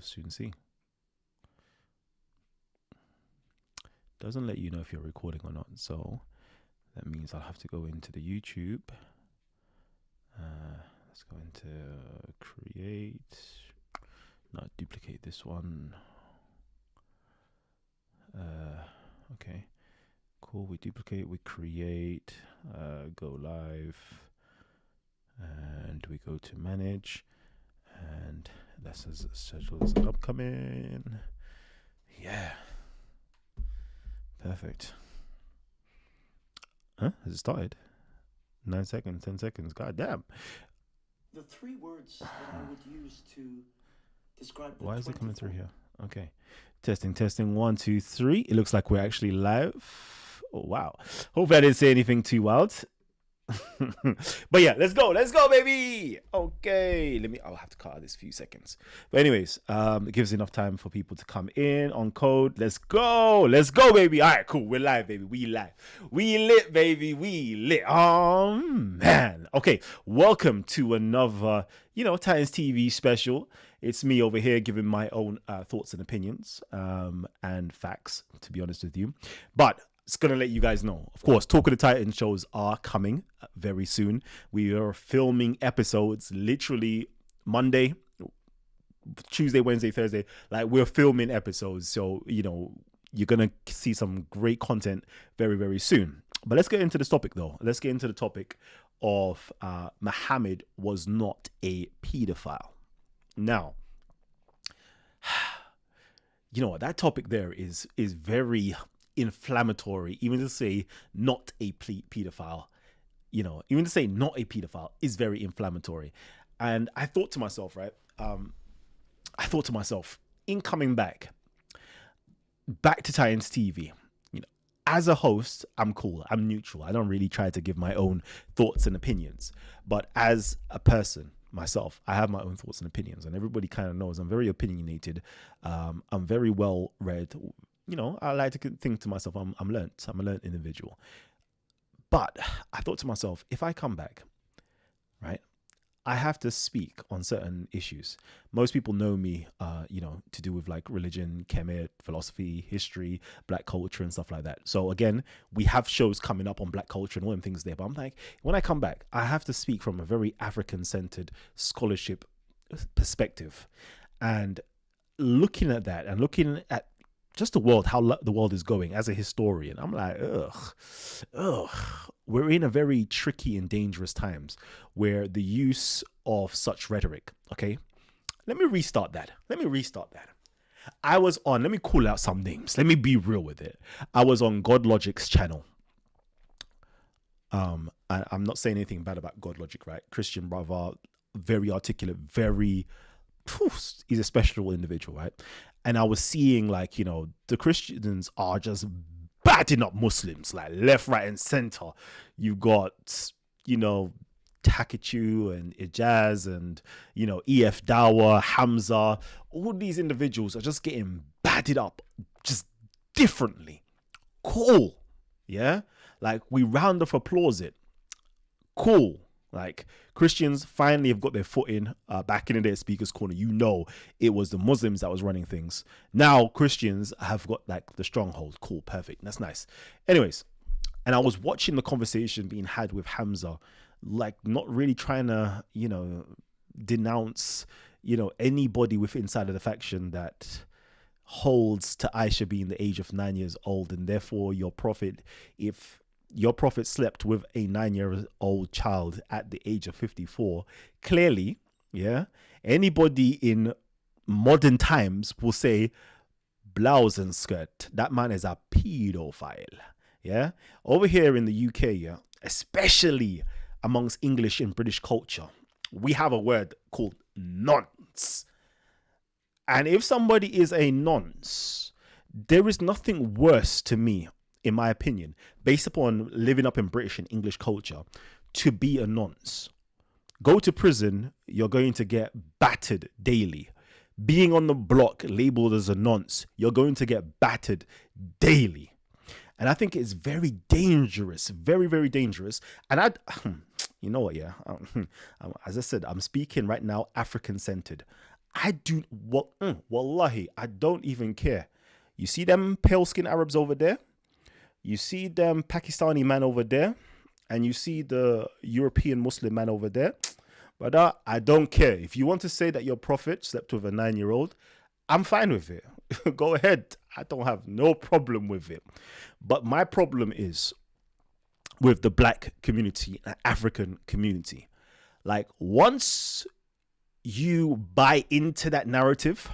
soon see. Doesn't let you know if you're recording or not, so that means I'll have to go into the YouTube. Let's go into create, not duplicate this one. Okay, cool. We duplicate, we create, go live, and we go to manage, and that says schedule is upcoming. Yeah, perfect. Huh? Has it started? 9 seconds, 10 seconds. God damn. The 3 words that I would use to describe the Why is it coming 24 through here? Okay. Testing. 1, 2, 3. It looks like we're actually live. Oh, wow. Hopefully I didn't say anything too wild. But yeah, let's go, baby. Okay, I'll have to cut out this few seconds. But anyways, it gives enough time for people to come in on code. Let's go, baby. All right, cool. We're live, baby. We live. We lit, baby. We lit. Oh man. Okay, welcome to another, Titans TV special. It's me over here giving my own thoughts and opinions and facts, to be honest with you. But it's going to let you guys know. Of course, Talk of the Titans shows are coming very soon. We are filming episodes literally Monday, Tuesday, Wednesday, Thursday. Like, we're filming episodes. So, you're going to see some great content very, very soon. But let's get into this topic, though. Let's get into the topic of Muhammad was not a pedophile. Now, that topic there is very inflammatory. Even to say not a pedophile, even to say not a pedophile is very inflammatory. And I thought to myself, right? In coming back to Titans TV, as a host, I'm cool. I'm neutral. I don't really try to give my own thoughts and opinions. But as a person, myself, I have my own thoughts and opinions, and everybody kind of knows I'm very opinionated. I'm very well read. I like to think to myself, I'm learnt. I'm a learned individual. But I thought to myself, if I come back, right, I have to speak on certain issues. Most people know me, to do with like religion, chemet, philosophy, history, black culture and stuff like that. So again, we have shows coming up on black culture and all them things there. But I'm like, when I come back, I have to speak from a very African-centered scholarship perspective. And looking at that and looking at just the world, how the world is going as a historian, I'm like, ugh. We're in a very tricky and dangerous times where the use of such rhetoric, okay? Let me restart that. I was on, let me call out some names. Let me be real with it. I was on God Logic's channel. I'm not saying anything bad about God Logic, right? Christian brother, very articulate, he's a special individual, right? And I was seeing like, the Christians are just batting up Muslims, like left, right, and center. You got, Takachu and Ijaz and, EF Dawa, Hamza. All these individuals are just getting batted up just differently. Cool. Yeah? Like, we round of applause it. Cool. Like, Christians finally have got their foot in. Back in the day at Speaker's Corner, it was the Muslims that was running things. Now Christians have got like the stronghold. Cool, perfect, that's nice. Anyways, and I was watching the conversation being had with Hamza, like not really trying to, denounce, anybody with inside of the faction that holds to Aisha being the age of 9 years old, and therefore if your prophet slept with a 9-year-old child at the age of 54. Clearly, yeah, anybody in modern times will say, blouse and skirt, that man is a pedophile. Yeah, over here in the UK, yeah, especially amongst English and British culture, we have a word called nonce. And if somebody is a nonce, there is nothing worse to me, in my opinion, based upon living up in British and English culture, to be a nonce. Go to prison, you're going to get battered daily. Being on the block labeled as a nonce, you're going to get battered daily. And I think it's very dangerous, very, very dangerous. And you know what, yeah, as I said, I'm speaking right now African-centered. I do what wallahi, I don't even care. You see them pale skin Arabs over there, you see them Pakistani man over there, and you see the European Muslim man over there. But I don't care. If you want to say that your prophet slept with a 9-year-old, I'm fine with it. Go ahead. I don't have no problem with it. But my problem is with the black community and African community. Like, once you buy into that narrative,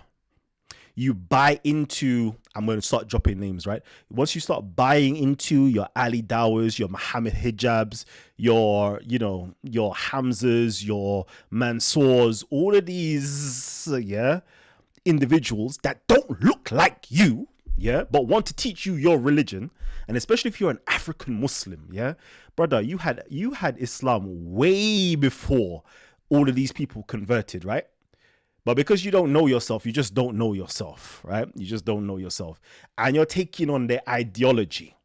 you buy into, I'm going to start dropping names, right? Once you start buying into your Ali Dawahs, your Muhammad Hijabs, your Hamzas, your Mansours, all of these, individuals that don't look like you, but want to teach you your religion, and especially if you're an African Muslim, brother, you had Islam way before all of these people converted, right? But because you don't know yourself, you just don't know yourself, right? You just don't know yourself. And you're taking on their ideology.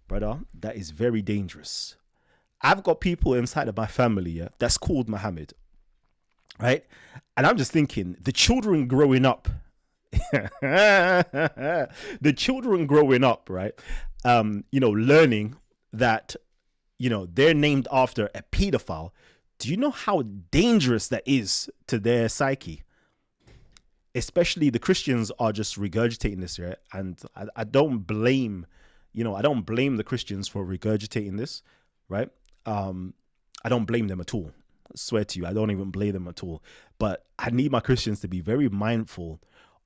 Brother, that is very dangerous. I've got people inside of my family that's called Muhammad, right? And I'm just thinking, the children growing up, right? Learning that, they're named after a pedophile. Do you know how dangerous that is to their psyche? Especially the Christians are just regurgitating this, right? And I don't blame, the Christians for regurgitating this, right? I don't blame them at all. I swear to you, I don't even blame them at all. But I need my Christians to be very mindful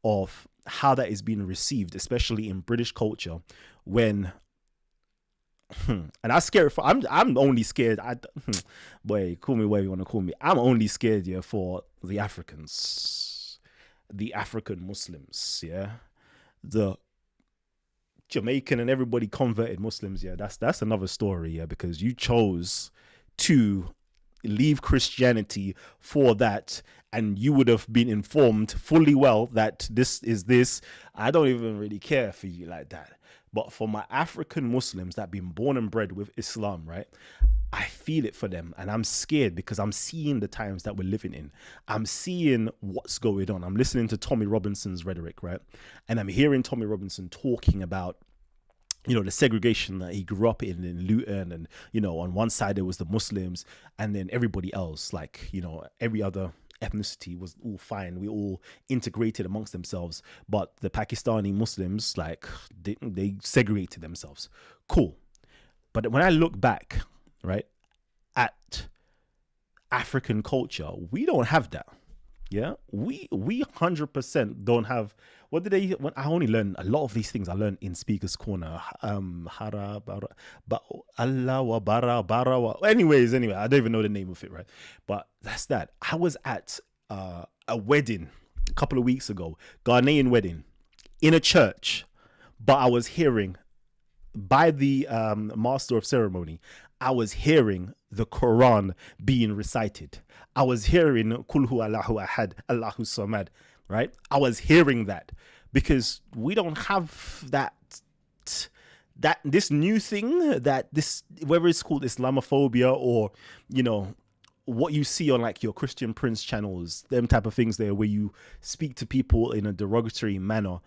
of how that is being received, especially in British culture, when and I'm scared for. I'm only scared. Boy, call me whatever you want to call me. I'm only scared, for the Africans, the African Muslims, the Jamaican and everybody converted Muslims. That's another story, because you chose to leave Christianity for that, and you would have been informed fully well that this is this. I don't even really care for you like that. But for my African Muslims that have been born and bred with Islam, right? I feel it for them, and I'm scared because I'm seeing the times that we're living in. I'm seeing what's going on. I'm listening to Tommy Robinson's rhetoric, right? And I'm hearing Tommy Robinson talking about, the segregation that he grew up in Luton, and, on one side there was the Muslims, and then everybody else, like, every other ethnicity was all fine. We all integrated amongst themselves, but the Pakistani Muslims, like, they segregated themselves. Cool. But when I look back, right, at African culture, we don't have that. We 100% don't have. What did they? When I only learned a lot of these things, I learned in Speaker's Corner. Hara, bara, ba, Allah wa bara, bara wa. Anyway, I don't even know the name of it, right? But that's that. I was at a wedding a couple of weeks ago, Ghanaian wedding, in a church, but I was hearing by the master of ceremony, I was hearing the Quran being recited. I was hearing Kulhu Allahu Ahad, Allahu Samad, right? I was hearing that because we don't have this new thing, that this, whether it's called Islamophobia or, what you see on like your Christian Prince channels, them type of things there, where you speak to people in a derogatory manner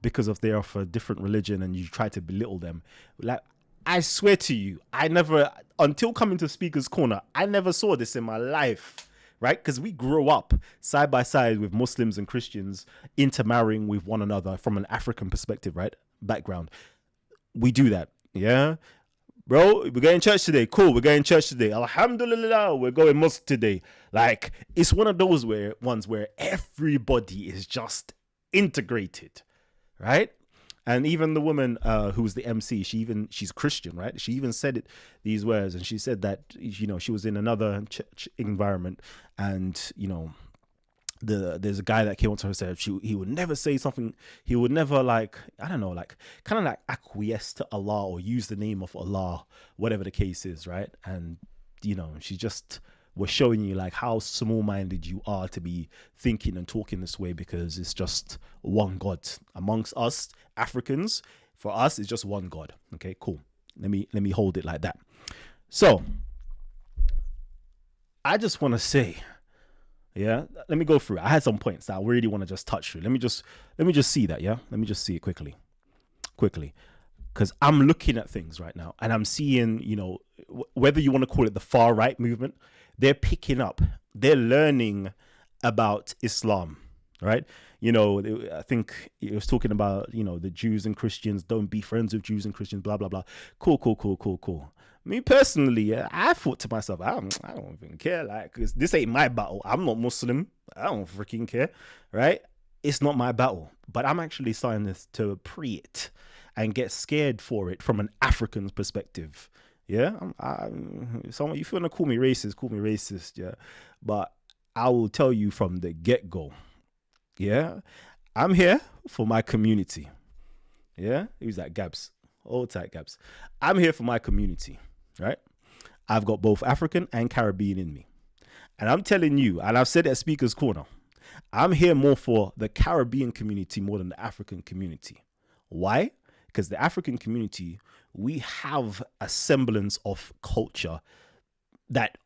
because of they're of a different religion and you try to belittle them. Like, I swear to you, I never, until coming to Speaker's Corner, I never saw this in my life, right? Because we grew up side by side with Muslims and Christians intermarrying with one another from an African perspective, right? Background. We do that, Bro, we're going to church today. Cool, we're going to church today. Alhamdulillah, we're going mosque today. Like, it's one of those ones where everybody is just integrated, right? And even the woman who was the MC, she's Christian, right? She even said these words, and she said that, she was in another church environment, and, there's a guy that came up to her and said he would never say something, he would never acquiesce to Allah or use the name of Allah, whatever the case is, right? And, she just was showing you like how small-minded you are to be thinking and talking this way, because it's just one God amongst us Africans. For us, it's just one God. Okay, cool. Let me hold it like that. So I just want to say Yeah, let me go through it. I had some points that I really want to just touch through. Let me just see that. Yeah, let me just see it quickly, because I'm looking at things right now and I'm seeing, whether you want to call it the far right movement, they're picking up, they're learning about Islam, right? I think it was talking about, the Jews and Christians, don't be friends with Jews and Christians, blah, blah, blah. Cool. Me personally, I thought to myself, I don't even care, like, cause this ain't my battle. I'm not Muslim. I don't freaking care, right? It's not my battle, but I'm actually starting to pre it and get scared for it from an African perspective. Yeah, someone, if you want to call me racist, yeah, but I will tell you from the get go, yeah, I'm here for my community. Yeah, who's that? Gabs, old tight Gabs. I'm here for my community, right? I've got both African and Caribbean in me, and I'm telling you, and I've said it at Speaker's Corner, I'm here more for the Caribbean community more than the African community. Why? Because the African community, we have a semblance of culture that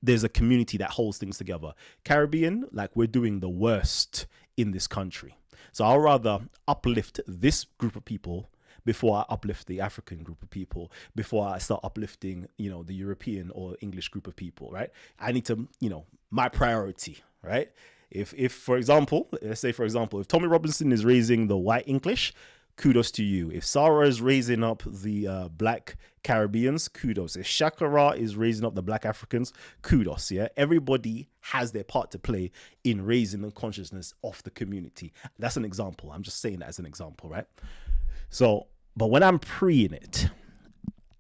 there's a community that holds things together. Caribbean, like, we're doing the worst in this country. So I'll rather uplift this group of people before I uplift the African group of people, before I start uplifting, the European or English group of people, right? I need to, my priority, right? If for example, let's say, if Tommy Robinson is raising the white English, kudos to you. If Sarah is raising up the black Caribbeans, kudos. If Shakara is raising up the black Africans, kudos. Yeah, everybody has their part to play in raising the consciousness of the community. That's an example. I'm just saying that as an example, right? So, but when I'm preing it,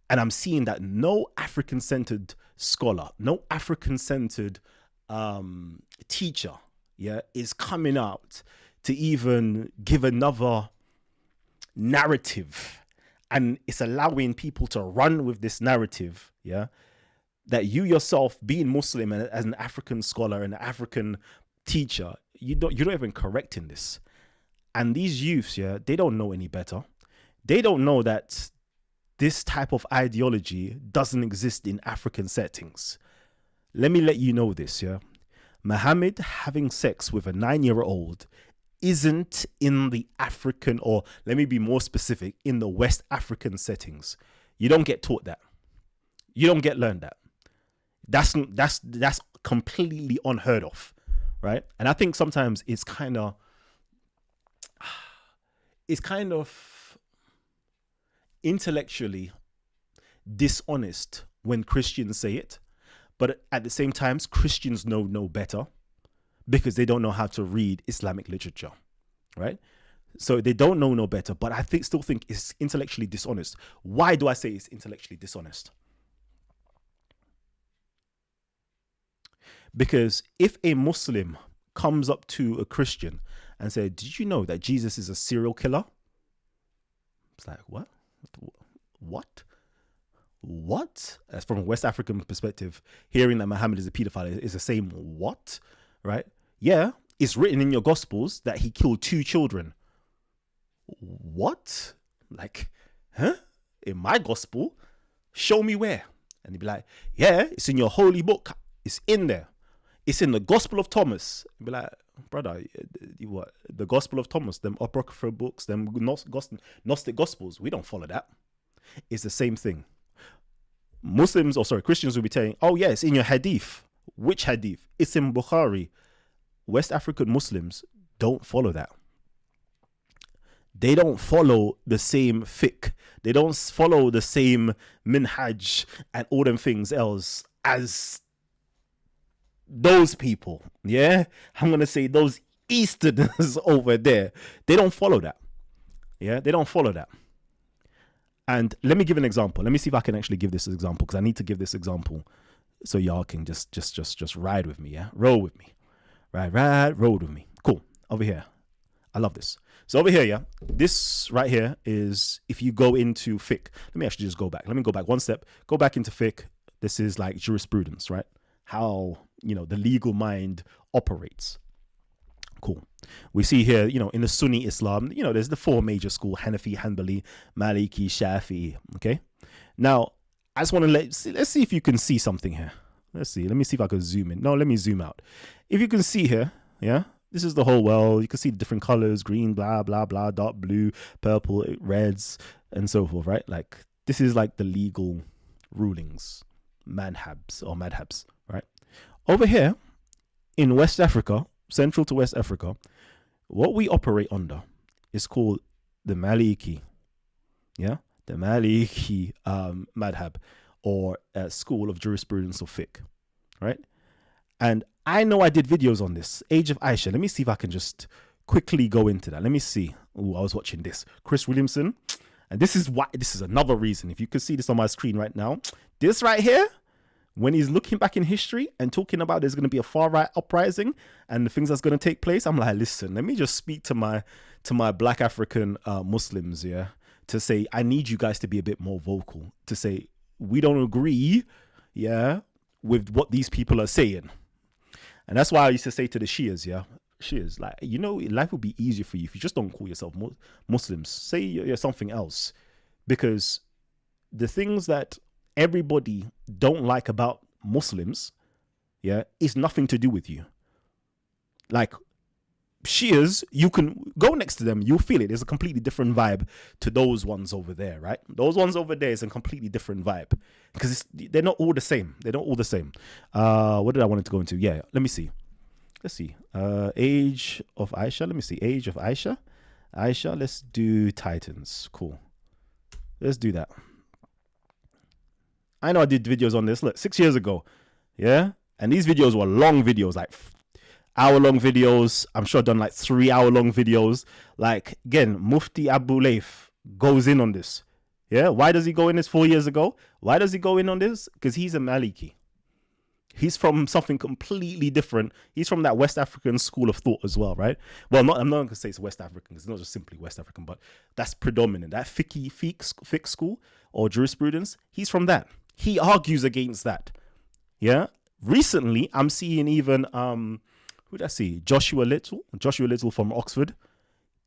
and I'm seeing that no African-centered scholar, no African-centered teacher, yeah, is coming out to even give another narrative, and it's allowing people to run with this narrative, yeah, that you yourself, being Muslim and as an African scholar and an African teacher, you're not even correcting this. And these youths, yeah, they don't know any better. They don't know that this type of ideology doesn't exist in African settings. Let me let you know this, yeah. Muhammad having sex with a 9-year-old isn't in the African, or let me be more specific, in the West African settings. You don't get taught that. You don't get learned that. That's completely unheard of, right? And I think sometimes it's kind of intellectually dishonest when Christians say it, but at the same time, Christians know no better, because they don't know how to read Islamic literature, right? So they don't know no better, but I still think it's intellectually dishonest. Why do I say it's intellectually dishonest? Because if a Muslim comes up to a Christian and says, did you know that Jesus is a serial killer? It's like, what? As from a West African perspective, hearing that Muhammad is a pedophile is the same what, right? Yeah, it's written in your Gospels that he killed 2 children. What? Like, huh? In my Gospel? Show me where. And he'd be like, yeah, it's in your holy book. It's in there. It's in the Gospel of Thomas. He'd be like, brother, what? The Gospel of Thomas, them apocryphal books, them Gnostic Gospels, we don't follow that. It's the same thing. Christians will be saying, oh yeah, it's in your hadith. Which hadith? It's in Bukhari. West African Muslims don't follow that. They don't follow the same fiqh. They don't follow the same minhaj and all them things else as those people. Yeah, I'm gonna say those Easterners over there. They don't follow that. Yeah, they don't follow that. And let me give an example. Let me see if I can actually give this example, because I need to give this example so y'all can just ride with me. Yeah, roll with me. Roll with me. Cool. Over here. I love this. So over here, yeah, this right here is, if you go into fiqh, let me actually just go back. Let me go back one step. Go back into fiqh. This is like jurisprudence, right? How, the legal mind operates. Cool. We see here, in the Sunni Islam, there's the 4 major schools: Hanafi, Hanbali, Maliki, Shafi'i. Okay. Now, I just want to let's see if you can see something here. Let's see. Let me see if I can zoom in. No, let me zoom out. If you can see here, yeah, this is the whole world. You can see the different colors, green, blah, blah, blah, dark blue, purple, reds, and so forth, right? Like, this is like the legal rulings, madhabs, right? Over here in West Africa, central to West Africa, what we operate under is called the Maliki, yeah? The Maliki madhab, or school of jurisprudence or fiqh, right? And I know I did videos on this, Age of Aisha. Let me see if I can just quickly go into that. Let me see. Oh, I was watching this. Chris Williamson. And this is another reason. If you could see this on my screen right now, this right here, when he's looking back in history and talking about there's going to be a far right uprising and the things that's going to take place, I'm like, listen, let me just speak to my Black African Muslims, yeah, to say, I need you guys to be a bit more vocal, to say, we don't agree, yeah, with what these people are saying. And that's why I used to say to the Shias, yeah, Shias, like, you know, life would be easier for you if you just don't call yourself Muslims. Say you're something else. Because the things that everybody don't like about Muslims, yeah, is nothing to do with you. Like, Shias, you can go next to them, you'll feel it. There's a completely different vibe to those ones over there, right? Those ones over there is a completely different vibe because they're not all the same. They're not all the same. What did I want to go into? Yeah, let me see. Let's see. Age of Aisha. Let me see. Age of Aisha. Aisha, let's do Titans. Cool. Let's do that. I know I did videos on this. Look, 6 years ago. Yeah? And these videos were long videos, like hour-long videos. I'm sure I've done like 3-hour-long videos. Like, again, Mufti Abu Laif goes in on this. Yeah? Why does he go in this 4 years ago? Why does he go in on this? Because he's a Maliki. He's from something completely different. He's from that West African school of thought as well, right? Well, I'm not going to say it's West African because it's not just simply West African, but that's predominant. That fiqh school or jurisprudence, he's from that. He argues against that. Yeah? Recently, I'm seeing even, who did I see? Joshua Little from Oxford.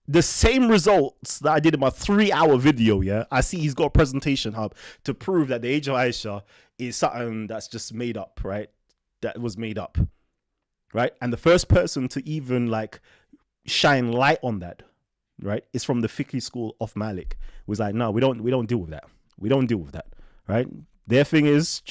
The same results that I did in my 3-hour video, yeah? I see he's got a presentation hub to prove that the Age of Aisha is something that's just made up, right? That was made up, right? And the first person to even like shine light on that, right, is from the fiqh school of Malik. It was like, no, we don't deal with that. We don't deal with that, right? Their thing is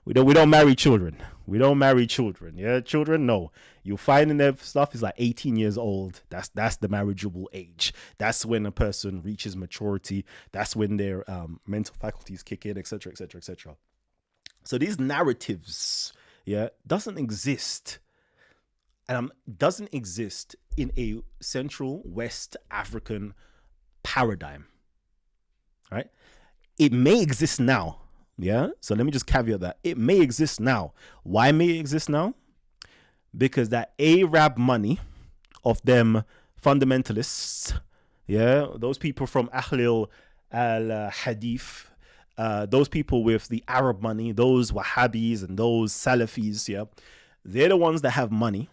we don't marry children. We don't marry children. Yeah, children, no. You'll find in their stuff is like 18 years old. That's the marriageable age. That's when a person reaches maturity. That's when their mental faculties kick in, etc., etc., etc. So these narratives, yeah, doesn't exist, and doesn't exist in a Central West African paradigm, right? It may exist now. Yeah. So let me just caveat that. It may exist now. Why may it exist now? Because that Arab money of them fundamentalists, yeah, those people from Ahlil al-Hadith, those people with the Arab money, those Wahhabis and those Salafis, yeah, they're the ones that have money,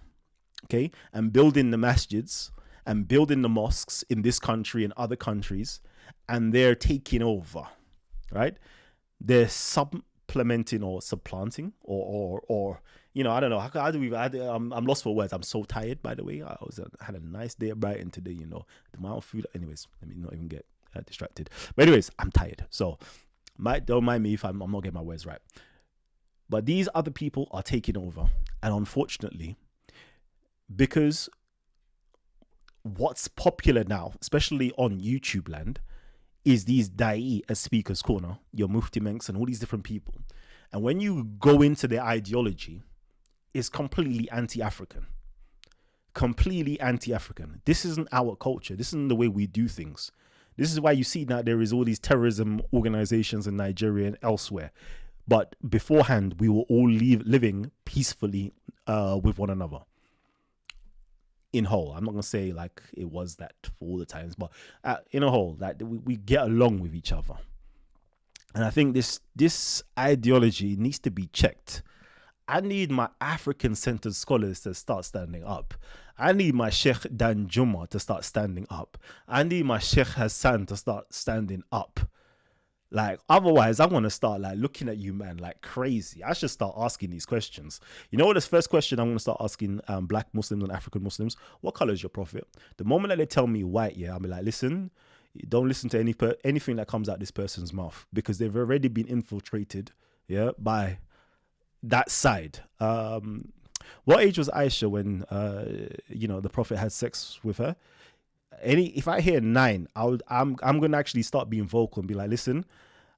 okay, and building the masjids and building the mosques in this country and other countries, and they're taking over, right? They're supplementing or supplanting or you know, I don't know. How do we? I'm lost for words. I'm so tired, by the way. I had a nice day at Brighton today, you know. The amount of food. Anyways, let me not even get distracted. But anyways, I'm tired. So don't mind me if I'm not getting my words right. But these other people are taking over. And unfortunately, because what's popular now, especially on YouTube land, is these da'i as Speaker's Corner, your Mufti Menks and all these different people. And when you go into their ideology, it's completely anti-African. Completely anti-African. This isn't our culture. This isn't the way we do things. This is why you see now there is all these terrorism organizations in Nigeria and elsewhere. But beforehand, we were all living peacefully with one another. In whole, I'm not gonna say like it was that for all the times, but in a whole, that we get along with each other. And I think this ideology needs to be checked. I need my African-centered scholars to start standing up. I need my Sheikh Dan Juma to start standing up. I need my Sheikh Hassan to start standing up. Like, otherwise, I'm gonna start like looking at you, man, like crazy. I should start asking these questions. You know what? This first question I'm gonna start asking Black Muslims and African Muslims: what color is your prophet? The moment that they tell me white, yeah, I'll be like, listen, don't listen to anything that comes out this person's mouth, because they've already been infiltrated, yeah, by that side. What age was Aisha when the prophet had sex with her? If I hear 9, I'm gonna actually start being vocal and be like, listen,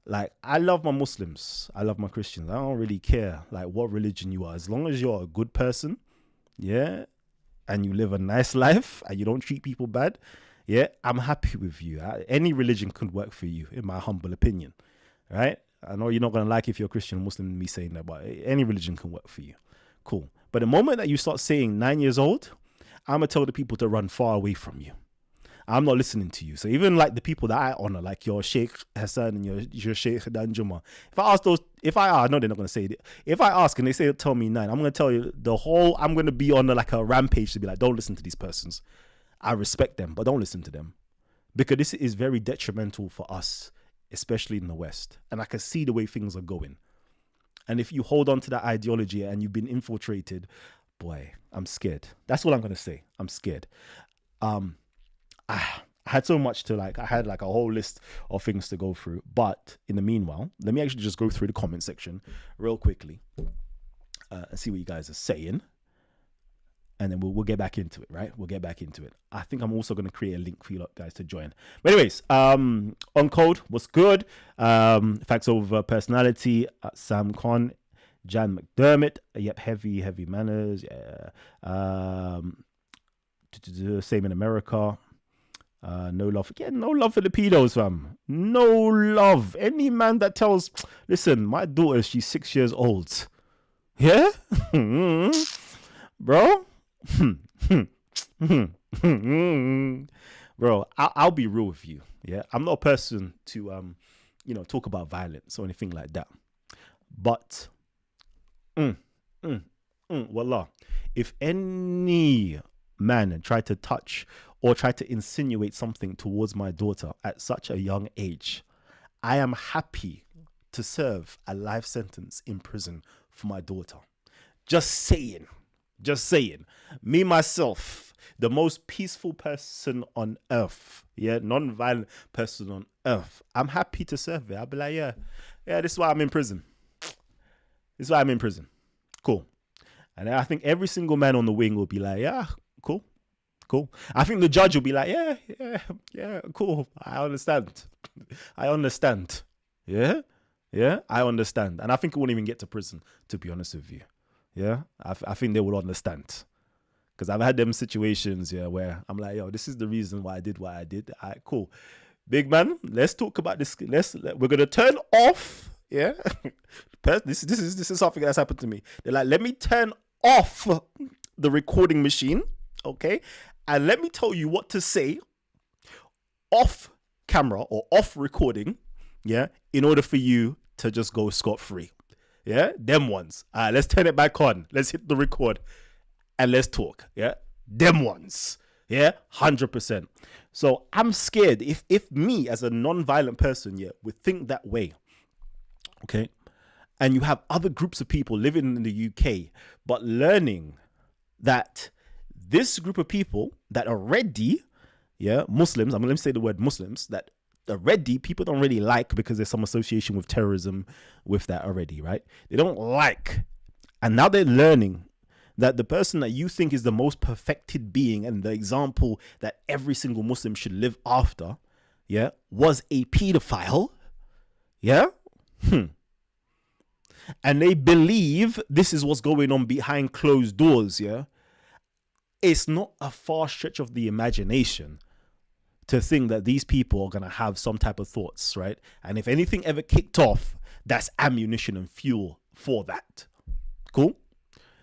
like, I love my Muslims, I love my Christians. I don't really care like what religion you are, as long as you're a good person, yeah, and you live a nice life and you don't treat people bad, yeah, I'm happy with you. Any religion could work for you, in my humble opinion, right? I know you're not gonna like if you're a Christian or Muslim me saying that, but any religion can work for you. Cool. But the moment that you start saying 9 years old, I'm gonna tell the people to run far away from you. I'm not listening to you. So even like the people that I honor, like your Sheikh Hassan and your Sheikh Danjuma, if I know they're not going to say it. If I ask and they say, tell me 9, I'm going to tell you I'm going to be on like a rampage to be like, don't listen to these persons. I respect them, but don't listen to them. Because this is very detrimental for us, especially in the West. And I can see the way things are going. And if you hold on to that ideology and you've been infiltrated, boy, I'm scared. That's what I'm going to say. I'm scared. I had so much to like, I had like a whole list of things to go through. But in the meanwhile, let me actually just go through the comment section real quickly and see what you guys are saying. And then we'll get back into it, right? We'll get back into it. I think I'm also going to create a link for you guys to join. But anyways, on code, what's good? Facts over personality, Sam Con, Jan McDermott. Yep, heavy manners. Yeah. Same in America. No love. Yeah, no love for the pedos, fam. No love. Any man that tells, listen, my daughter, she's 6 years old. Yeah? Bro? Bro, I'll be real with you. Yeah? I'm not a person to, talk about violence or anything like that. But, wallah, if any man tried to touch or try to insinuate something towards my daughter at such a young age, I am happy to serve a life sentence in prison for my daughter. Just saying. Me, myself, the most peaceful person on earth, yeah, non-violent person on earth, I'm happy to serve it. I'll be like, yeah, this is why I'm in prison. Cool. And I think every single man on the wing will be like, yeah, cool. I think the judge will be like, yeah, cool. I understand. Yeah, I understand. And I think it won't even get to prison, to be honest with you. Yeah, I think they will understand. Because I've had them situations, yeah, where I'm like, yo, this is the reason why I did what I did. All right, cool. Big man, let's talk about this. We're going to turn off, yeah. This is something that's happened to me. They're like, let me turn off the recording machine, okay? And let me tell you what to say off camera or off recording, yeah, in order for you to just go scot-free. Yeah, them ones. All right, let's turn it back on. Let's hit the record and let's talk. Yeah, them ones. Yeah, 100%. So I'm scared if me as a non-violent person, yeah, would think that way, okay, and you have other groups of people living in the UK, but learning that this group of people that are already, yeah, Muslims, let me say the word Muslims, that already people don't really like because there's some association with terrorism with that already, right? They don't like. And now they're learning that the person that you think is the most perfected being and the example that every single Muslim should live after, yeah, was a pedophile, yeah? And they believe this is what's going on behind closed doors, yeah? It's not a far stretch of the imagination to think that these people are going to have some type of thoughts, right? And if anything ever kicked off, that's ammunition and fuel for that. Cool?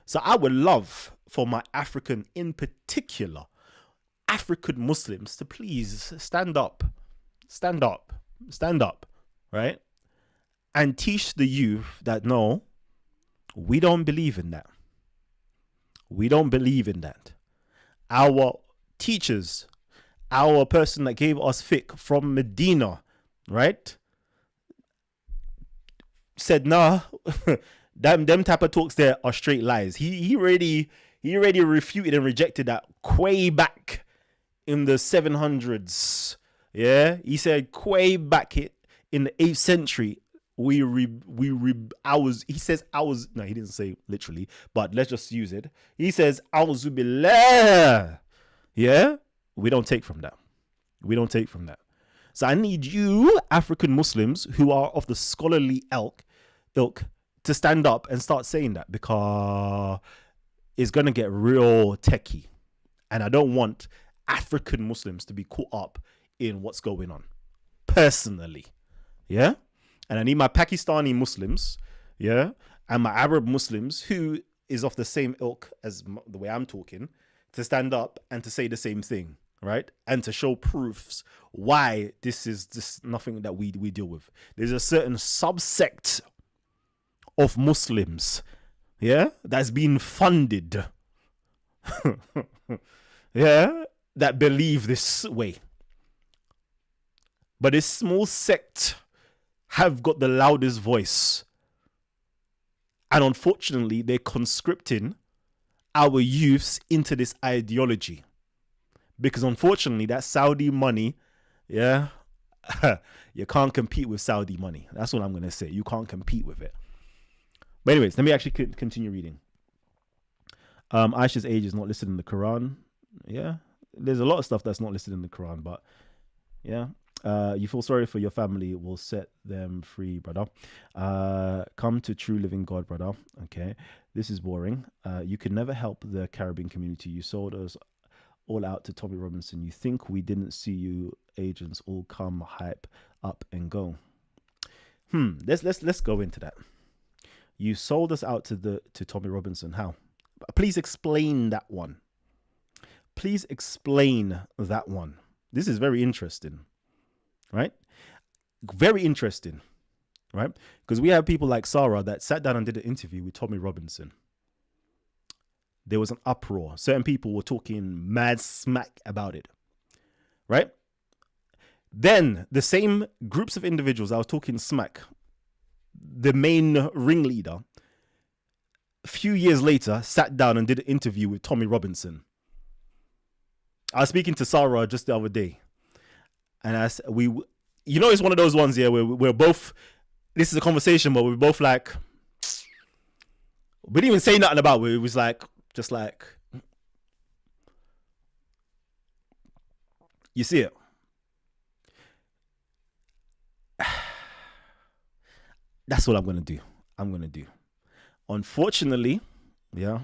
So I would love for my African, in particular, African Muslims to please stand up, right? And teach the youth that no, we don't believe in that. Our teachers, our person that gave us fiqh from Medina, right? said, nah, them type of talks there are straight lies. He already refuted and rejected that way back in the 700s. Yeah, he said way back in the 8th century. He says ours. No, he didn't say literally, but let's just use it. He says ours will be there. Yeah, we don't take from that. We don't take from that. So I need you, African Muslims, who are of the scholarly ilk, to stand up and start saying that, because it's going to get real techie. And I don't want African Muslims to be caught up in what's going on, personally. Yeah? And I need my Pakistani Muslims, yeah, and my Arab Muslims, who is of the same ilk as the way I'm talking, to stand up and to say the same thing, right? And to show proofs why this is just nothing that we deal with. There's a certain subsect of Muslims, yeah, that's been funded, yeah, that believe this way. But this small sect have got the loudest voice. And unfortunately, they're conscripting our youths into this ideology. Because unfortunately, that Saudi money, yeah, you can't compete with Saudi money. That's what I'm going to say. You can't compete with it. But anyways, let me actually continue reading. Aisha's age is not listed in the Quran. Yeah, there's a lot of stuff that's not listed in the Quran, but yeah. You feel sorry for your family, will set them free, brother. Come to true living God, brother. Okay, this is boring. You can never help the Caribbean community. You sold us all out to Tommy Robinson. You think we didn't see you agents all come hype up and go? Let's go into that. You sold us out to Tommy Robinson. How? Please explain that one. Please explain that one. This is very interesting. Right? Very interesting. Right? Because we have people like Sarah that sat down and did an interview with Tommy Robinson. There was an uproar. Certain people were talking mad smack about it. Right? Then the same groups of individuals I was talking smack, the main ringleader, a few years later sat down and did an interview with Tommy Robinson. I was speaking to Sarah just the other day. And it's one of those ones here where we're both, this is a conversation, but we're both like, we didn't even say nothing about it. It was like, just like, you see it. That's what I'm going to do. Unfortunately, yeah,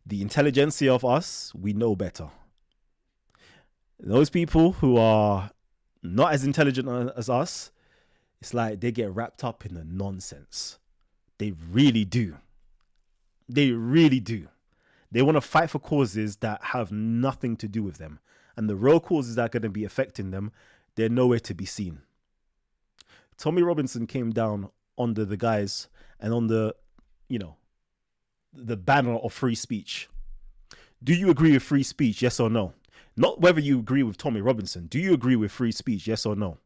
the intelligentsia of us, we know better. Those people who are not as intelligent as us, it's like they get wrapped up in the nonsense. They really do. They really do. They want to fight for causes that have nothing to do with them. And the real causes that are going to be affecting them, they're nowhere to be seen. Tommy Robinson came down under the guise and on the banner of free speech. Do you agree with free speech? Yes or no? Not whether you agree with Tommy Robinson. Do you agree with free speech? Yes or no?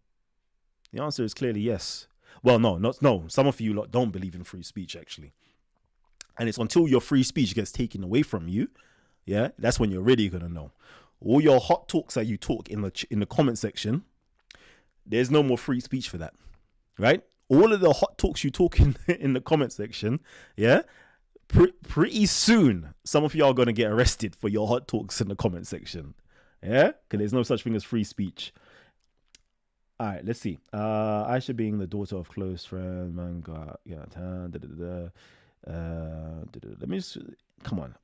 The answer is clearly yes. Well, no. Some of you lot don't believe in free speech, actually. And it's until your free speech gets taken away from you, yeah, that's when you're really going to know. All your hot talks that you talk in the comment section, there's no more free speech for that, right? All of the hot talks you talk in the comment section, yeah, pretty soon, some of y'all are going to get arrested for your hot talks in the comment section. Yeah, because there's no such thing as free speech. All right, let's see. Aisha being the daughter of close friend, manga. Yeah, let me just come on.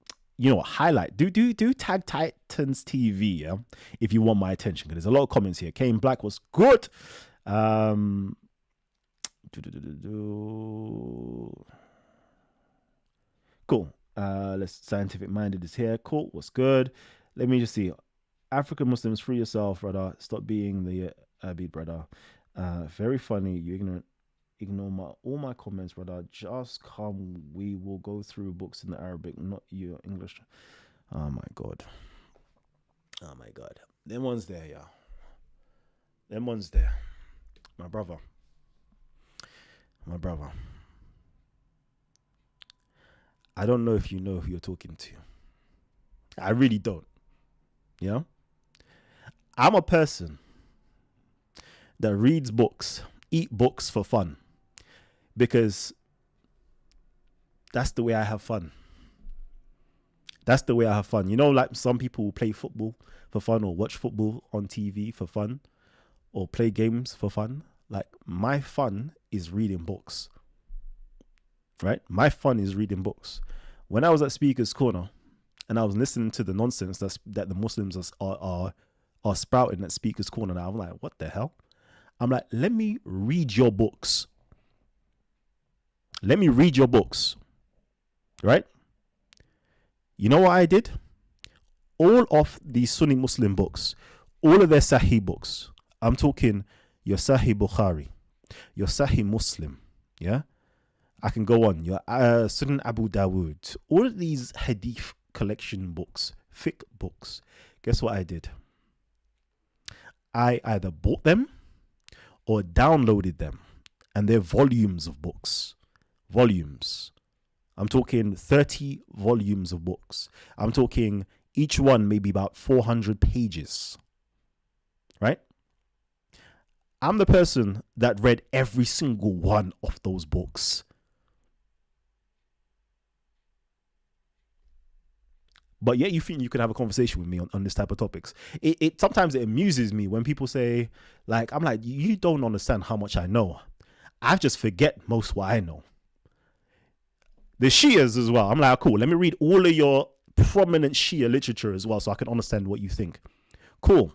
Highlight. Do tag Titans TV, yeah, if you want my attention, because there's a lot of comments here. Kane Black was good. Cool. Let's scientific minded is here. Cool. What's good? Let me just see. African Muslims, free yourself, brother. Stop being the Abid, brother. Very funny. You ignorant. Ignore all my comments, brother. Just come. We will go through books in the Arabic, not your English. Oh my god. Them ones there, yeah. Them ones there. My brother. I don't know if you know who you're talking to. I really don't. You know? I'm a person that reads books, eat books for fun, because that's the way I have fun. That's the way I have fun. You know, like some people play football for fun, or watch football on TV for fun, or play games for fun. Like, my fun is reading books, right? My fun is reading books. When I was at Speaker's Corner and I was listening to the nonsense that the Muslims are sprouting at Speaker's Corner now, I'm like, what the hell? I'm like, let me read your books. Let me read your books, right? You know what I did? All of these Sunni Muslim books, all of their Sahih books, I'm talking your Sahih Bukhari, your Sahih Muslim, yeah? I can go on, your Sunan Abu Dawood, all of these Hadith collection books, fiqh books. Guess what I did? I either bought them or downloaded them, and they're volumes of books. Volumes. I'm talking 30 volumes of books. I'm talking each one maybe about 400 pages, right? I'm the person that read every single one of those books. But yet you think you can have a conversation with me on this type of topics. It sometimes it amuses me when people say, like, I'm like, you don't understand how much I know. I just forget most what I know. The Shias as well. I'm like, cool, let me read all of your prominent Shia literature as well so I can understand what you think. Cool.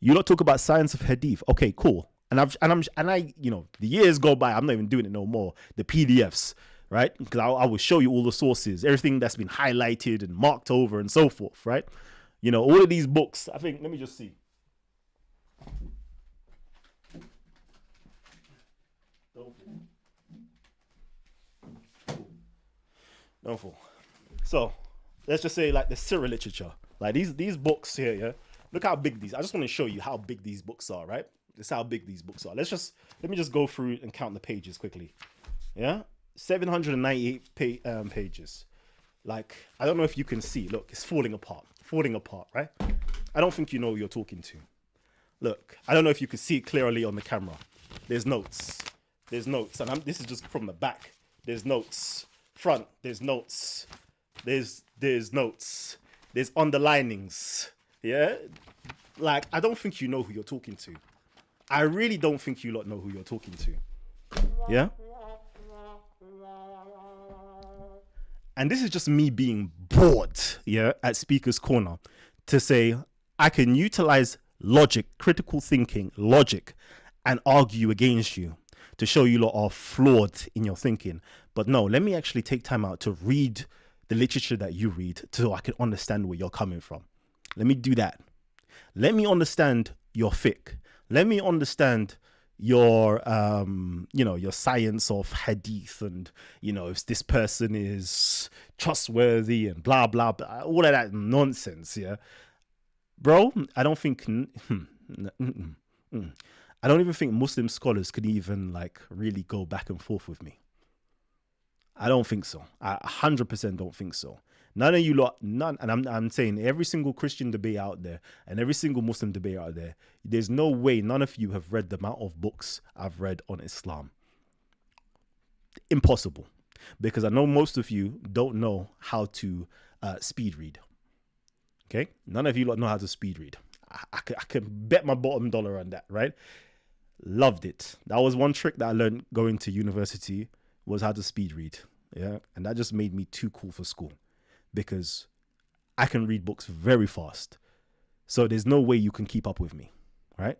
You lot talk about science of hadith. Okay, cool. And I, you know, the years go by, I'm not even doing it no more. The PDFs, right? Because I will show you all the sources, everything that's been highlighted and marked over and so forth, right? You know, all of these books, I think, let me just see. Don't fall. So let's just say like the Sirah literature, like these books here, yeah. Look how big these. I just want to show you how big these books are, right? This is how big these books are. Let me just go through and count the pages quickly. Yeah, 798 pages. Like, I don't know if you can see. Look, it's falling apart, right? I don't think you know who you're talking to. Look, I don't know if you can see it clearly on the camera. There's notes, and this is just from the back. There's notes. Front, there's notes. There's notes. There's underlinings. Yeah? Like, I don't think you know who you're talking to. I really don't think you lot know who you're talking to. Yeah? And this is just me being bored, yeah, at Speaker's Corner to say I can utilize logic, critical thinking, logic, and argue against you to show you lot are flawed in your thinking. But no, let me actually take time out to read the literature that you read so I can understand where you're coming from. Let me do that. Let me understand your fiqh. Let me understand your, your science of hadith and, if this person is trustworthy and blah, blah, blah, all of that nonsense, yeah? Bro, I don't think... I don't even think Muslim scholars could even really go back and forth with me. I don't think so. I 100% don't think so. None of you lot, none, and I'm saying every single Christian debate out there and every single Muslim debate out there, there's no way none of you have read the amount of books I've read on Islam. Impossible. Because I know most of you don't know how to speed read. Okay? None of you lot know how to speed read. I can bet my bottom dollar on that, right? Loved it. That was one trick that I learned going to university, was how to speed read. Yeah. And that just made me too cool for school because I can read books very fast. So there's no way you can keep up with me, right?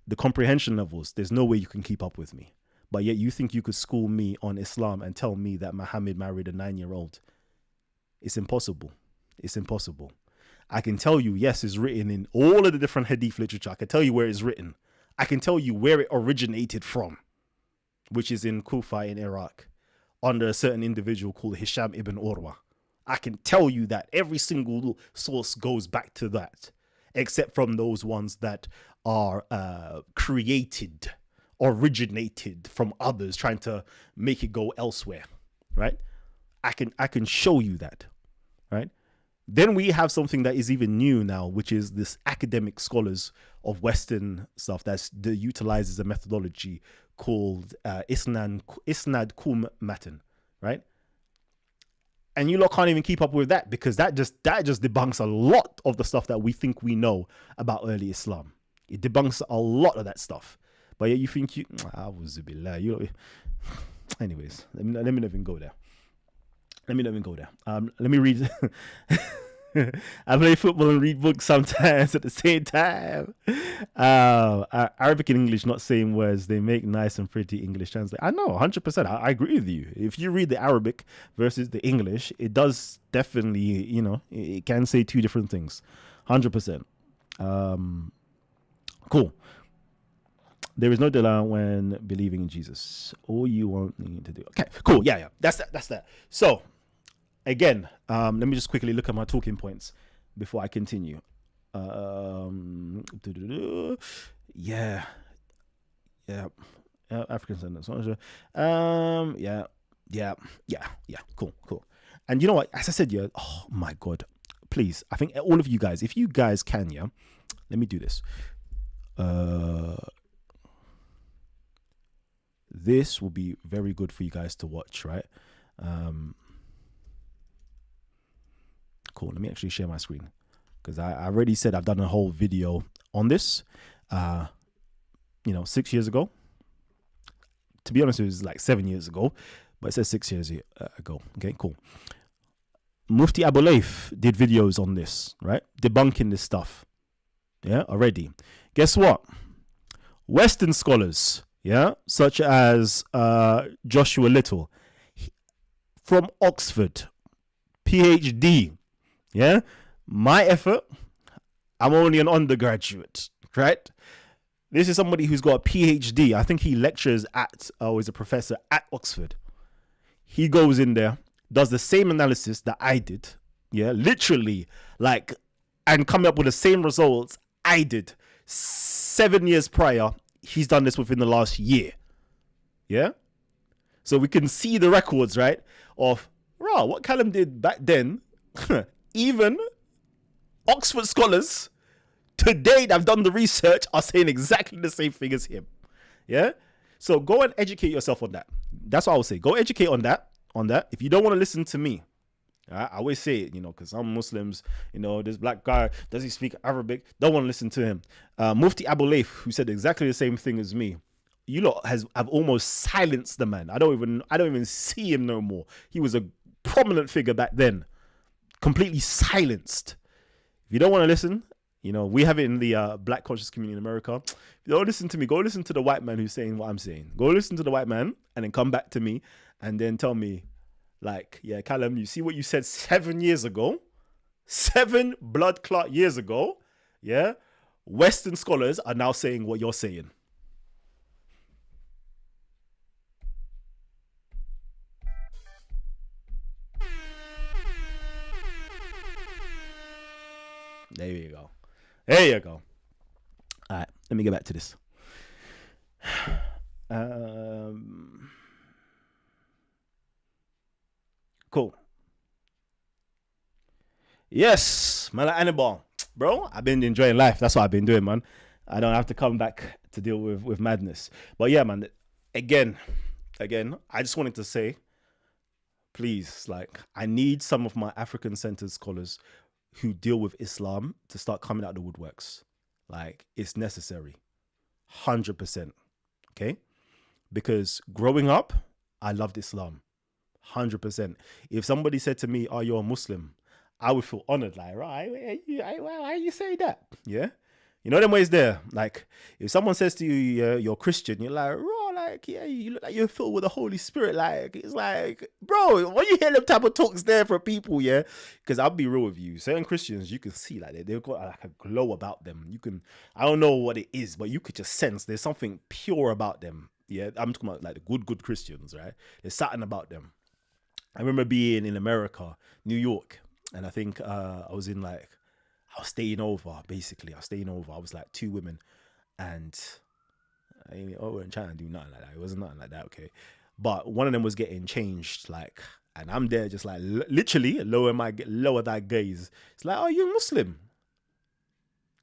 The comprehension levels, there's no way you can keep up with me. But yet you think you could school me on Islam and tell me that Muhammad married a 9-year-old. It's impossible. It's impossible. I can tell you, yes, it's written in all of the different hadith literature. I can tell you where it's written. I can tell you where it originated from, which is in Kufa in Iraq, under a certain individual called Hisham ibn Urwa. I can tell you that every single source goes back to that, except from those ones that are originated from others trying to make it go elsewhere, right? I can show you that, right? Then we have something that is even new now, which is this academic scholars of Western stuff that utilizes a methodology called Isnad Kum Matan, right? And you lot can't even keep up with that, because that just debunks a lot of the stuff that we think we know about early Islam. It debunks a lot of that stuff. But yet you think anyways, let me not even go there. Let me read. I play football and read books sometimes at the same time. Arabic and English, not same words. They make nice and pretty English translate. I know, 100%. I agree with you. If you read the Arabic versus the English, it does definitely, it can say two different things. 100%. Cool. There is no delay when believing in Jesus. All you want need to do. Okay, cool. Yeah. That's that. So, again, let me just quickly look at my talking points before I continue. Yeah. African sentence. Yeah. Cool. And you know what? As I said, yeah. Oh my God. Please, I think all of you guys, if you guys can, yeah. Let me do this. This will be very good for you guys to watch, right? Cool. Let me actually share my screen, because I already said I've done a whole video on this, 6 years ago. To be honest, it was like 7 years ago, but it says 6 years ago. Okay, cool. Mufti Abu Laif did videos on this, right? Debunking this stuff. Yeah, already. Guess what? Western scholars, yeah, such as Joshua Little from Oxford, PhD. Yeah, my effort, I'm only an undergraduate, right? This is somebody who's got a PhD. I think he lectures at, or is a professor at Oxford. He goes in there, does the same analysis that I did, yeah, literally, like, and coming up with the same results I did 7 years prior. He's done this within the last year, yeah? So we can see the records, right, of, what Callum did back then. Even Oxford scholars today that have done the research are saying exactly the same thing as him. Yeah. So go and educate yourself on that. That's what I would say. Go educate on that. If you don't want to listen to me, I always say it, because some Muslims, this black guy, does he speak Arabic? Don't want to listen to him. Mufti Abu Laif, who said exactly the same thing as me. You lot have almost silenced the man. I don't even see him no more. He was a prominent figure back then. Completely silenced. If you don't want to listen, we have it in the black conscious community in America. If you don't listen to me, go listen to the white man who's saying what I'm saying. Go listen to the white man and then come back to me and then tell me, like, yeah, Callum, you see what you said 7 years ago? 7 blood clot years ago? Yeah? Western scholars are now saying what you're saying. There you go. All right, let me get back to this. Cool. Yes, man, Annabelle. Bro, I've been enjoying life. That's what I've been doing, man. I don't have to come back to deal with madness. But yeah, man, again, I just wanted to say, please, like, I need some of my African-centered scholars who deal with Islam to start coming out of the woodworks. Like, it's necessary. 100%. Okay? Because growing up, I loved Islam. 100%. If somebody said to me, "Oh, you're a Muslim," I would feel honored. Like, right, why you say that? Yeah? Them ways there. Like, if someone says to you, you're Christian, you're like, like, yeah, you look like you're filled with the Holy Spirit. Like, it's like, bro, when you hear them type of talks there for people, yeah? Because I'll be real with you. Certain Christians, you can see, like, they've got like a glow about them. I don't know what it is, but you could just sense there's something pure about them. Yeah? I'm talking about, like, the good Christians, right? There's something about them. I remember being in America, New York, and I think I was staying over, basically. I was like 2 women, and we weren't trying to do nothing like that. It wasn't nothing like that, okay? But one of them was getting changed, like, And I'm there just like literally lower that gaze. It's like, oh, you Muslim?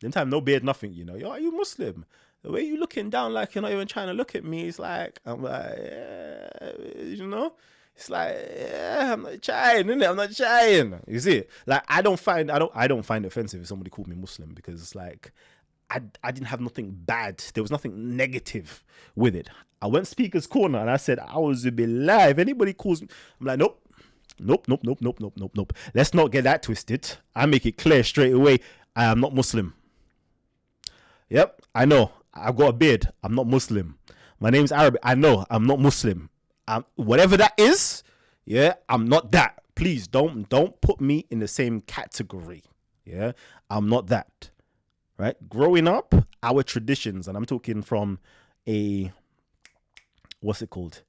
Them time no beard, nothing, you know. Yo, are you Muslim? The way you looking down like you're not even trying to look at me, it's like, I'm like, yeah, you know? It's like, yeah, I'm not trying, innit? I'm not trying. You see it? Like, I don't find it offensive if somebody called me Muslim, because it's like, I didn't have nothing bad. There was nothing negative with it. I went speaker's corner and I said, I was a bit live. Anybody calls me, I'm like, nope. Nope. Let's not get that twisted. I make it clear straight away. I am not Muslim. Yep, I know. I've got a beard. I'm not Muslim. My name's Arabic. I know. I'm not Muslim. Whatever that is, yeah, I'm not that. Please don't put me in the same category. Yeah, I'm not that. Right? Growing up, our traditions, and I'm talking from a, what's it called?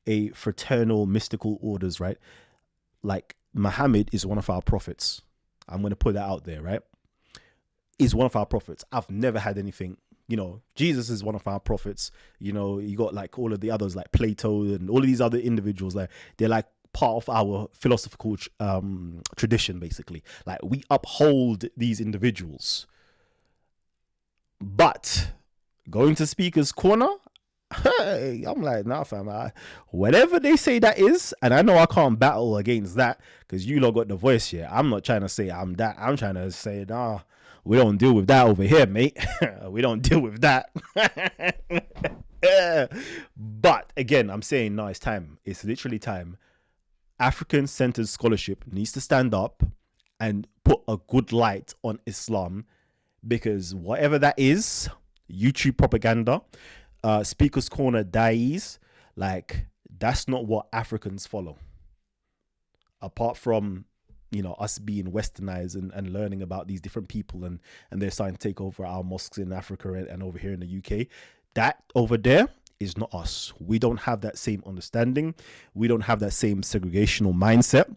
A fraternal mystical orders, right? Like Muhammad is one of our prophets. I'm going to put that out there, right? Is one of our prophets. I've never had anything, you know. Jesus is one of our prophets. You know, you got like all of the others like Plato and all of these other individuals, like they're like part of our philosophical tradition, basically. Like we uphold these individuals. But going to speaker's corner, hey, I'm like, nah, fam. Whatever they say that is, and I know I can't battle against that because you lot got the voice here. I'm not trying to say I'm that. I'm trying to say, nah, we don't deal with that over here, mate. We don't deal with that. But again, I'm saying, no, it's time. It's literally time. African-centered scholarship needs to stand up and put a good light on Islam, because whatever that is, YouTube propaganda, speaker's corner dais, like that's not what Africans follow. Apart from, you know, us being westernized and learning about these different people and they're starting to take over our mosques in Africa and over here in the UK, that over there is not us. We don't have that same understanding. We don't have that same segregational mindset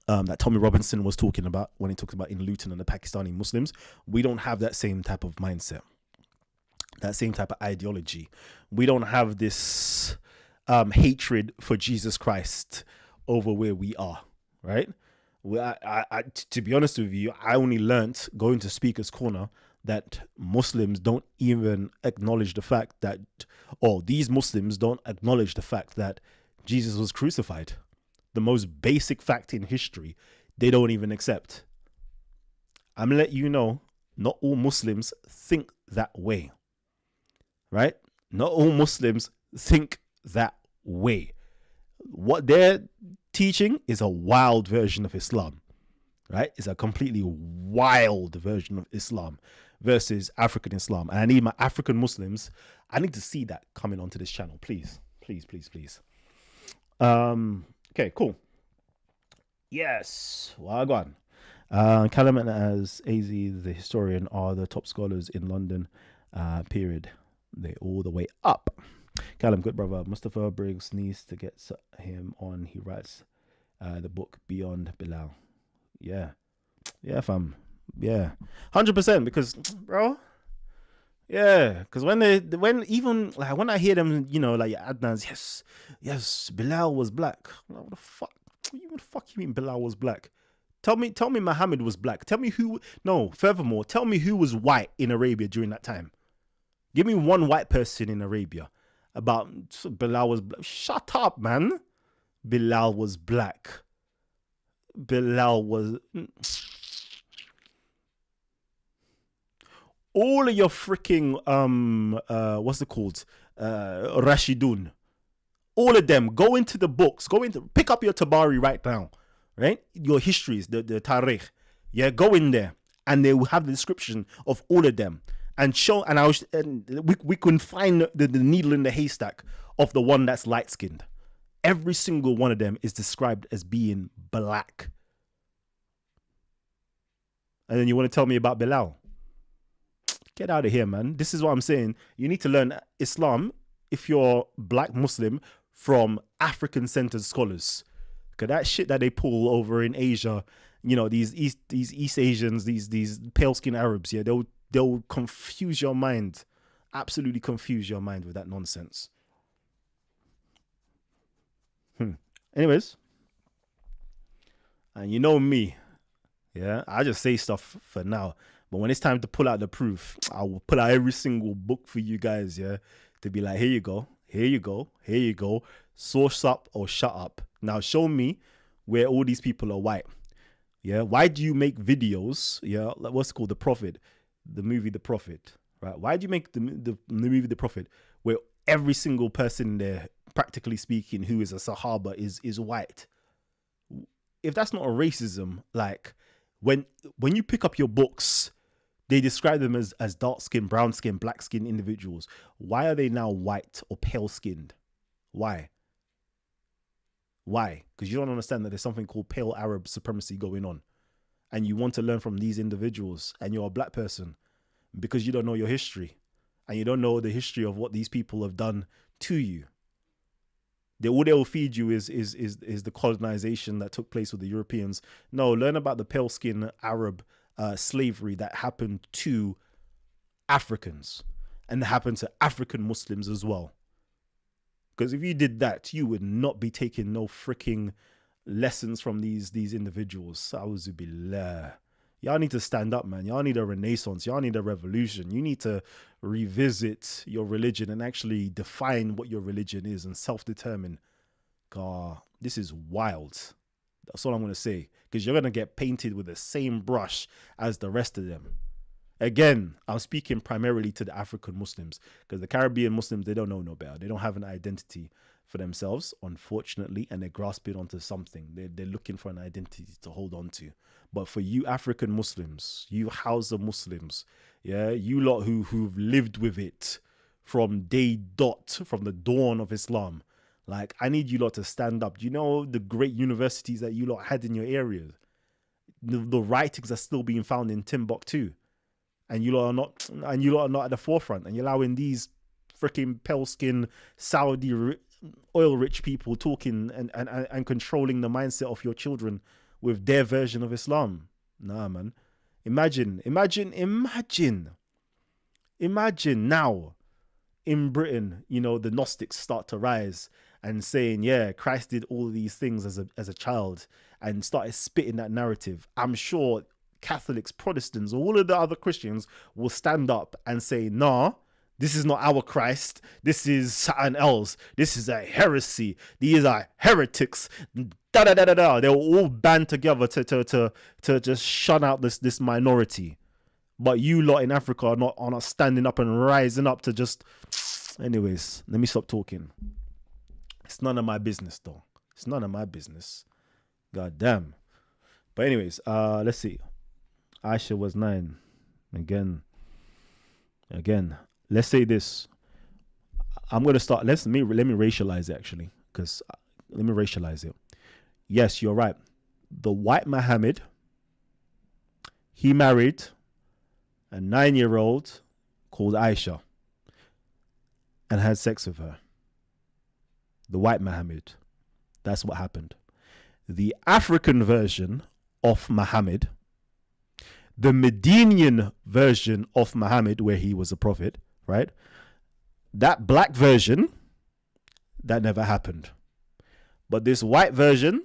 that Tommy Robinson was talking about when he talks about in Luton and the Pakistani Muslims. We don't have that same type of mindset, that same type of ideology. We don't have this hatred for Jesus Christ over where we are, right? To be honest with you, I only learnt going to Speaker's Corner that Muslims don't even acknowledge the fact that, or these Muslims don't acknowledge the fact that Jesus was crucified. The most basic fact in history, they don't even accept. I'm gonna let you know, not all Muslims think that way, right? Not all Muslims think that way. What they're teaching is a wild version of Islam, right? It's a completely wild version of Islam versus African Islam. And I need my African Muslims, I need to see that coming onto this channel, please. Okay, cool. Yes, well gone. Callum and as AZ, the historian, are the top scholars in London, period. They all the way up. Callum, good brother. Mustafa Briggs needs to get him on. He writes the book Beyond Bilal. Yeah, fam. Yeah, 100%. Because, bro, yeah, because when I hear them, you know, like Adnan's, yes, Bilal was black. Like, what the fuck? What the fuck you mean Bilal was black? Tell me Muhammad was black. Tell me furthermore, tell me who was white in Arabia during that time. Give me one white person in Arabia about Bilal was black. Shut up, man. Bilal was black. Bilal was... all of your freaking what's it called, Rashidun, all of them, go into the books, pick up your Tabari right now, right, your histories, the Tariq, yeah, go in there and they will have the description of all of them and show, and we can find the needle in the haystack of the one that's light-skinned. Every single one of them is described as being black. And then you want to tell me about Bilal? Get out of here, man. This is what I'm saying. You need to learn Islam, if you're black Muslim, from African-centered scholars. Because that shit that they pull over in Asia, you know, these East Asians, these pale-skinned Arabs, yeah, they'll confuse your mind. Absolutely confuse your mind with that nonsense. Anyways, And you know me, yeah, I just say stuff for now. But when it's time to pull out the proof, I will pull out every single book for you guys, yeah, to be like, here you go, here you go, here you go. Source up or shut up. Now show me where all these people are white. Yeah, why do you make videos? Yeah, like what's it called, The Prophet, the movie The Prophet, right? Why do you make the movie The Prophet where every single person there, practically speaking, who is a Sahaba is white? If that's not a racism, like when you pick up your books, they describe them as dark skin, brown skin, black skin individuals. Why are they now white or pale skinned? Why? Why? Because you don't understand that there's something called pale Arab supremacy going on. And you want to learn from these individuals, and you're a black person because you don't know your history and you don't know the history of what these people have done to you. All they will feed you is the colonization that took place with the Europeans. No, learn about the pale skin Arab slavery that happened to Africans and that happened to African Muslims as well. Because if you did that, you would not be taking no freaking lessons from these individuals. Auzubillah. Y'all need to stand up, man. Y'all need a renaissance. Y'all need a revolution. You need to revisit your religion and actually define what your religion is and self-determine. God, this is wild. That's all I'm going to say. Because you're going to get painted with the same brush as the rest of them. Again, I'm speaking primarily to the African Muslims, because the Caribbean Muslims, they don't know no better. They don't have an identity for themselves, unfortunately, and they're grasping onto something. They're looking for an identity to hold on to. But for you African Muslims, you Hausa Muslims, yeah, you lot who've lived with it from day dot, from the dawn of Islam, like, I need you lot to stand up. Do you know the great universities that you lot had in your area? The writings are still being found in Timbuktu. And you lot are not at the forefront, and you're allowing these freaking pale skin Saudi oil rich people talking and controlling the mindset of your children with their version of Islam. Nah, man. Imagine now in Britain, you know, the Gnostics start to rise and saying, yeah, Christ did all of these things as a child, and started spitting that narrative. I'm sure Catholics, Protestants, all of the other Christians will stand up and say, nah, this is not our Christ. This is something else. This is a heresy. These are heretics. Da da da da da. They'll all band together to just shun out this minority. But you lot in Africa are not standing up and rising up to just. Anyways, let me stop talking. It's none of my business, though. It's none of my business. God damn. But anyways, let's see. Aisha was 9. Again. Let's say this. I'm gonna start. Let me racialize it, actually, because let me racialize it. Yes, you're right. The white Muhammad, he married a 9-year-old called Aisha and had sex with her. The white Muhammad. That's what happened. The African version of Muhammad, the Medinian version of Muhammad, where he was a prophet, right? That black version, that never happened. But this white version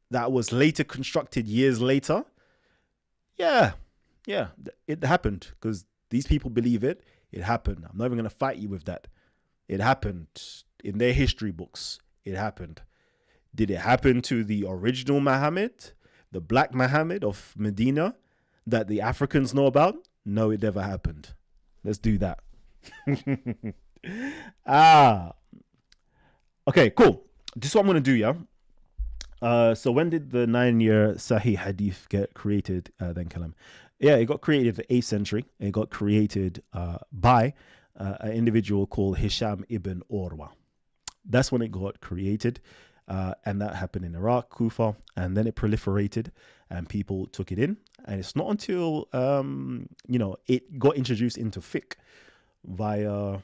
that was later constructed years later, yeah, it happened, because these people believe it. It happened. I'm not even going to fight you with that. It happened in their history books. It happened. Did it happen to the original Muhammad, the black Muhammad of Medina, that the Africans know about? No, it never happened. Let's do that. Okay, cool. This is what I'm going to do, yeah? So when did the 9-year Sahih Hadith get created, then, Kalam? Yeah, it got created in the 8th century. It got created by an individual called Hisham ibn Urwa. That's when it got created. And that happened in Iraq, Kufa, and then it proliferated and people took it in. And it's not until, it got introduced into fiqh via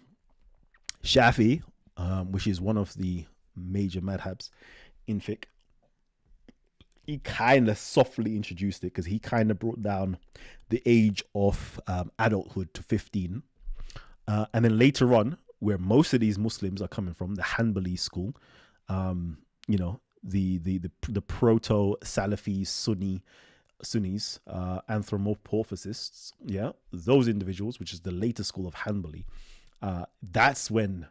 Shafi, which is one of the major madhabs in fiqh. He kind of softly introduced it, because he kind of brought down the age of adulthood to 15. And then later on, where most of these Muslims are coming from, the Hanbali school, the proto Salafi Sunnis, anthropomorphists, yeah, those individuals, which is the later school of Hanbali, that's when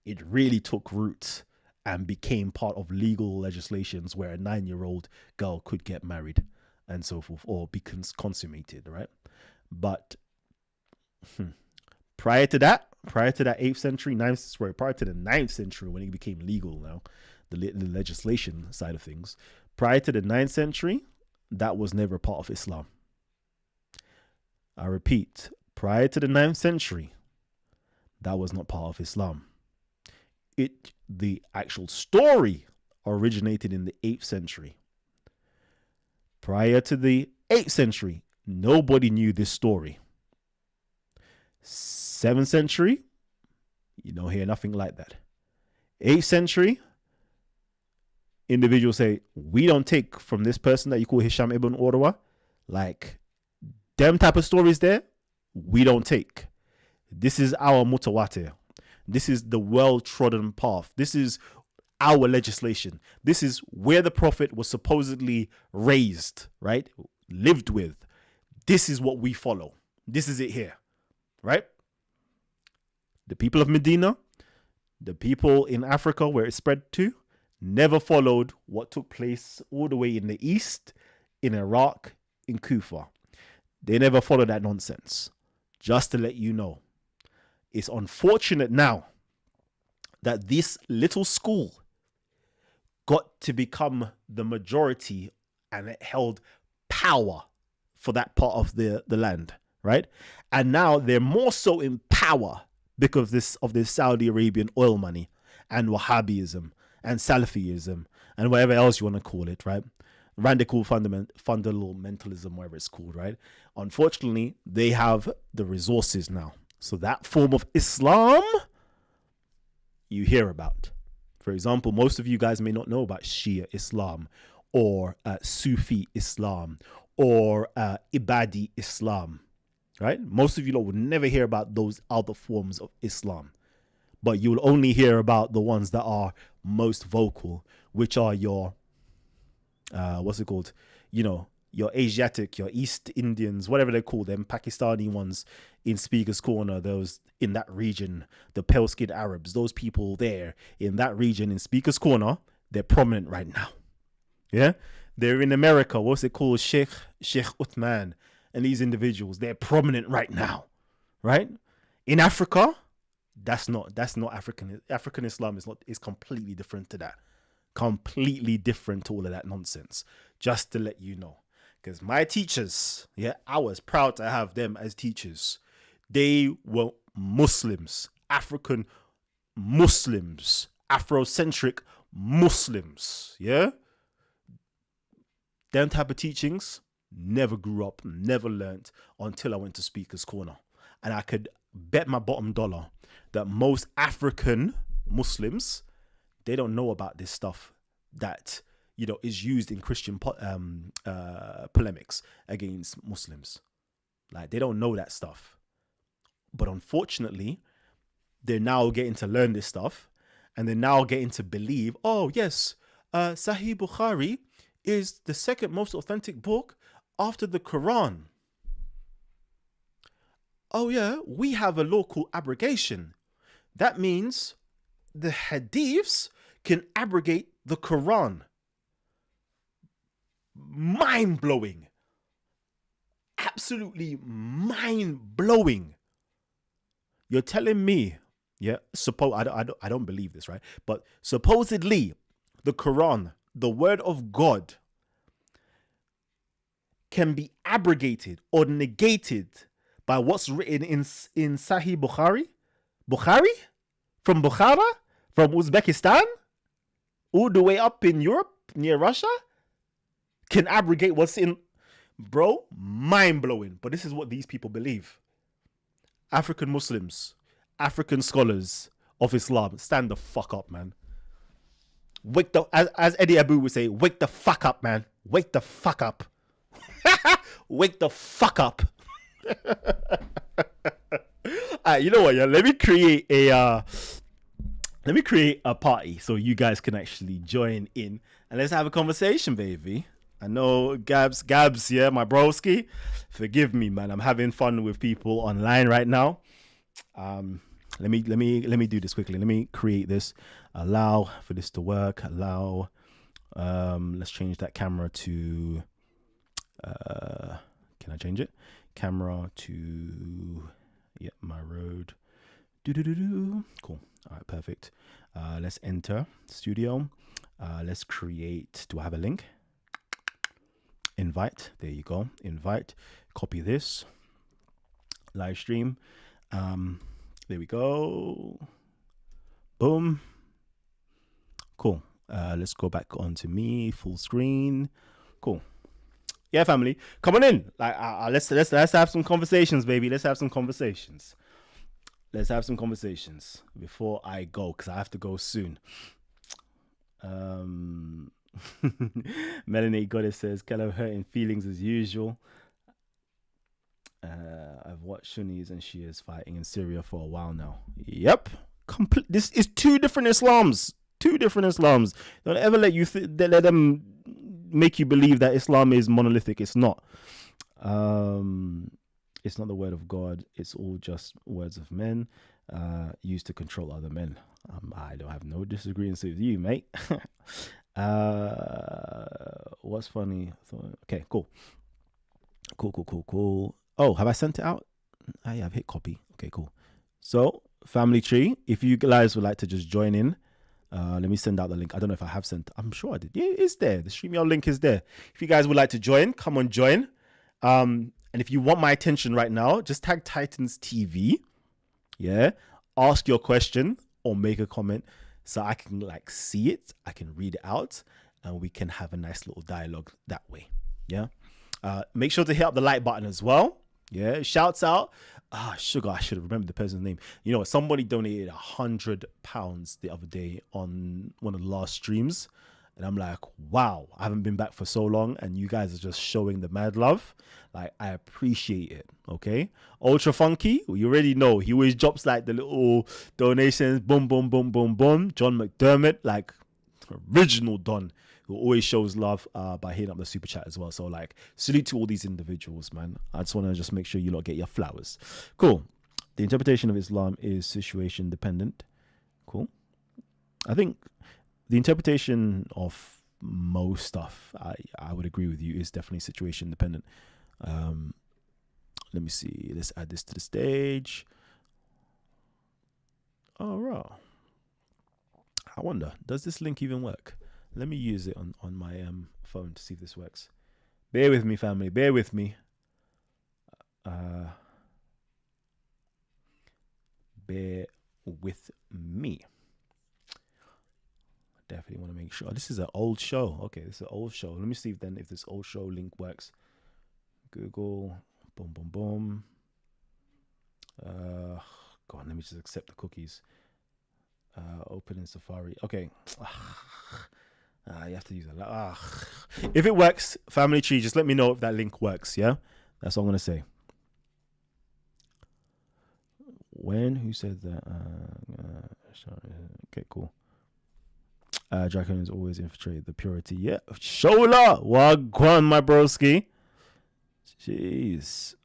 it really took root and became part of legal legislations where a 9-year-old girl could get married and so forth, or be consummated, right? But prior to that 8th century, 9th, prior to the 9th century when it became legal now, the legislation side of things, prior to the 9th century, that was never part of Islam. I repeat, prior to the 9th century, that was not part of Islam. The actual story originated in the 8th century. Prior to the 8th century, nobody knew this story. 7th century, you don't hear nothing like that. 8th century, individuals say, we don't take from this person that you call Hisham ibn Urwa, like them type of stories there, we don't take. This is our mutawatir. This is the well-trodden path. This is our legislation. This is where the Prophet was supposedly raised, right? Lived with. This is what we follow. This is it here, right? The people of Medina, the people in Africa where it spread to, never followed what took place all the way in the east, in Iraq, in Kufa. They never followed that nonsense. Just to let you know. It's unfortunate now that this little school got to become the majority and it held power for that part of the land, right? And now they're more so in power because of this Saudi Arabian oil money and Wahhabism and Salafism and whatever else you want to call it, right? Radical fundamentalism, whatever it's called, right? Unfortunately, they have the resources now. So that form of Islam you hear about. For example, most of you guys may not know about Shia Islam or Sufi Islam or Ibadi Islam, right? Most of you would never hear about those other forms of Islam, but you'll only hear about the ones that are most vocal, which are your, your Asiatic, your East Indians, whatever they call them, Pakistani ones in Speaker's Corner, those in that region, the pale-skinned Arabs, those people there in that region in Speaker's Corner, they're prominent right now. Yeah? They're in America, what's it called? Sheikh Uthman and these individuals, they're prominent right now, right? In Africa, that's not African. African Islam is completely different to that. Completely different to all of that nonsense. Just to let you know. Because my teachers, yeah, I was proud to have them as teachers. They were Muslims, African Muslims, Afrocentric Muslims, yeah? Them type of teachings, never grew up, never learnt until I went to Speaker's Corner. And I could bet my bottom dollar that most African Muslims, they don't know about this stuff that, is used in Christian polemics against Muslims. Like, they don't know that stuff. But unfortunately, they're now getting to learn this stuff, and they're now getting to believe, oh yes, Sahih Bukhari is the second most authentic book after the Quran. Oh yeah, we have a law called abrogation. That means the hadiths can abrogate the Quran. Mind-blowing. Absolutely mind-blowing. You're telling me, yeah, I don't believe this, right? But supposedly the Quran, the word of God, can be abrogated or negated by what's written in Sahih Bukhari? Bukhari? From Bukhara? From Uzbekistan? All the way up in Europe, near Russia? Can abrogate what's in... Bro, mind-blowing. But this is what these people believe. African Muslims, African scholars of Islam, stand the fuck up, man. Wake the... As Eddie Abu would say, wake the fuck up, man. Wake the fuck up. Wake the fuck up. You know what, yeah? Let me create let me create a party so you guys can actually join in and let's have a conversation, baby. I know Gabs, yeah, my broski. Forgive me, man. I'm having fun with people online right now. Let me do this quickly. Let me create this. Allow for this to work. Allow. Let's change that camera to. Can I change it? Camera to. Yeah, my road. Cool. All right, perfect. Let's enter studio. Let's create. Do I have a link? Invite. There you go. Invite. Copy this. Live stream. There we go. Boom. Cool. Let's go back onto me. Full screen. Cool. Yeah, family, come on in. Like, let's have some conversations, baby. Let's have some conversations. Let's have some conversations before I go, because I have to go soon. Melanie Goddess says, Kello hurting feelings as usual. I've watched Sunnis and Shias fighting in Syria for a while now. Yep. This is two different Islams. Don't ever let you let them make you believe that Islam is monolithic. It's not. It's not the word of God. It's all just words of men used to control other men. I don't have no disagreements with you, mate. What's funny? Okay, cool. Oh, have I sent it out? Yeah, I've hit copy. Okay, cool. So, family tree, if you guys would like to just join in, let me send out the link. I don't know if I have sent. I'm sure I did. Yeah, it's there. The StreamYard link is there. If you guys would like to join, come on, join. And if you want my attention right now, just tag Titans TV. Yeah. Ask your question or make a comment so I can like see it. I can read it out and we can have a nice little dialogue that way. Yeah. Make sure to hit up the like button as well. Yeah. Shouts out. Sugar. I should have remembered the person's name. You know, somebody donated £100 the other day on one of the last streams. And I'm like, wow, I haven't been back for so long. And you guys are just showing the mad love. Like, I appreciate it. Okay. Ultra Funky, well, you already know. He always drops like the little donations. Boom, boom, boom, boom, boom. John McDermott, like original Don, who always shows love by hitting up the super chat as well. So, like, salute to all these individuals, man. I just want to just make sure you lot get your flowers. Cool. The interpretation of Islam is situation dependent. Cool. I think the interpretation of most stuff, I would agree with you, is definitely situation dependent. Let me see. Let's add this to the stage. Oh, right. I wonder, does this link even work? Let me use it on my phone to see if this works. Bear with me, family. Bear with me. Bear with me. Definitely want to make sure. This is an old show. Okay, this is an old show. Let me see if this old show link works. Google. Boom, boom, boom. Go on, let me just accept the cookies. Open in Safari. Okay. You have to use a if it works, family tree, just let me know if that link works. Yeah, that's all I'm gonna say. Who said that? Okay, cool. Dragon is always infiltrated the purity. Yeah, Shola, wagwan, my broski. Jeez.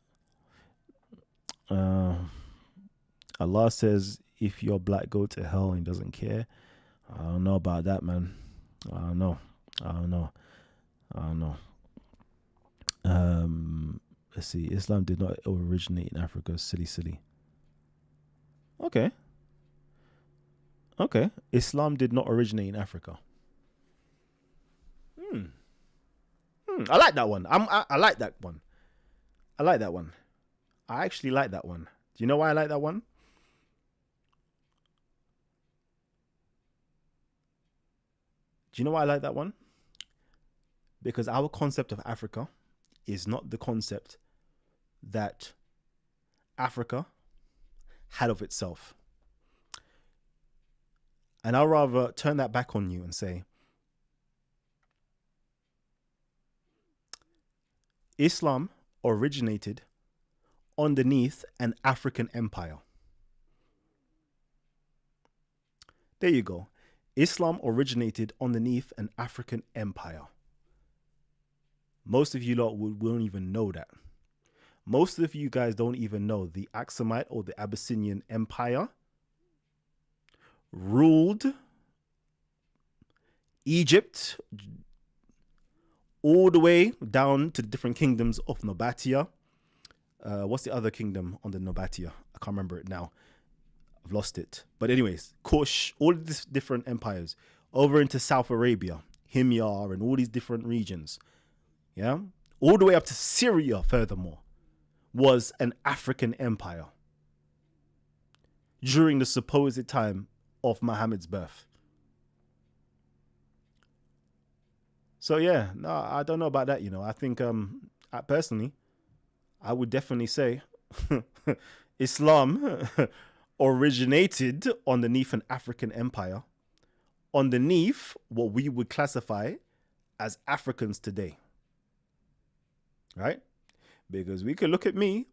Allah says, if you're black, go to hell, and he doesn't care. I don't know about that, man. I don't know. Let's see. Islam did not originate in Africa. Silly. Okay. Islam did not originate in Africa. I like that one. I like that one. I actually like that one. Do you know why I like that one? Because our concept of Africa is not the concept that Africa had of itself. And I'll rather turn that back on you and say, Islam originated underneath an African empire. There you go. Islam originated underneath an African empire. Most of you lot won't even know that. Most of you guys don't even know the Aksumite or the Abyssinian Empire ruled Egypt all the way down to the different kingdoms of Nabatea. What's the other kingdom on the Nabatea? I can't remember it now. I've lost it. But anyways, Kush, all of these different empires over into South Arabia, Himyar, and all these different regions. Yeah, all the way up to Syria. Furthermore, was an African empire during the supposed time of Muhammad's birth. So yeah, no, I don't know about that. I think personally, I would definitely say Islam originated underneath an African empire, underneath what we would classify as Africans today. Right? Because we could look at me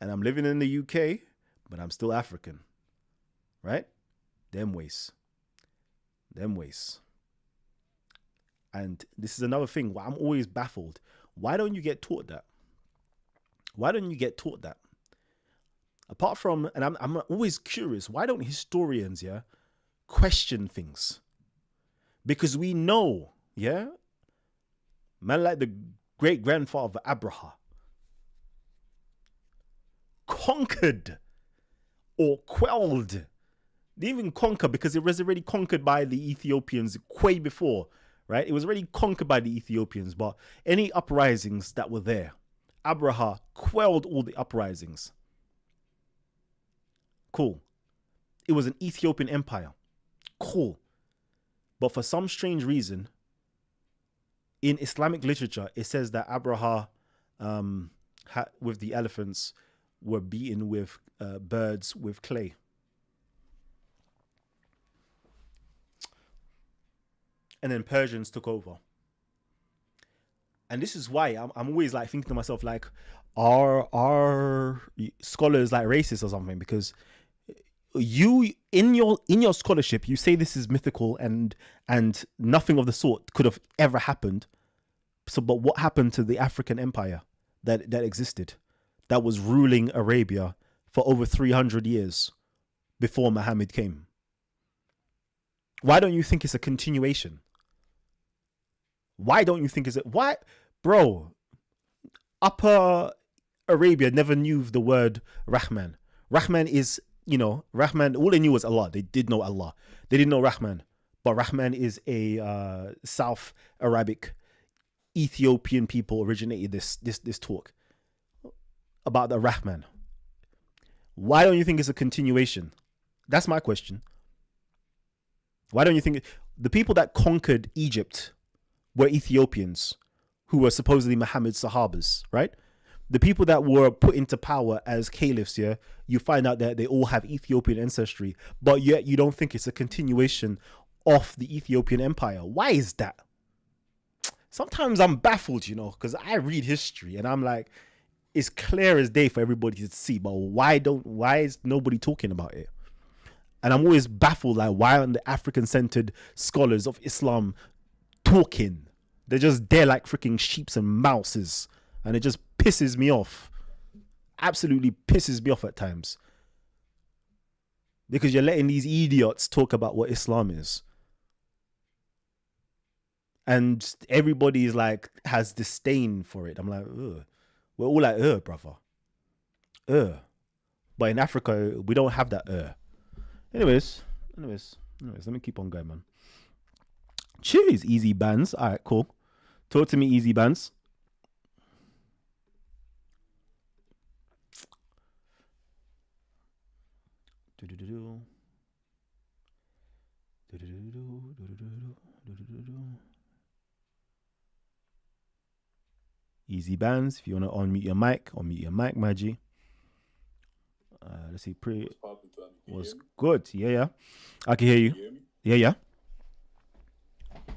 and I'm living in the UK, but I'm still African. Right? Them ways. And this is another thing where I'm always baffled. Why don't you get taught that? Apart from, and I'm always curious, why don't historians, question things? Because we know, man like the great-grandfather of Abraha conquered or quelled. They didn't even conquer because it was already conquered by the Ethiopians way before, right? It was already conquered by the Ethiopians, but any uprisings that were there, Abraha quelled all the uprisings. Cool. It was an Ethiopian empire. Cool. But for some strange reason, in Islamic literature, it says that Abraha, with the elephants, were beaten with birds with clay. And then Persians took over. And this is why I'm always like thinking to myself, like, are scholars like racist or something? Because you in your scholarship, you say this is mythical and nothing of the sort could have ever happened. So, but what happened to the African empire that existed, that was ruling Arabia for over 300 years before Muhammad came? Why don't you think it's a continuation? Why don't you think why, bro? Upper Arabia never knew the word Rahman. Rahman is, Rahman, all they knew was Allah. They did know Allah. They didn't know Rahman. But Rahman is a South Arabic Ethiopian people originated this talk about the Rahman. Why don't you think it's a continuation? That's my question. Why don't you think the people that conquered Egypt were Ethiopians who were supposedly Muhammad's Sahabas, right? The people that were put into power as caliphs, you find out that they all have Ethiopian ancestry, but yet you don't think it's a continuation of the Ethiopian empire. Why is that? Sometimes I'm baffled, because I read history and I'm like, it's clear as day for everybody to see, but why is nobody talking about it? And I'm always baffled, like, why aren't the African-centered scholars of Islam talking? They're just there like freaking sheeps and mouses, and it just pisses me off. Absolutely pisses me off at times. Because you're letting these idiots talk about what Islam is. And everybody is like, has disdain for it. I'm like, ugh. We're all like, brother. But in Africa, we don't have that Anyways, let me keep on going, man. Cheers, Easy Bands. All right, cool. Talk to me, Easy Bands. Easy Bands. If you want to unmute your mic, Maggie. Let's see. Was good. Yeah. I can hear you. Hear me? Yeah.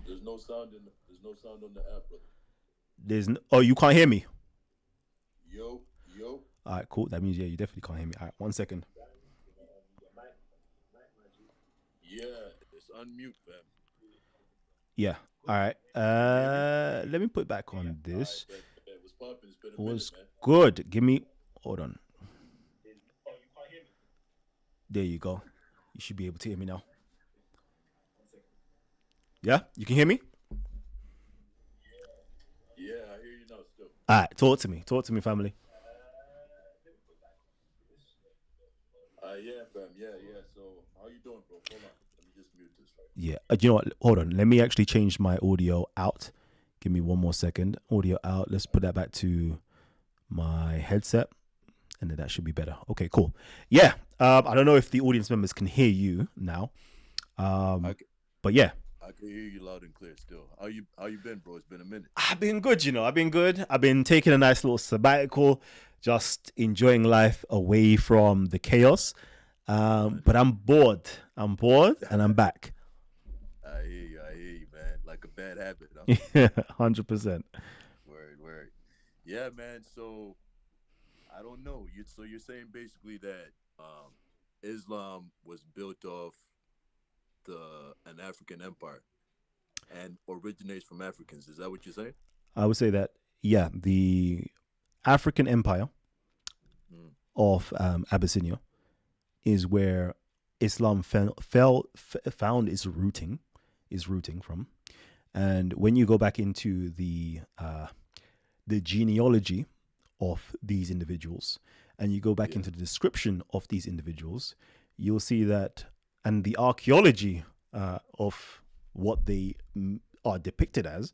There's no sound on the app, brother. Oh, you can't hear me? Yo. All right, cool. That means, you definitely can't hear me. All right, 1 second. Yeah, unmute, fam. Yeah. All right. Let me put back on this. Alright, bet. What's poppin'? It's been a It was minute, man. good. Give me. Hold on. There you go. You should be able to hear me now. Yeah, you can hear me. Yeah, I hear you now still. All right. Talk to me. Talk to me, family. Yeah, fam. Yeah. So, how you doing, bro? Hold on. Let me just mute this right. Yeah. You know what? Hold on. Let me actually change my audio out. Give me one more second. Audio out. Let's put that back to my headset, and then that should be better. Okay, cool. Yeah. I don't know if the audience members can hear you now. But yeah, I can hear you loud and clear still. How you been, bro? It's been a minute. I've been good. I've been good. I've been taking a nice little sabbatical, just enjoying life away from the chaos. But I'm bored. I'm bored, and I'm back. I hear you, man. Like a bad habit, huh? Yeah, 100%. Word. Yeah, man. So I don't know. You're saying basically that Islam was built off an African empire and originates from Africans. Is that what you're saying? I would say that, yeah, the African empire of Abyssinia is where Islam found its rooting from. And when you go back into the genealogy of these individuals, and you go back into the description of these individuals, you'll see that, and the archaeology of what they are depicted as,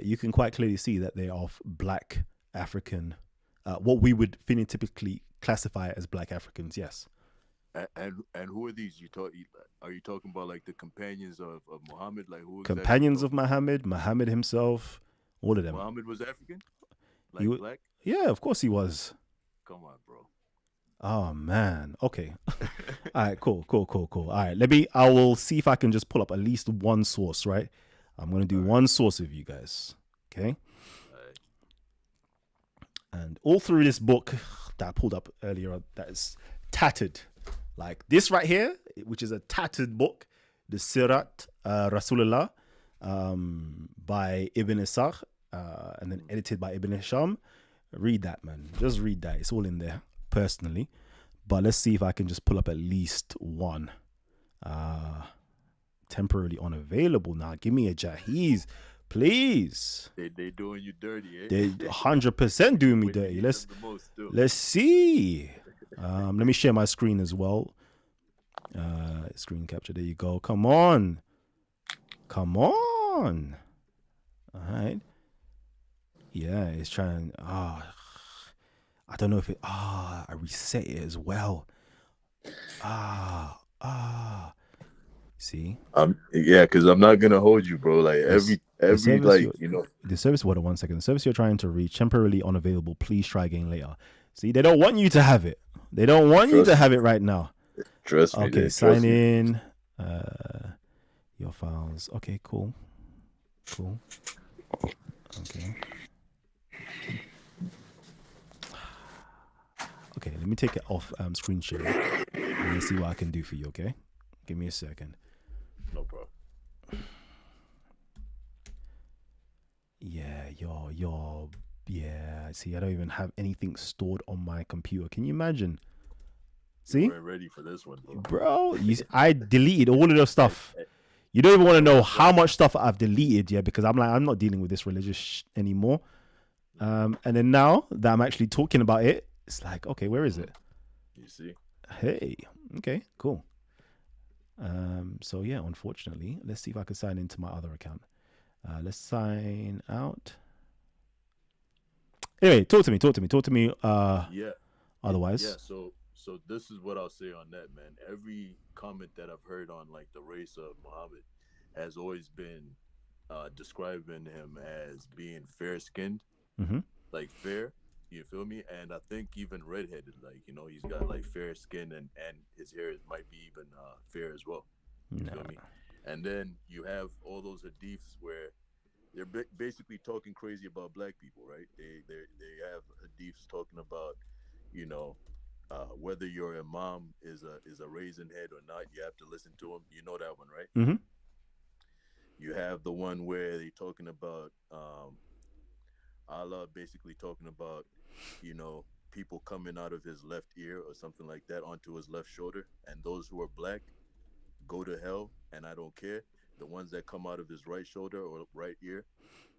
you can quite clearly see that they are of black African, what we would phenotypically classify as black Africans. Yes. And who are these? Are you talking about like the companions of Muhammad? Like who? Companions of Muhammad himself, all of them. Muhammad was African, like black. Yeah, of course he was. Come on, bro. Oh man. Okay. All right. Cool. All right. I will see if I can just pull up at least one source. Right. I'm gonna do one source with you guys. Okay. And all through this book that I pulled up earlier, that is tattered, like this right here, which is a tattered book, the Sirat Rasulullah, by Ibn Ishaq, and then edited by Ibn Hisham. Read that, man. Just read that. It's all in there, personally. But let's see if I can just pull up at least one. Temporarily unavailable now. Give me a Jahiz, please. They doing you dirty, eh? They 100% doing me dirty. Let's see. Let me share my screen as well. Screen capture. There you go. Come on. All right. Yeah, it's trying. I don't know if it. I reset it as well. See. Yeah, because I'm not gonna hold you, bro. Like every like the service. Hold on 1 second. The service you're trying to reach temporarily unavailable. Please try again later. See, they don't want you to have it. They don't want you to have it right now. Trust me. Okay, sign in. Your files. Okay, cool. Okay. Okay, let me take it off screen share and let's see what I can do for you, okay? Give me a second. No problem. Yeah, see, I don't even have anything stored on my computer. Can you imagine? See? We're ready for this one, bro. I deleted all of the stuff. You don't even want to know how much stuff I've deleted, yeah, because I'm not dealing with this religious anymore. And then now that I'm actually talking about it, it's like, okay, where is it? You see? Hey, okay, cool. So yeah, unfortunately, let's see if I can sign into my other account. Let's sign out. Anyway, talk to me. Yeah. Otherwise. Yeah. So this is what I'll say on that, man. Every comment that I've heard on like the race of Muhammad has always been describing him as being fair-skinned, like fair. You feel me? And I think even redheaded, like, you know, he's got like fair skin and his hair might be even fair as well. You feel me? And then you have all those hadiths where they're basically talking crazy about black people, right? They have hadiths talking about, you know, whether your imam is a raisin head or not, you have to listen to him. You know that one, right? Mm-hmm. You have the one where they're talking about Allah basically talking about, you know, people coming out of his left ear or something like that onto his left shoulder, and those who are black go to hell, and I don't care. The ones that come out of his right shoulder or right ear,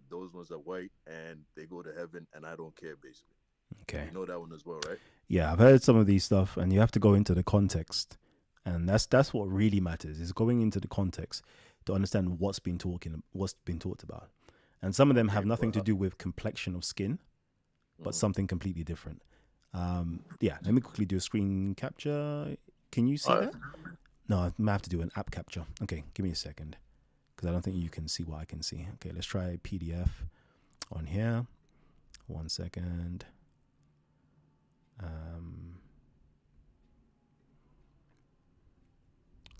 those ones are white, and they go to heaven, and I don't care. Basically, Okay. you know that one as well, right? Yeah, I've heard some of these stuff, and you have to go into the context, and that's what really matters, is going into the context to understand what's been talked about. And some of them have nothing to do with complexion of skin, but something completely different. Yeah, let me quickly do a screen capture. Can you see that? No, I might have to do an app capture. Okay, give me a second, because I don't think you can see what I can see. Okay, let's try PDF on here. 1 second.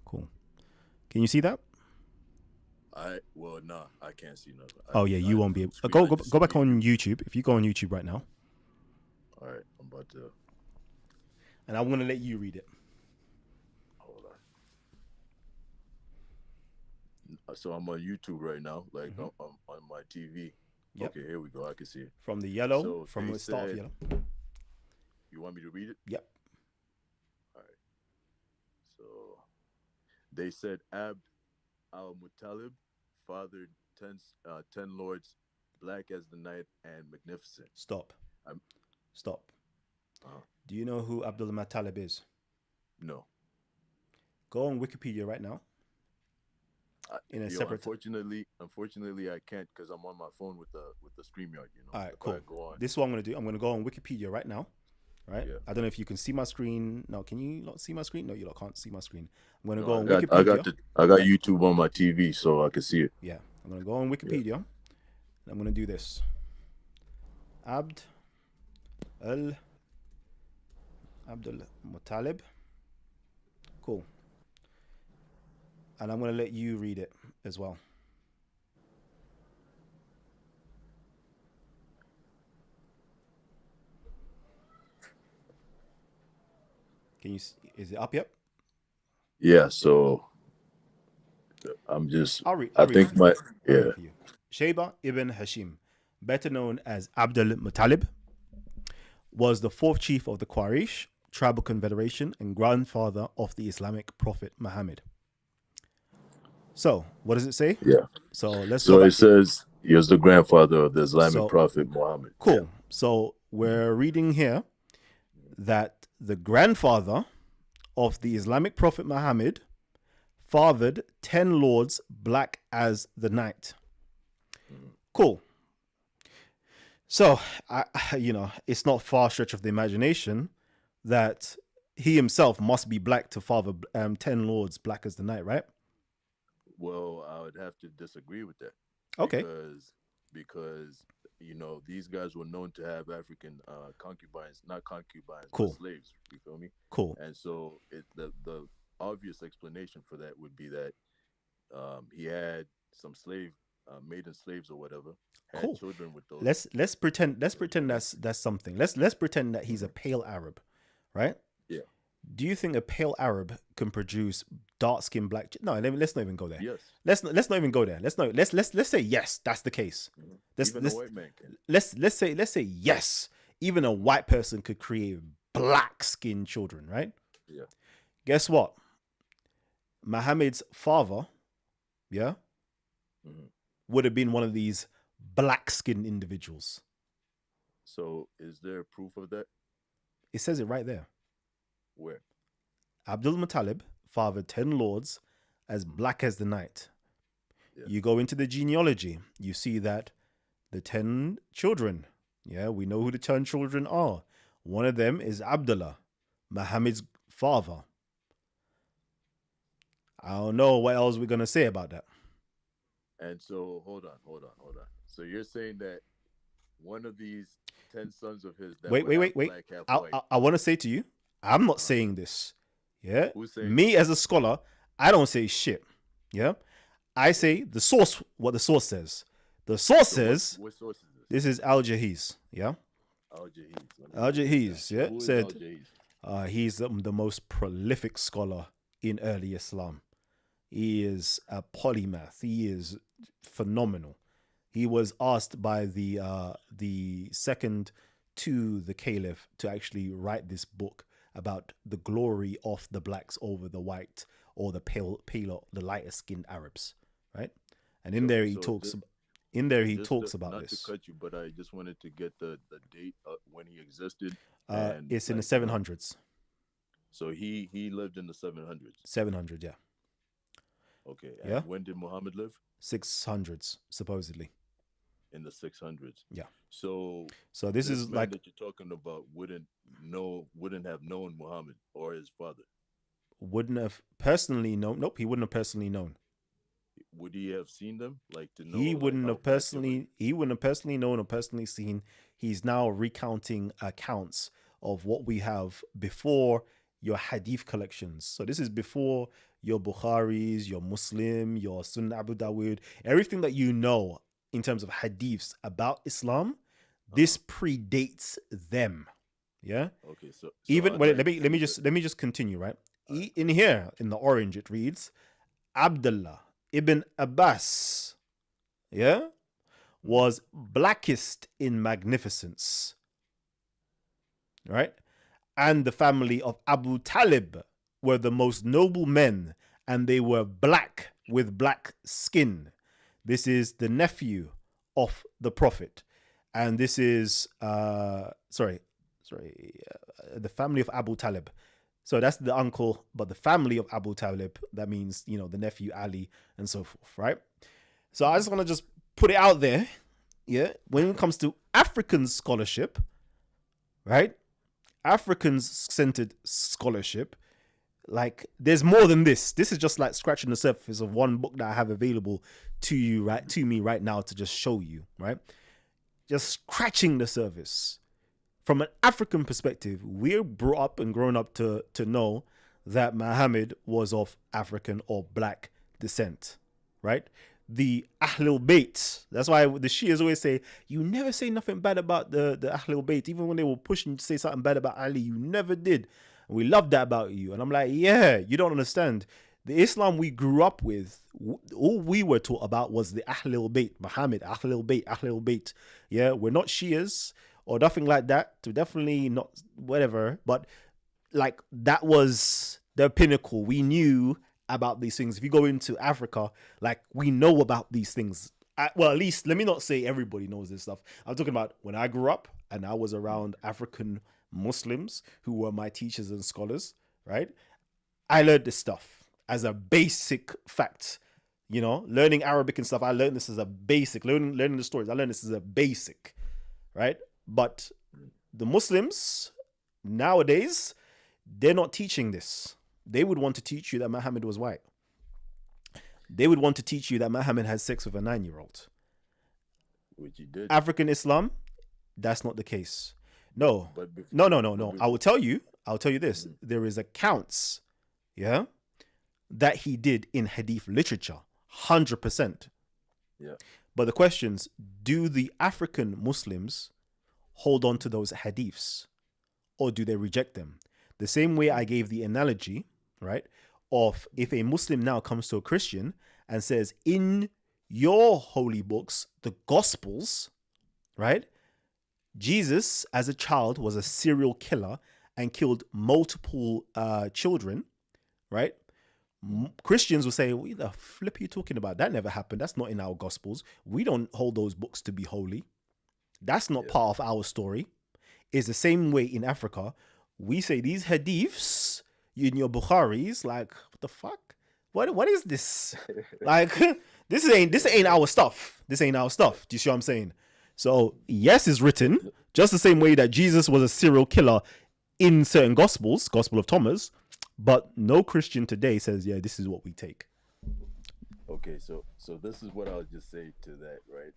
Cool. Can you see that? Nah, I can't see nothing. Oh yeah, you won't be able. Go back on YouTube. If you go on YouTube right now. All right, I'm about to. And I'm gonna let you read it. Hold on. So I'm on YouTube right now, like on my TV. Yep. Okay, here we go. I can see it. From the yellow, So from the start of yellow. You want me to read it? Yep. All right. So they said Abd al-Muttalib fathered 10 lords, black as the night and magnificent. Stop. Stop. Uh-huh. Do you know who Abdul Muttalib is? No. Go on Wikipedia right now. Unfortunately, I can't because I'm on my phone with the StreamYard. You know. All right, cool. Go on. This is what I'm gonna do. I'm gonna go on Wikipedia right now. Right. Yeah. I don't know if you can see my screen. No, can you not see my screen? No, you lot can't see my screen. I'm gonna No, go on Wikipedia. I got YouTube on my TV, so I can see it. Yeah, I'm gonna go on Wikipedia. Yeah. And I'm gonna do this. Abdul Muttalib. Cool. And I'm gonna let you read it as well. Is it up yet? Yeah, so I'm just. I'll read Yeah. Shayba ibn Hashim, better known as Abdul Muttalib, was the fourth chief of the Quraysh tribal confederation and grandfather of the Islamic prophet Muhammad. So, what does it say? Yeah. So let's. So it says he was the grandfather of the Islamic prophet Muhammad. Cool. Yeah. So we're reading here that the grandfather of the Islamic prophet Muhammad fathered 10 lords black as the night. Cool. So, it's not far stretch of the imagination that he himself must be black to father 10 lords black as the night, right? Well, I would have to disagree with that. Okay. Because these guys were known to have African concubines, not concubines, cool. but slaves. You feel me? Cool. And so the obvious explanation for that would be that he had some maiden slaves or whatever. Had cool. Children with those. Let's pretend that's something. Let's pretend that he's a pale Arab, right? Yeah. Do you think a pale Arab can produce dark-skinned black? No, let's not even go there. Yes. Let's not even go there. Let's say yes, that's the case. Even a white man can. Let's say yes. Even a white person could create black-skinned children, right? Yeah. Guess what? Muhammad's father, would have been one of these black-skinned individuals. So, is there proof of that? It says it right there. Where? Abdul Muttalib fathered 10 lords as black as the night. Yeah. You go into the genealogy, you see that the 10 children, we know who the 10 children are. One of them is Abdullah, Muhammad's father. I don't know what else we're going to say about that. And so, hold on. So you're saying that one of these 10 sons of his... Wait. I want to say to you, I'm not saying this. Yeah. Who's saying Me as a scholar, I don't say shit. Yeah. I say the source, what the source says. The source says, what source is this is Al-Jahiz. Yeah. Al-Jahiz, yeah. Said, He's the most prolific scholar in early Islam. He is a polymath. He is phenomenal. He was asked by the second to the caliph to actually write this book about the glory of the blacks over the white or the paler, the lighter skinned Arabs, right? And in So there he so talks. just In there he just talks about not to this. cut you, but I just wanted to get the date when he existed and It's in the like seven hundreds. so he lived in the 700s. 700, yeah, Okay, yeah, and when did Muhammad live? 600s supposedly, In the 600s. yeah. So So this this is man like that you're talking about wouldn't have known Muhammad or his father. wouldn't have personally known. Nope, he wouldn't have personally known. Would he have seen them like to know He like wouldn't how have black they were? personally. He wouldn't have personally known or personally seen. He's now recounting accounts of what we have before your hadith collections. So this is before your Bukharis, your Muslim, your Sunan Abu Dawud, everything that you know in terms of hadiths about Islam. This Uh-huh. predates them. Yeah. Okay, so Even I'd well, like to see the let me just continue, right? all right, In go ahead. here in the orange it reads Abdullah ibn Abbas, yeah, Mm-hmm. was blackest in magnificence, right? And the family of Abu Talib were the most noble men, and they were black with black skin. This is the nephew of the Prophet, and this is the family of Abu Talib. So that's the uncle, but the family of Abu Talib. That means the nephew Ali and so forth, right? So I Mm-hmm. just want to just put it out there, yeah. When it comes to African scholarship, right? African centered scholarship, like there's more than this. This is just like scratching the surface of one book that I have available to you, right, to me right now to just show you, right? Just scratching the surface. From an African perspective, we're brought up and grown up to know that Muhammad was of African or black descent, right? The Ahlul Bayt. That's why the Shias always say, you never say nothing bad about the Ahlul Bayt. Even when they were pushing you to say something bad about Ali, you never did. And we love that about you. And I'm like, yeah, you don't understand. The Islam we grew up with, all we were taught about was the Ahlul Bayt, Muhammad, Ahlul Bayt, Ahlul Bayt. Yeah, we're not Shias or nothing like that. To definitely not whatever, but like that was the pinnacle. We knew about these things. If you go into Africa, like we know about these things. Well, at least let me not say everybody knows this stuff. I'm talking about when I grew up and I was around African Muslims who were my teachers and scholars, right? I learned this stuff as a basic fact. Learning Arabic and stuff, I learned this as a basic. Learning the stories, I learned this as a basic, right? But the Muslims nowadays, they're not teaching this. They would want to teach you that Muhammad was white. They would want to teach you that Muhammad had sex with a 9-year-old. Which he did. African Islam, that's not the case. No, But bef- no, no, no, but no. bef- I'll tell you this. Mhm. There is accounts, yeah, that he did in hadith literature, 100%. Yeah. But the questions: do the African Muslims hold on to those hadiths, or do they reject them? The same way I gave the analogy, right, of if a Muslim now comes to a Christian and says, in your holy books, the Gospels, right, Jesus as a child was a serial killer and killed multiple children, right? Christians will say, what the flip are you talking about? That never happened. That's not in our Gospels. We don't hold those books to be holy. That's not Yeah. part of our story. It's the same way in Africa. We say these hadiths in your Bukharis, like, what the fuck? What is this? Like, this ain't our stuff. This ain't our stuff. Do you see what I'm saying? So yes, it's written just the same way that Jesus was a serial killer in certain gospels, Gospel of Thomas, but no Christian today says, yeah, this is what we take. Okay, so this is what I'll just say to that, right?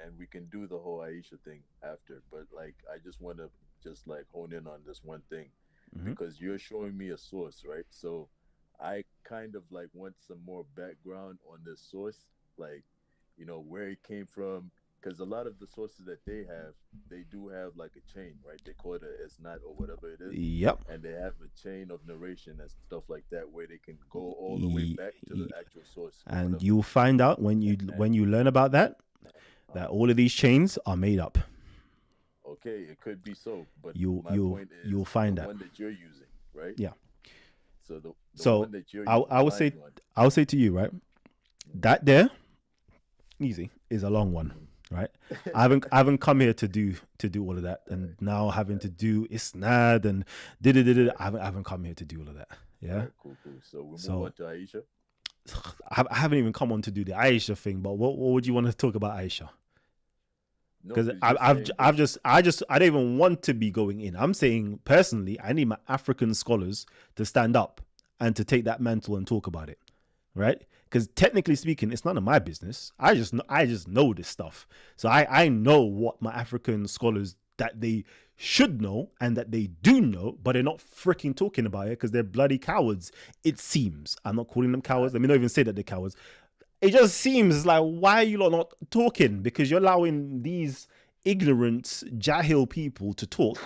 And we can do the whole Aisha thing after, but like I just want to just like hone in on this one thing Mm-hmm. because you're showing me a source, right? So I kind of like want some more background on this source, like where it came from, because a lot of the sources that they do have like a chain, right? They call it a it's not or whatever it is, Yep. and they have a chain of narration and stuff like that where they can go all the way back to the actual source or And whatever. you'll find out when you learn about that all of these chains are made up. Okay, it could be so, but You'll my point is you'll find the that. one that you're using, right? Yeah. So the So one that you're I would say relying on, I'll say to you, right? That there, easy, is a long one, right? I haven't come here to do all of that, and now having to do isnad and I haven't come here to do all of that. Yeah. Alright, cool. So we move on to Aisha. I haven't even come on to do the Aisha thing, but what would you want to talk about Aisha? No, Because you're saying I don't even want to be going in. I'm saying personally, I need my African scholars to stand up and to take that mantle and talk about it, right? Because technically speaking, it's none of my business. I just know this stuff, so I know what my African scholars that they should know and that they do know, but they're not freaking talking about it because they're bloody cowards. It seems. I'm not calling them cowards. Let me not even say that they're cowards. It just seems like, why are you lot not talking? Because you're allowing these ignorant jahil people to talk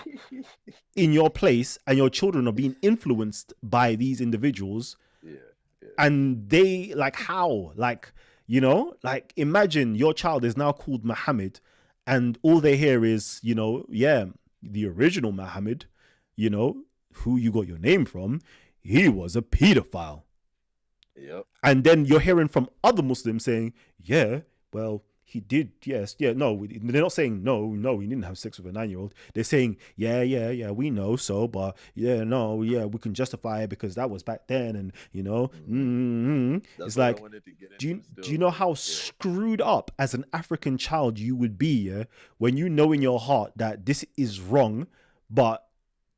in your place, and your children are being influenced by these individuals. yeah. And they, like, how? Like, you know, like, imagine your child is now called Muhammad, and all they hear is, you know, yeah, the original Muhammad, you know, who you got your name from, he was a pedophile. Yep. And then you're hearing from other Muslims saying, yeah, well, he did, yes, yeah, no. They're not saying, no, he didn't have sex with a 9-year-old. They're saying, yeah, we know so, but yeah, no, yeah, we can justify it because that was back then, and, you know, it's like, do you know how screwed up as an African child you would be, yeah, when you know in your heart that this is wrong, but,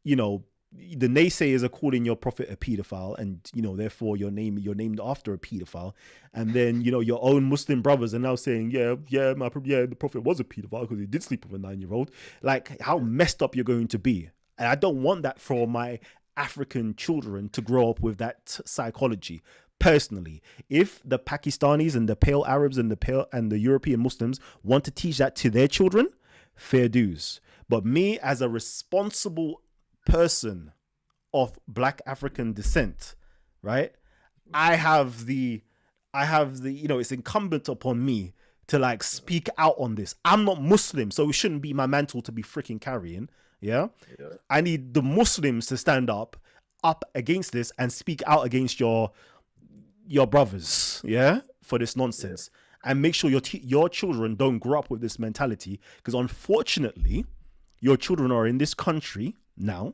you know, the naysayers are calling your prophet a pedophile, and, you know, therefore you're named after a pedophile, and then, you know, your own Muslim brothers are now saying, the prophet was a pedophile because he did sleep with a 9-year-old. Like, how messed up you're going to be. And I don't want that for my African children to grow up with that psychology. Personally, if the Pakistanis and the pale Arabs and the European Muslims want to teach that to their children, fair dues. But me, as a responsible person of Black African descent, right, I have the you know, it's incumbent upon me to, like, speak out on this. I'm not Muslim, so it shouldn't be my mantle to be freaking carrying. Yeah. I need the Muslims to stand up against this and speak out against your brothers, yeah, for this nonsense, and make sure your children don't grow up with this mentality, because unfortunately your children are in this country now,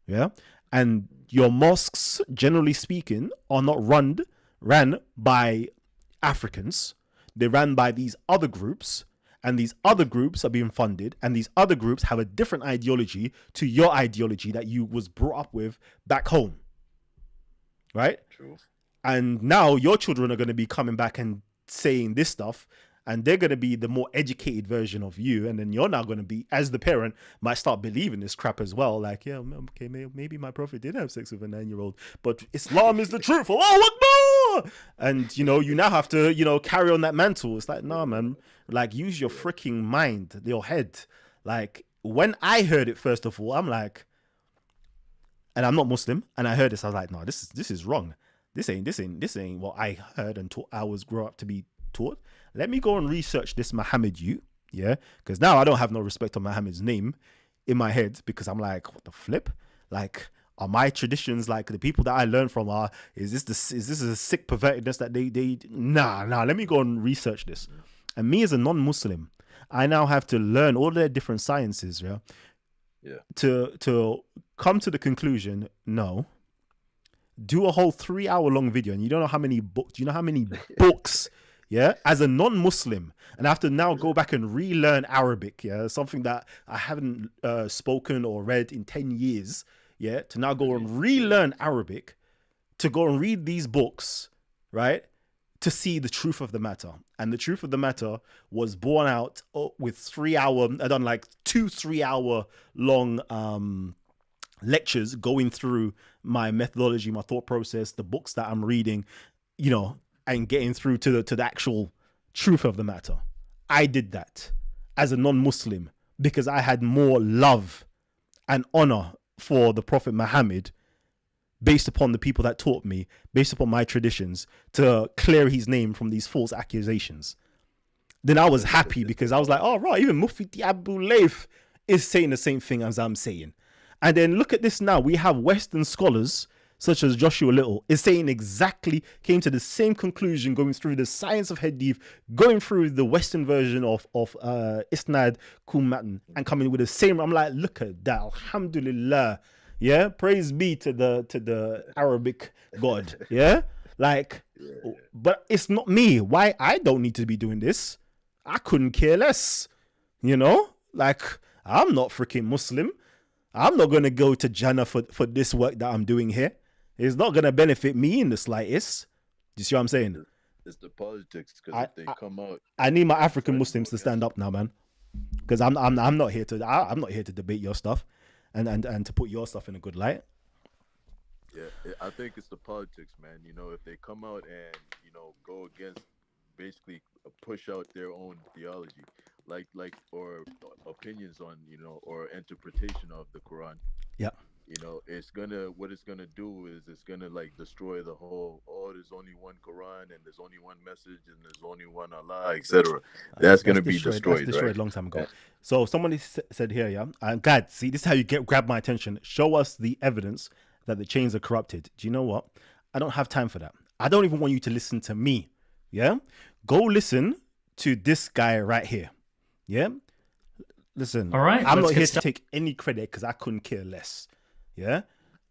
yeah, and your mosques, generally speaking, are not ran by Africans. They're ran by these other groups, and these other groups are being funded, and these other groups have a different ideology to your ideology that you was brought up with back home, right? True. And now your children are going to be coming back and saying this stuff, and they're going to be the more educated version of you, and then you're now going to be, as the parent, might start believing this crap as well. Like, yeah, okay, maybe my prophet did have sex with a 9-year-old, but Islam is the truth. Allahu Akbar! And, you know, you now have to, you know, carry on that mantle. It's like, nah, man, like, use your freaking mind, your head. Like, when I heard it, first of all, I'm like, and I'm not Muslim, and I heard this, I was like, no, this is wrong. This ain't what I heard and taught. I was grow up to be taught. Let me go and research this Muhammad yeah, because now I don't have no respect on Muhammad's name in my head, because I'm like, what the flip? Like, are my traditions, like, the people that I learned from, is this a sick pervertedness that they nah, let me go and research this. And me as a non-Muslim, I now have to learn all their different sciences, to come to the conclusion, no, do a whole 3-hour-long video, and you don't know how many books, books, yeah, as a non-Muslim, and I have to now go back and relearn Arabic, yeah, something that I haven't spoken or read in 10 years, yeah, to now go and relearn Arabic, to go and read these books, right, to see the truth of the matter. And the truth of the matter was borne out with I done like 2-3 hour long lectures going through my methodology, my thought process, the books that I'm reading, you know, and getting through to the actual truth of the matter. I did that as a non-Muslim because I had more love and honor for the Prophet Muhammad based upon the people that taught me, based upon my traditions, to clear his name from these false accusations. Then I was happy because I was like, oh, right, even Mufti Abu Layth is saying the same thing as I'm saying. And then look at this now. We have Western scholars such as Joshua Little is saying came to the same conclusion, going through the science of hadith, going through the Western version of Isnad Kumatn, and coming with the same. I'm like, look at that, alhamdulillah. Yeah, praise be to the Arabic God. Yeah, like, but it's not me. Why? I don't need to be doing this. I couldn't care less. You know, like, I'm not freaking Muslim. I'm not going to go to Jannah for this work that I'm doing here. It's not going to benefit me in the slightest. Do you see what I'm saying? It's the politics, because if they come out, I need my African Muslims to stand up now, man, because I'm not here to I'm not here to debate your stuff, and to put your stuff in a good light. Yeah, I think it's the politics, man. You know, if they come out and go against, basically push out their own theology, like or opinions on or interpretation of the Quran. Yeah. What it's gonna do is it's gonna like destroy the whole. Oh, there's only one Quran and there's only one message and there's only one Allah, etc. That's gonna be destroyed. That's destroyed right? a long time ago. So somebody said here, yeah, and God, see, this is how you grab my attention. Show us the evidence that the chains are corrupted. Do you know what? I don't have time for that. I don't even want you to listen to me. Yeah, go listen to this guy right here. Yeah, listen. All right, I'm not here to take any credit because I couldn't care less. Yeah,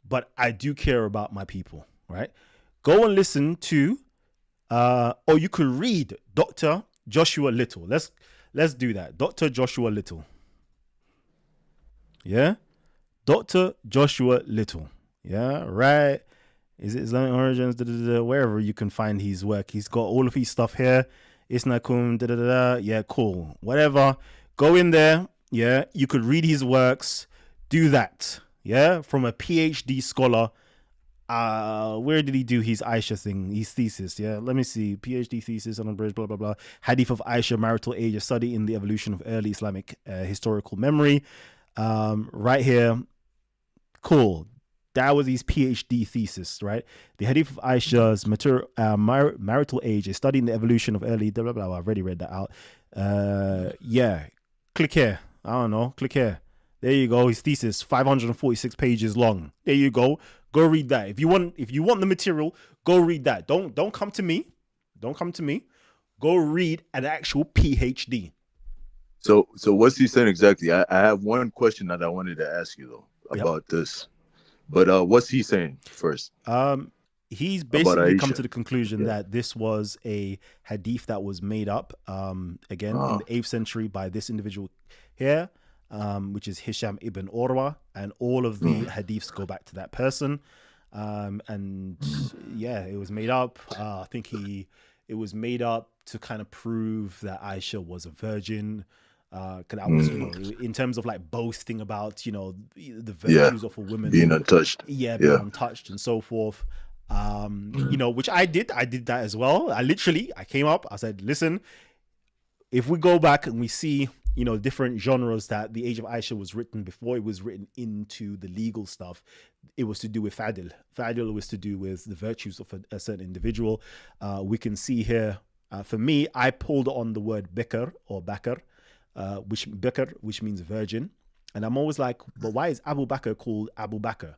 but I do care about my people, right? Go and listen to, or you could read Dr. Joshua Little. Let's do that. Dr. Joshua Little. Yeah, Dr. Joshua Little. Yeah, right. Is it Islamic Origins? Wherever you can find his work, he's got all of his stuff here. Isnakum. Yeah, cool. Whatever. Go in there. Yeah, you could read his works. Do that. Yeah, from a PhD scholar. Where did he do his Aisha thing, his thesis? Yeah, let me see. PhD thesis on a bridge, blah, blah, blah. Hadith of Aisha, marital age, a study in the evolution of early Islamic historical memory. Right here. Cool. That was his PhD thesis, right? The Hadith of Aisha's marital age, a study in the evolution of early, blah, blah, blah. I've already read that out. Yeah. Click here. I don't know. Click here. There you go. His thesis, 546 pages long. There you go. Go read that. If you want the material, go read that. Don't come to me. Don't come to me. Go read an actual PhD. So what's he saying exactly? I have one question that I wanted to ask you though about this. But what's he saying first? He's basically come to the conclusion that this was a hadith that was made up again in the 8th century by this individual here. Which is Hisham ibn Urwa, and all of the hadiths go back to that person. And yeah, it was made up. I think it was made up to kind of prove that Aisha was a virgin. Cause that was, in terms of like boasting about, the virtues of a woman being untouched. Being untouched and so forth. Which I did that as well. I came up, I said, listen, if we go back and we see, different genres that the Age of Aisha was written before it was written into the legal stuff, it was to do with Fadil. Fadil was to do with the virtues of a certain individual. We can see here, for me, I pulled on the word Bikr or Bakr, which means virgin. And I'm always like, but why is Abu Bakr called Abu Bakr?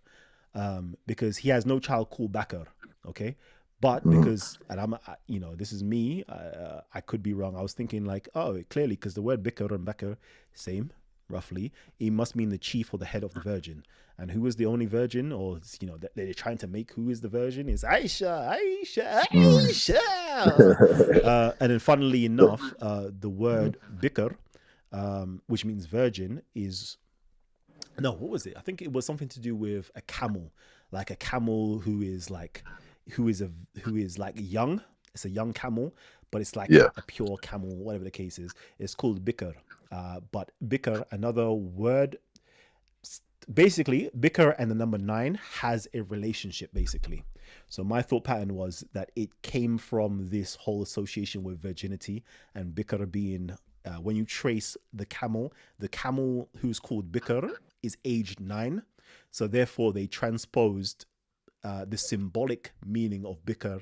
Because he has no child called Bakr, okay? But because, and this is me, I could be wrong. I was thinking like, clearly, because the word Bikr and Bakr, same, roughly, it must mean the chief or the head of the virgin. And who is the only virgin, or, they're trying to make who is the virgin, is Aisha. And then funnily enough, the word Bikr, which means virgin, what was it? I think it was something to do with a camel, like a camel who is like young. It's a young camel, but it's like a pure camel, whatever the case is. It's called Bikr. But Bikr, another word, basically Bikr and the number 9 has a relationship basically. So my thought pattern was that it came from this whole association with virginity, and Bikr being when you trace the camel who's called Bikr is aged 9. So therefore they transposed the symbolic meaning of Bikr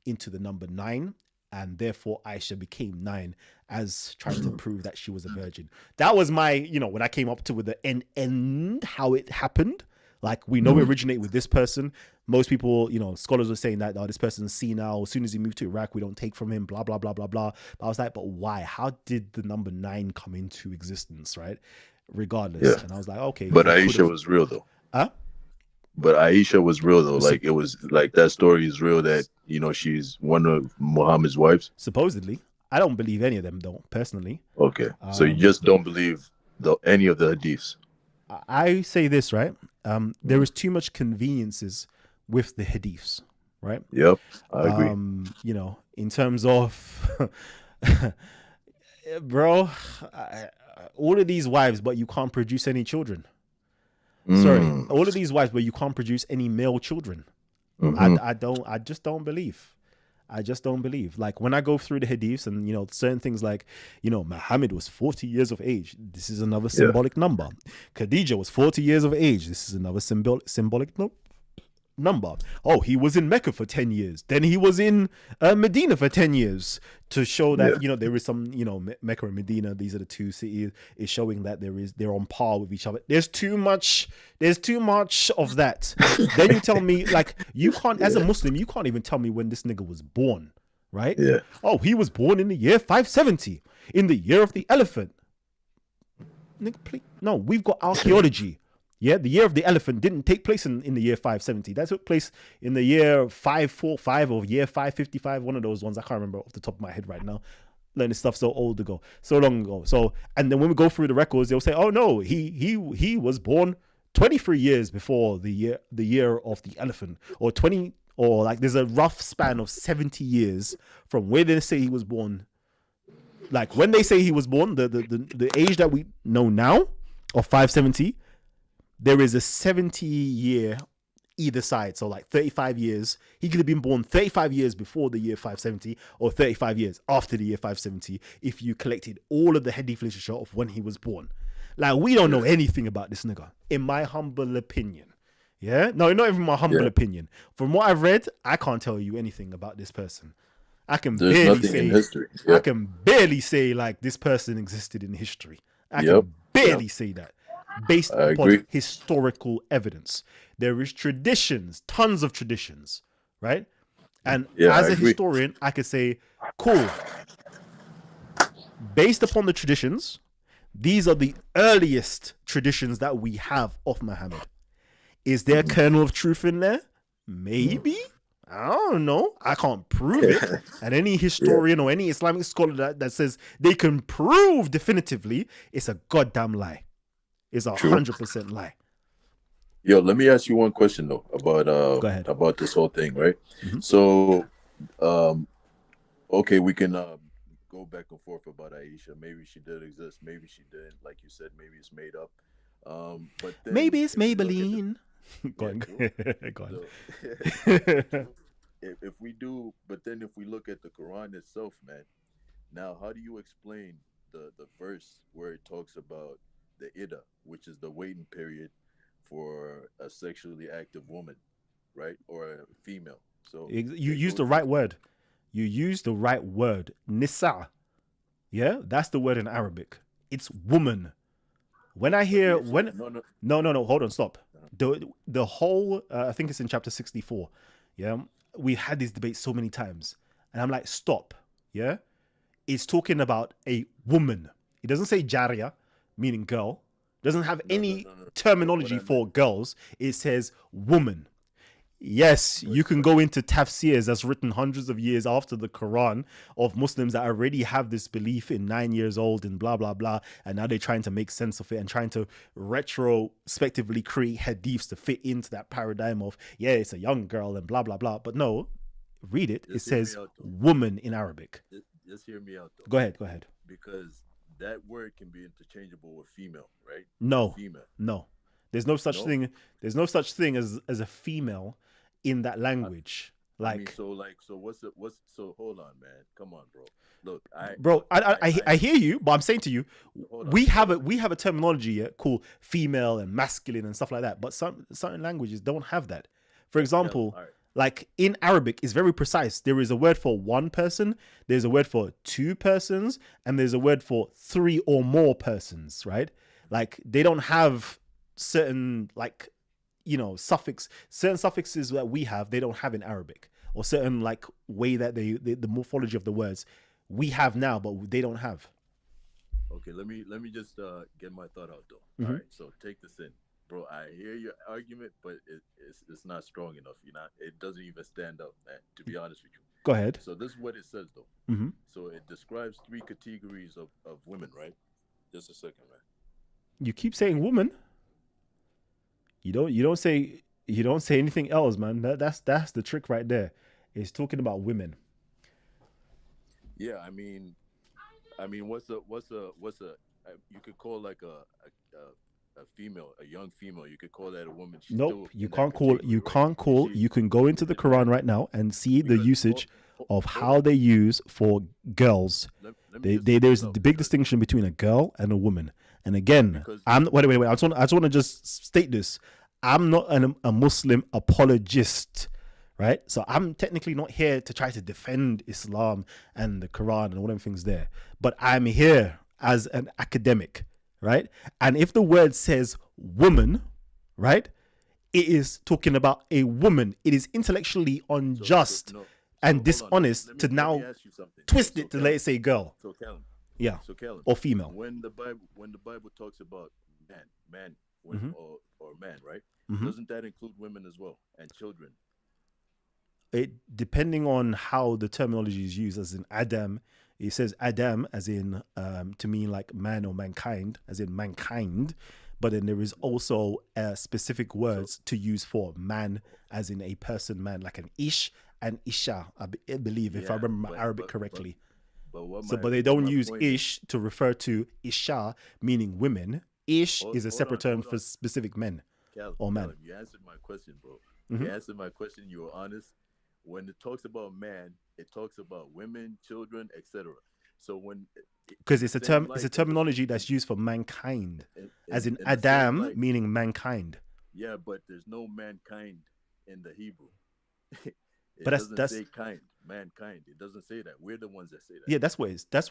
into the number 9, and therefore Aisha became 9, as trying to prove that she was a virgin. That was my, when I came up to with the end how it happened. Like, we know it originated with this person. Most people, scholars were saying that, this person's senile. As soon as he moved to Iraq, we don't take from him, blah, blah, blah, blah, blah. But I was like, but why? How did the number 9 come into existence, right? Regardless. Yeah. And I was like, okay. But Aisha was real, though. Huh? But Aisha was real, though. Like, it was like that story is real, that, she's one of Muhammad's wives. Supposedly. I don't believe any of them, though, personally. Okay. So you just don't believe any of the hadiths? I say this, right? There is too much conveniences with the hadiths, right? Yep, I agree. In terms of, bro, all of these wives, but you can't produce any children. Sorry, all of these wives, but you can't produce any male children. I just don't believe. Like, when I go through the hadiths and, certain things like, Muhammad was 40 years of age. This is another symbolic number. Khadija was 40 years of age. This is another symbolic number. Oh, he was in Mecca for 10 years. Then he was in Medina for 10 years, to show that, there is some, Mecca and Medina, these are the two cities, is showing that they're on par with each other. There's too much of that. Then you tell me, like, you can't, as a Muslim, you can't even tell me when this nigga was born, right? Yeah. Oh, he was born in the year 570, in the year of the elephant. Nigga, please. No, we've got archaeology. Yeah, the year of the elephant didn't take place in the year 570. That took place in the year 545 or year 555, one of those ones. I can't remember off the top of my head right now. Learning this stuff so long ago. So, and then when we go through the records, they'll say, oh no, he was born 23 years before the year of the elephant, or 20, or like there's a rough span of 70 years from where they say he was born. Like, when they say he was born, the age that we know now of 570, there is a 70 year either side. So like 35 years. He could have been born 35 years before the year 570, or 35 years after the year 570, if you collected all of the hadith literature of when he was born. Like, we don't know anything about this nigga, in my humble opinion. Yeah? No, not even my humble opinion. From what I've read, I can't tell you anything about this person. I can barely say like this person existed in history. I can barely say that. Based upon historical evidence. There is traditions, tons of traditions, right? And as a historian, I could say, cool. Based upon the traditions, these are the earliest traditions that we have of Muhammad. Is there a kernel of truth in there? Maybe. I don't know. I can't prove it. And any historian or any Islamic scholar that says they can prove definitively, it's a goddamn lie. Is 100% lie. Yo, let me ask you one question though about this whole thing, right? So, okay, we can go back and forth about Aisha. Maybe she did exist, maybe she didn't. Like you said, maybe it's made up. But then, maybe it's Maybelline. Go on. If we do, but then if we look at the Quran itself, man, now how do you explain the verse where it talks about the iddah, which is the waiting period for a sexually active woman, right, or a female? So you use the right word. You use the right word. Nisa. Yeah, that's the word in Arabic. It's woman. When I hear no, hold on, stop. The whole I think it's in chapter 64. Yeah, we had this debate so many times, and I'm like, stop. Yeah, it's talking about a woman. It doesn't say jaria, meaning girl. Doesn't have any terminology for girls. It says woman. Yes, you can go into tafsirs that's written hundreds of years after the Quran of Muslims that already have this belief in 9 years old and blah, blah, blah. And now they're trying to make sense of it and trying to retrospectively create hadiths to fit into that paradigm of, yeah, it's a young girl and blah, blah, blah. But no, read it. It says woman in Arabic. Just hear me out, though. Go ahead. Because that word can be interchangeable with female, right? No, female. No. There's no such thing. There's no such thing as a female in that language. I mean, Like, so so hold on, man. Come on, bro. Look, bro, look, I hear you, but I'm saying to you, hold on, hold on. we have a terminology, yeah, called female and masculine and stuff like that. But some certain languages don't have that. For Kelvin, example, all right. like in Arabic, it's very precise. There is a word for one person, there's a word for two persons, and there's a word for three or more persons, right? Like they don't have certain like certain suffixes that we have, they don't have in Arabic, or certain like way that the morphology of the words we have now, but they don't have. Okay, let me just get my thought out though. All Hmm. right, so take this in, bro. I hear your argument, but it's not strong enough. You know, it doesn't even stand up, man. To be honest with you. Go ahead. So this is what it says though. Hmm. So it describes three categories of women, right? Just a second, man. You keep saying woman. You don't say anything else, man. That's the trick right there. It's talking about women. Yeah, I mean, you could call like a female, a young female. You could call that a woman. She's Nope, still in that category, you right? can't Is call. she You can go into is the it man? Quran right now and see the Because usage of hold how on. they use for girls. Let me just say There's this out the big because distinction between a girl and a woman. And again, because I'm wait. I just want to just state this. I'm not a Muslim apologist, right? So I'm technically not here to try to defend Islam and the Quran and all them things there. But I'm here as an academic, right? And if the word says woman, right, it is talking about a woman. It is intellectually so unjust no. and So hold on. dishonest to Let me now ask you something. twist it to let it say girl, So Callum, yeah, so Callum, or female. when the Bible talks about man, Hmm. or man, right? Hmm. Doesn't that include women as well and children? It depending on how the terminology is used, as in Adam, it says Adam as in to mean like man or mankind, as in mankind. But then there is also specific So words to use for man, as in a person, man, like an ish and isha. I believe, if I yeah, remember my Arabic correctly. but So, but they what don't my use point is, ish to refer to isha, meaning women. Ish is a separate term hold for on, specific men or man. Callum, you answered my question, bro. Hmm. You answered my question. You were honest. When it talks about man, it talks about women, children, etc. So Because in the same it's a light, terminology that's used for mankind, as in in the same Adam light, meaning mankind. yeah, but there's no mankind in the Hebrew. But It doesn't say kind, mankind. It doesn't say that. We're the ones that say that. yeah, that's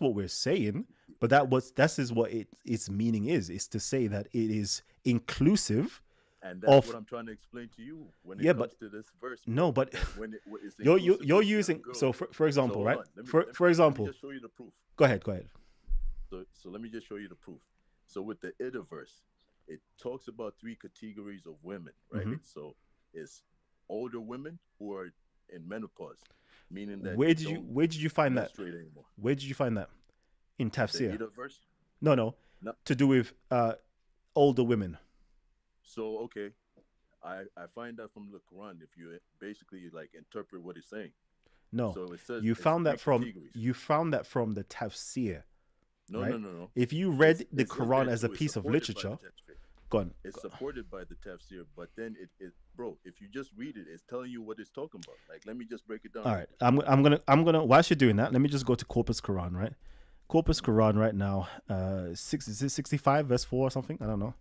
what we're saying. But that is what its meaning is to say that it is inclusive And that's what of. I'm trying to explain to you when it Yeah, comes but to this verse, no, bro. but When it's inclusive you're of young using, so girls. for So example, hold right? on. For Let me example, just show you the proof. go ahead. So let me just show you the proof. So with the Ida verse, it talks about three categories of women, right? Hmm. So it's older women who are in menopause, meaning that they don't Where did you find that? menstruate anymore. Where did you find that in The tafsir? Ida verse? No, No. to do with older women. So okay, I find that from the Quran. If you basically like interpret what it's saying, No, so it says you it's found three that from categories. the tafsir, No, no, right? no, no. If you read the It says Quran that as a too. It's piece of supported by the literature, tafsir. go on. It's supported by the tafsir, but then bro, if you just read it, it's telling you what it's talking about. Like, let me just break it down All real right, quick. I'm gonna whilst you're doing that, let me just go to Corpus Quran, right? Corpus Quran right now, is it 65 verse 4 or something? I don't know.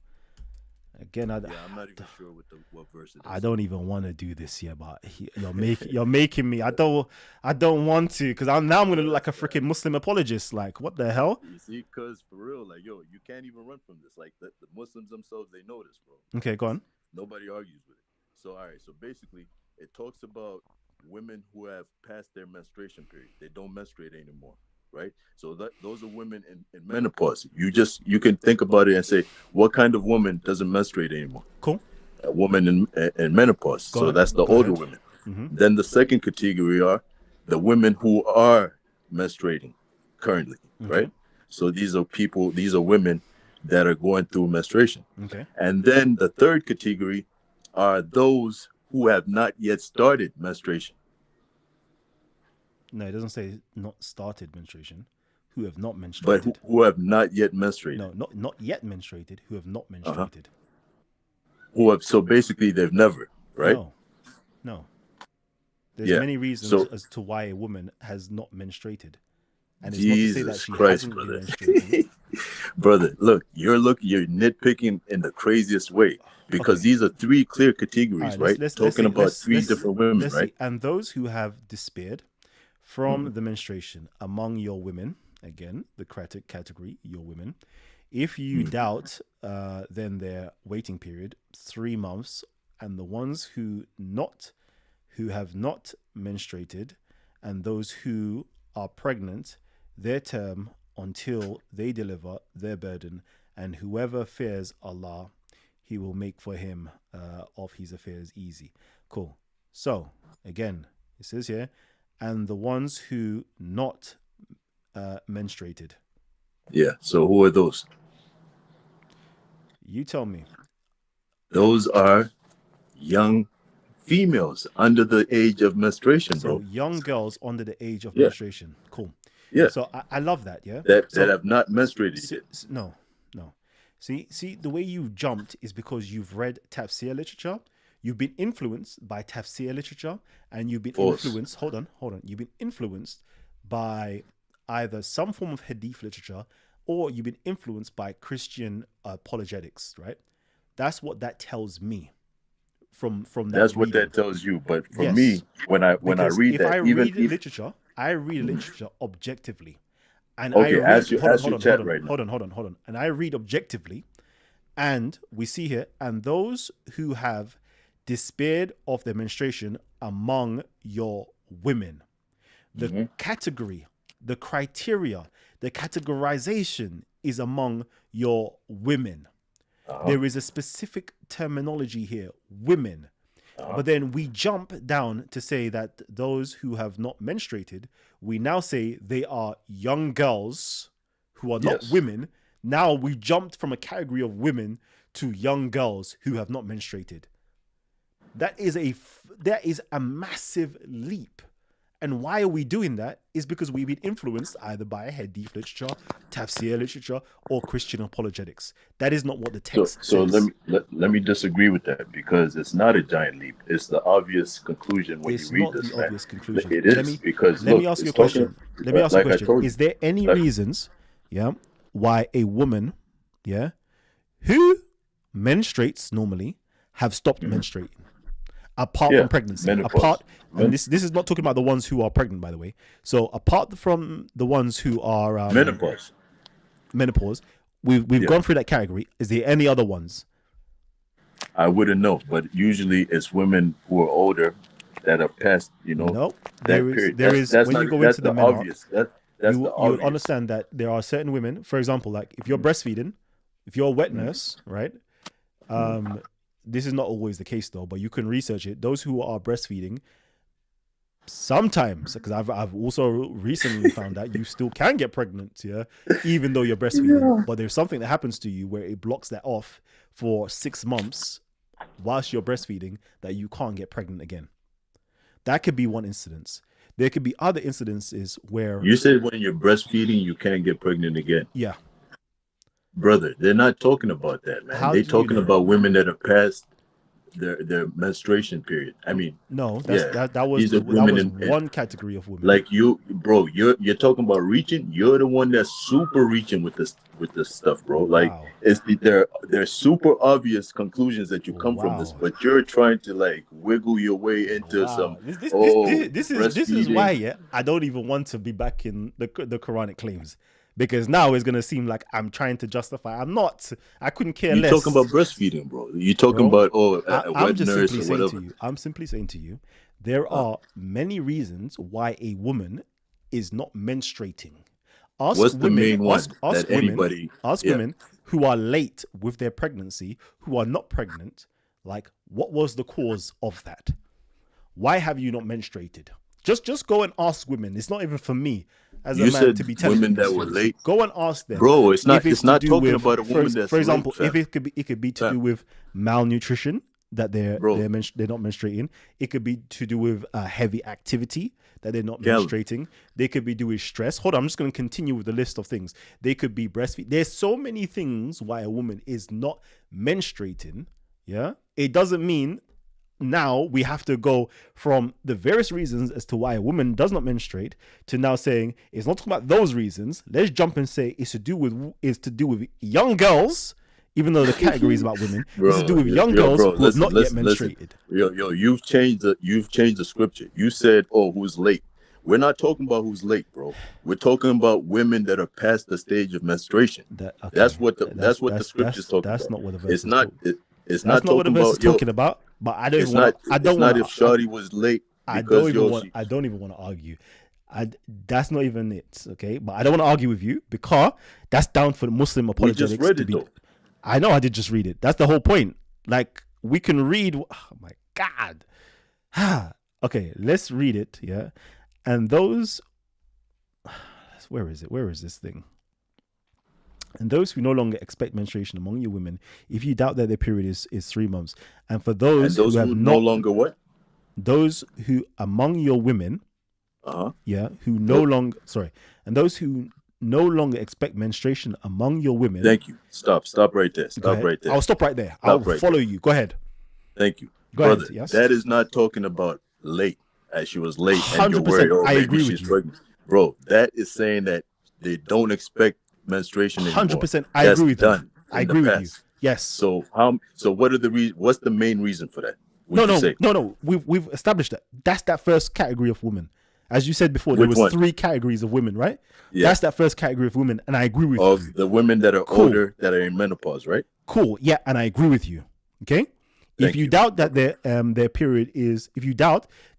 Again, Yeah, I'm not even sure what verse it I is. don't even want to do this here, but you're making me. I don't want to, because I'm gonna look like a freaking Muslim apologist. Like, what the hell? You see, cause for real, like, yo, you can't even run from this. Like, the Muslims themselves, they know this, bro. Okay, go on. Nobody argues with it. So, all right. So basically, it talks about women who have passed their menstruation period. They don't menstruate anymore, right? So those are women in menopause. You can think about it and say, what kind of woman doesn't menstruate anymore? Cool. A woman in menopause. So that's the Go older ahead. women. Mm-hmm. Then the second category are the women who are menstruating currently, Okay. right? So these are women that are going through menstruation. Okay. And then the third category are those who have not yet started menstruation. No, it doesn't say not started menstruation. Who have not But menstruated? who have not yet menstruated. No, not yet menstruated. Who have not Uh-huh. menstruated? So basically they've never, right? No, There's Yeah. many reasons So as to why a woman has not menstruated, and it's not to say that Jesus she Christ, hasn't been brother. menstruating. Brother, you're nitpicking in the craziest way because Okay, these are three clear all categories, right. right? Let's Talking say about three different women, let's right? see. And those who have despaired Mhm. from the menstruation among your women, again, the category, your women. If you doubt, then their waiting period 3 months, and the ones who have not menstruated, and those who are pregnant, their term until they deliver their burden, and whoever fears Allah, He will make for him of his affairs easy. Cool. So again, it says here, and the ones who not menstruated. Yeah. So who are those? You tell me. Those are young females under the age of menstruation, So bro. young girls under the age of Yeah. menstruation. Cool. Yeah. So I love that. Yeah. That So have not menstruated yet. no, no. See, the way you jumped is because you've read tafsir literature. You've been influenced by tafsir literature, and you've been False. influenced. Hold on. You've been influenced by either some form of hadith literature, or you've been influenced by Christian apologetics. Right. That's what that tells me from that That's what reading. that tells you. But for Yes, me, when I because read if I that, even read if literature, I read literature objectively, and I okay, read. Hold on, ask hold your on, hold chat on, right now. hold on, hold on, hold on, and I read objectively, and we see here, and those who have despaired of their menstruation among your women, the Mm-hmm. category, the criteria, the categorization is among your women. Uh-huh. There is a specific terminology here, women. But then we jump down to say that those who have not menstruated, we now say they are young girls who are not Yes. women. Now we jumped from a category of women to young girls who have not menstruated. That is a massive leap. And why are we doing that? Is because we've been influenced either by hadith literature, tafsir literature, or Christian apologetics. That is not what the So text so says. let me disagree with that because it's not a giant leap. It's the obvious conclusion when you It's read not this, the man. obvious conclusion. It is because Let me look, ask you it's a question. talking Let me ask you a like I question. told you. Is there any Like, reasons, yeah, why a woman, yeah, who menstruates normally have stopped menstruating? Apart yeah, from pregnancy. menopause. And this is not talking about the ones who are pregnant, by the way. So apart from the ones who are Menopause. menopause, we've Yeah. gone through that category. Is there any other ones? I wouldn't know, but usually it's women who are older that have passed, No. that period. There is That's when not you go that's into the the menarche, obvious. That's the you would obvious. understand that there are certain women, for example, like if you're breastfeeding, if you're a wet nurse, right? This is not always the case though, but you can research it. Those who are breastfeeding, sometimes, because I've also recently found out you still can get pregnant, yeah, even though you're breastfeeding. But there's something that happens to you where it blocks that off for 6 months whilst you're breastfeeding that you can't get pregnant again. That could be one incidence. There could be other incidences where, You said when you're breastfeeding, you can't get pregnant again. yeah, Brother, they're not talking about that, man. how They're do you talking know? about women that have passed their menstruation period. I mean, No, yeah, that was these are that women was in one category of women. like you, bro. You're talking about reaching. You're the one that's super reaching with this stuff, bro. Like Wow, they're super obvious conclusions that you come from this, wow, but you're trying to like wiggle your way into some wow. This is why, breastfeeding. yeah, I don't even want to be back in the Quranic claims, because now it's gonna seem like I'm trying to justify. I'm not. I couldn't care You talking less, about breastfeeding, bro? You talking bro. about a I'm wet just nurse simply or saying to whatever? you. I'm simply saying to you, there are many reasons why a woman is not menstruating. Ask What's the women, main one that ask women, anybody? ask Yeah. women who are late with their pregnancy, who are not pregnant, like what was the cause of that? Why have you not menstruated? Just go and ask women. It's not even for me as a You man said to be telling you women these that were things. late, Go and ask them bro. if it's It's to not do talking with, about a woman that's for late, example, if fam. it could be to Fam, do with malnutrition, that bro. they're not menstruating. It could be to do with heavy activity, that they're not Callum, menstruating. They could be doing stress. Hold on, I'm just going to continue with the list of things. They could be breastfeed. There's so many things why a woman is not menstruating. Yeah, it doesn't mean now we have to go from the various reasons as to why a woman does not menstruate to now saying it's not talking about those reasons. Let's jump and say it's to do with young girls, even though the category is about women. Bro, it's to do with young girls who have not yet menstruated. Yo, you've changed the scripture. You said, "Oh, who's late?" We're not talking about who's late, bro. We're talking about women that are past the stage of menstruation. That's what the scripture's talking about. That's not what the verse It's is not. talking. It's That's not not what the talking verse is about. talking about. But I don't It's even want. not. It's not if Shawty was late. I Because don't even want to argue. That's not even it, okay? But I don't want to argue with you because that's down for the Muslim apologetics. We just read it though. I know I did just read it. That's the whole point. Like we can read. Oh my God. Okay, let's read it. Yeah, and those. Where is it? Where is this thing? And those who no longer expect menstruation among your women, if you doubt that their period is 3 months, and for those who have no longer what? Those who among your women, who no longer and those who no longer expect menstruation among your women. Thank you. Stop right there. Right there. I'll stop right there. I'll follow you. Go ahead. Thank you, brother. Yes. That is not talking about late, as she was late. 100%. I agree with you, pregnant. Bro. That is saying that they don't expect menstruation anymore. 100%. I agree with you. I agree with you. Yes. So what are the what's the main reason for that? No. We've established that. That's that first category of women. As you said before, there was 3 categories of women, right? Yeah. That's that first category of women, and I agree with you. Of the women that are older, that are in menopause, right? Cool. Yeah, and I agree with you. Okay. If you doubt that their period is,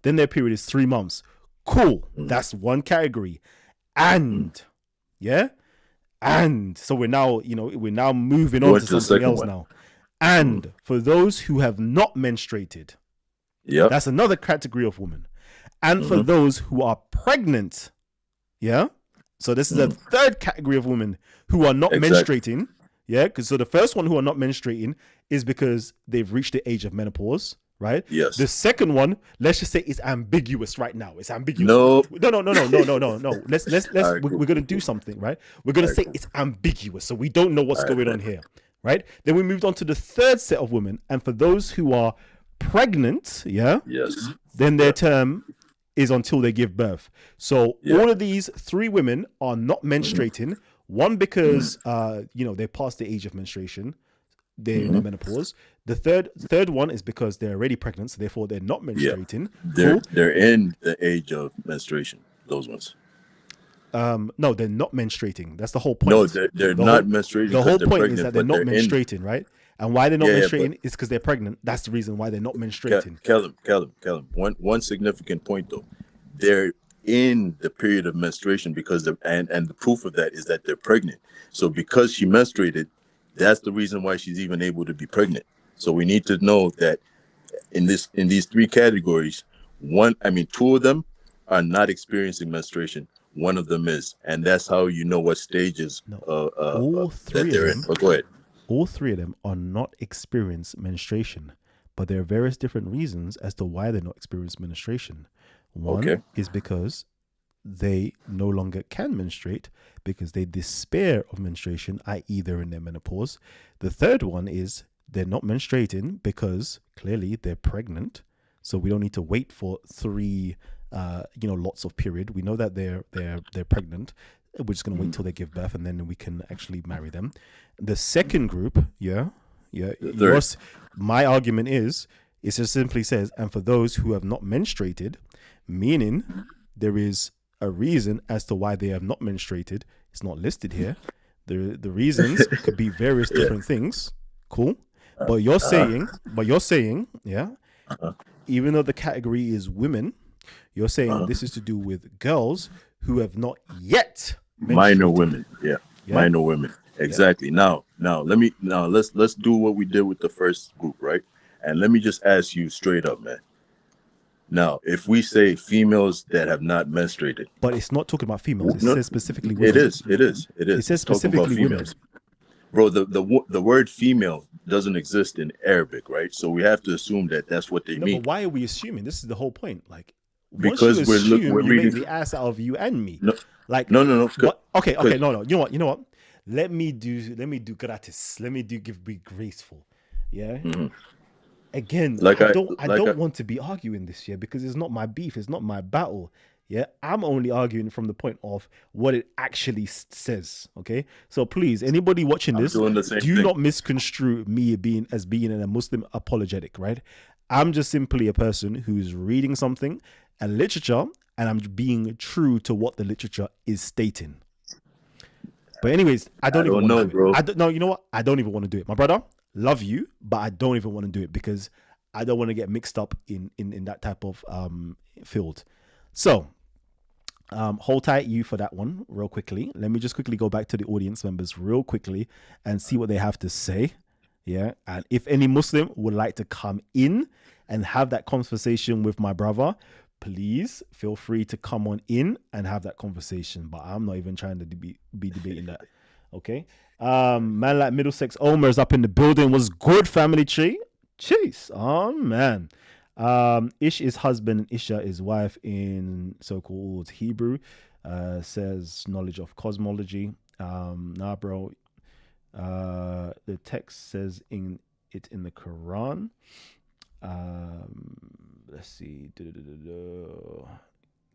then their period is 3 months. Cool. That's one category. And and so we're now moving on to something else now. And for those who have not menstruated, that's another category of women. And for those who are pregnant, so this is a third category of women who are not menstruating, because so the first one who are not menstruating is because they've reached the age of menopause, right? Yes. The second one, let's just say, is ambiguous right now. It's ambiguous. No. Let's we're gonna do something, right? We're gonna say it's ambiguous, so we don't know what's going on here, right? Then we moved on to the third set of women, and for those who are pregnant, then their term is until they give birth. So all of these 3 women are not menstruating. One because they passed the age of menstruation, they're in the menopause. The third one is because they're already pregnant, so therefore they're not menstruating. They're in the age of menstruation. Those ones. No, they're not menstruating. That's the whole point. No, they're not menstruating. The whole point is that they're not menstruating, right? And why they're not menstruating is because they're pregnant. That's the reason why they're not menstruating. Callum. One significant point though, they're in the period of menstruation because and the proof of that is that they're pregnant. So because she menstruated, that's the reason why she's even able to be pregnant. So we need to know that in these 3 categories, 2 of them are not experiencing menstruation. One of them is, and that's how you know what stages all 3 that they're in. But go ahead. All 3 of them are not experiencing menstruation, but there are various different reasons as to why they're not experiencing menstruation. One is because they no longer can menstruate because they despair of menstruation, i.e. they're in their menopause. The third one is they're not menstruating because clearly they're pregnant. So we don't need to wait for 3 lots of period. We know that they're pregnant. We're just going to wait till they give birth, and then we can actually marry them. The second group, my argument is, it just simply says, and for those who have not menstruated, meaning there is a reason as to why they have not menstruated. It's not listed here. The reasons could be various different things. Cool. But you're saying, even though the category is women, you're saying this is to do with girls who have not yet minor women. Minor women. Exactly. Now let's do what we did with the first group, right? And let me just ask you straight up, man. Now, if we say females that have not menstruated, but it's not talking about females. It says specifically women. It is. It says specifically women. Bro, the word female doesn't exist in Arabic, right? So we have to assume that that's what they mean. But why are we assuming? This is the whole point. Like, because we're reading the ass out of you and me. No. Okay. No. You know what? Let me do gratis. Let me be graceful. Yeah. again, Like I don't want to be arguing this year because it's not my beef, it's not my battle. Yeah, I'm only arguing from the point of what it actually says. Okay, so please, anybody watching I'm this, doing the same do thing. not misconstrue me being a Muslim apologetic. Right? I'm just simply a person who's reading something, a literature, and I'm being true to what the literature is stating. But anyways, I I don't even don't want to know, do it. bro. I don't, no, you know what? I don't even want to do it. My brother, love you, but I don't even want to do it because I don't want to get mixed up in that type of field. So hold tight you for that one real quickly. Let me just quickly go back to the audience members real quickly and see what they have to say. Yeah. And if any Muslim would like to come in and have that conversation with my brother, please feel free to come on in and have that conversation. But I'm not even trying to be debating that. Okay. Man like Middlesex Omer's up in the building. Was good, family tree. Jeez. Oh man. Ish is husband and Isha is wife in so-called Hebrew. Says knowledge of cosmology. Nah, bro. The text says in the Quran. Let's see.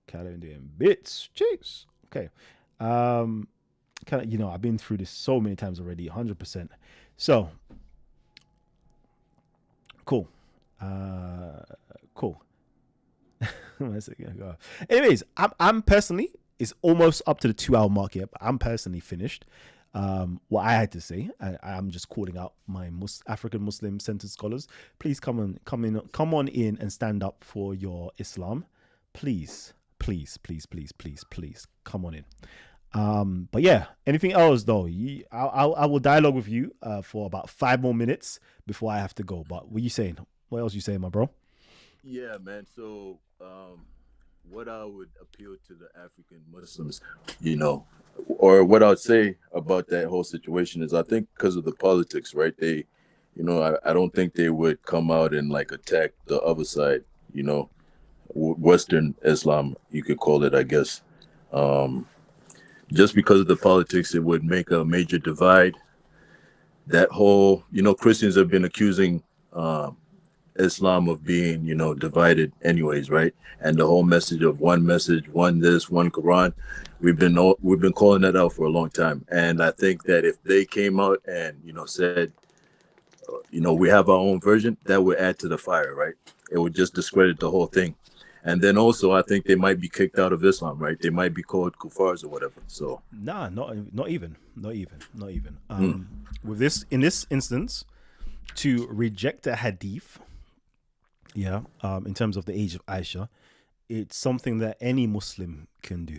Calendar and bits. Jeez. Okay. Kind of, I've been through this so many times already. 100%. So cool. Cool. Anyways, I'm personally, it's almost up to the 2 hour mark here, but I'm personally finished. What I had to say, I'm just calling out my African Muslim centered scholars. Please come on in and stand up for your Islam. Please, please, please, please, please, please come on in. But yeah, anything else though? I will dialogue with you for about 5 more minutes before I have to go. But what you saying? What else you saying, my bro? Yeah, man. So, what I would appeal to the African Muslims, or what I'd say about that whole situation is, I think because of the politics, right? I don't think they would come out and like attack the other side. Western Islam, you could call it, I guess. Just because of the politics, it would make a major divide. That whole, Christians have been accusing Islam of being, divided anyways, right? And the whole message, one this, one Quran, we've been calling that out for a long time. And I think that if they came out and, said, we have our own version, that would add to the fire, right? It would just discredit the whole thing. And then also, I think they might be kicked out of Islam, right? They might be called kuffars or whatever. So, Nah, not even. With this, in this instance, to reject a hadith, yeah, in terms of the age of Aisha, it's something that any Muslim can do,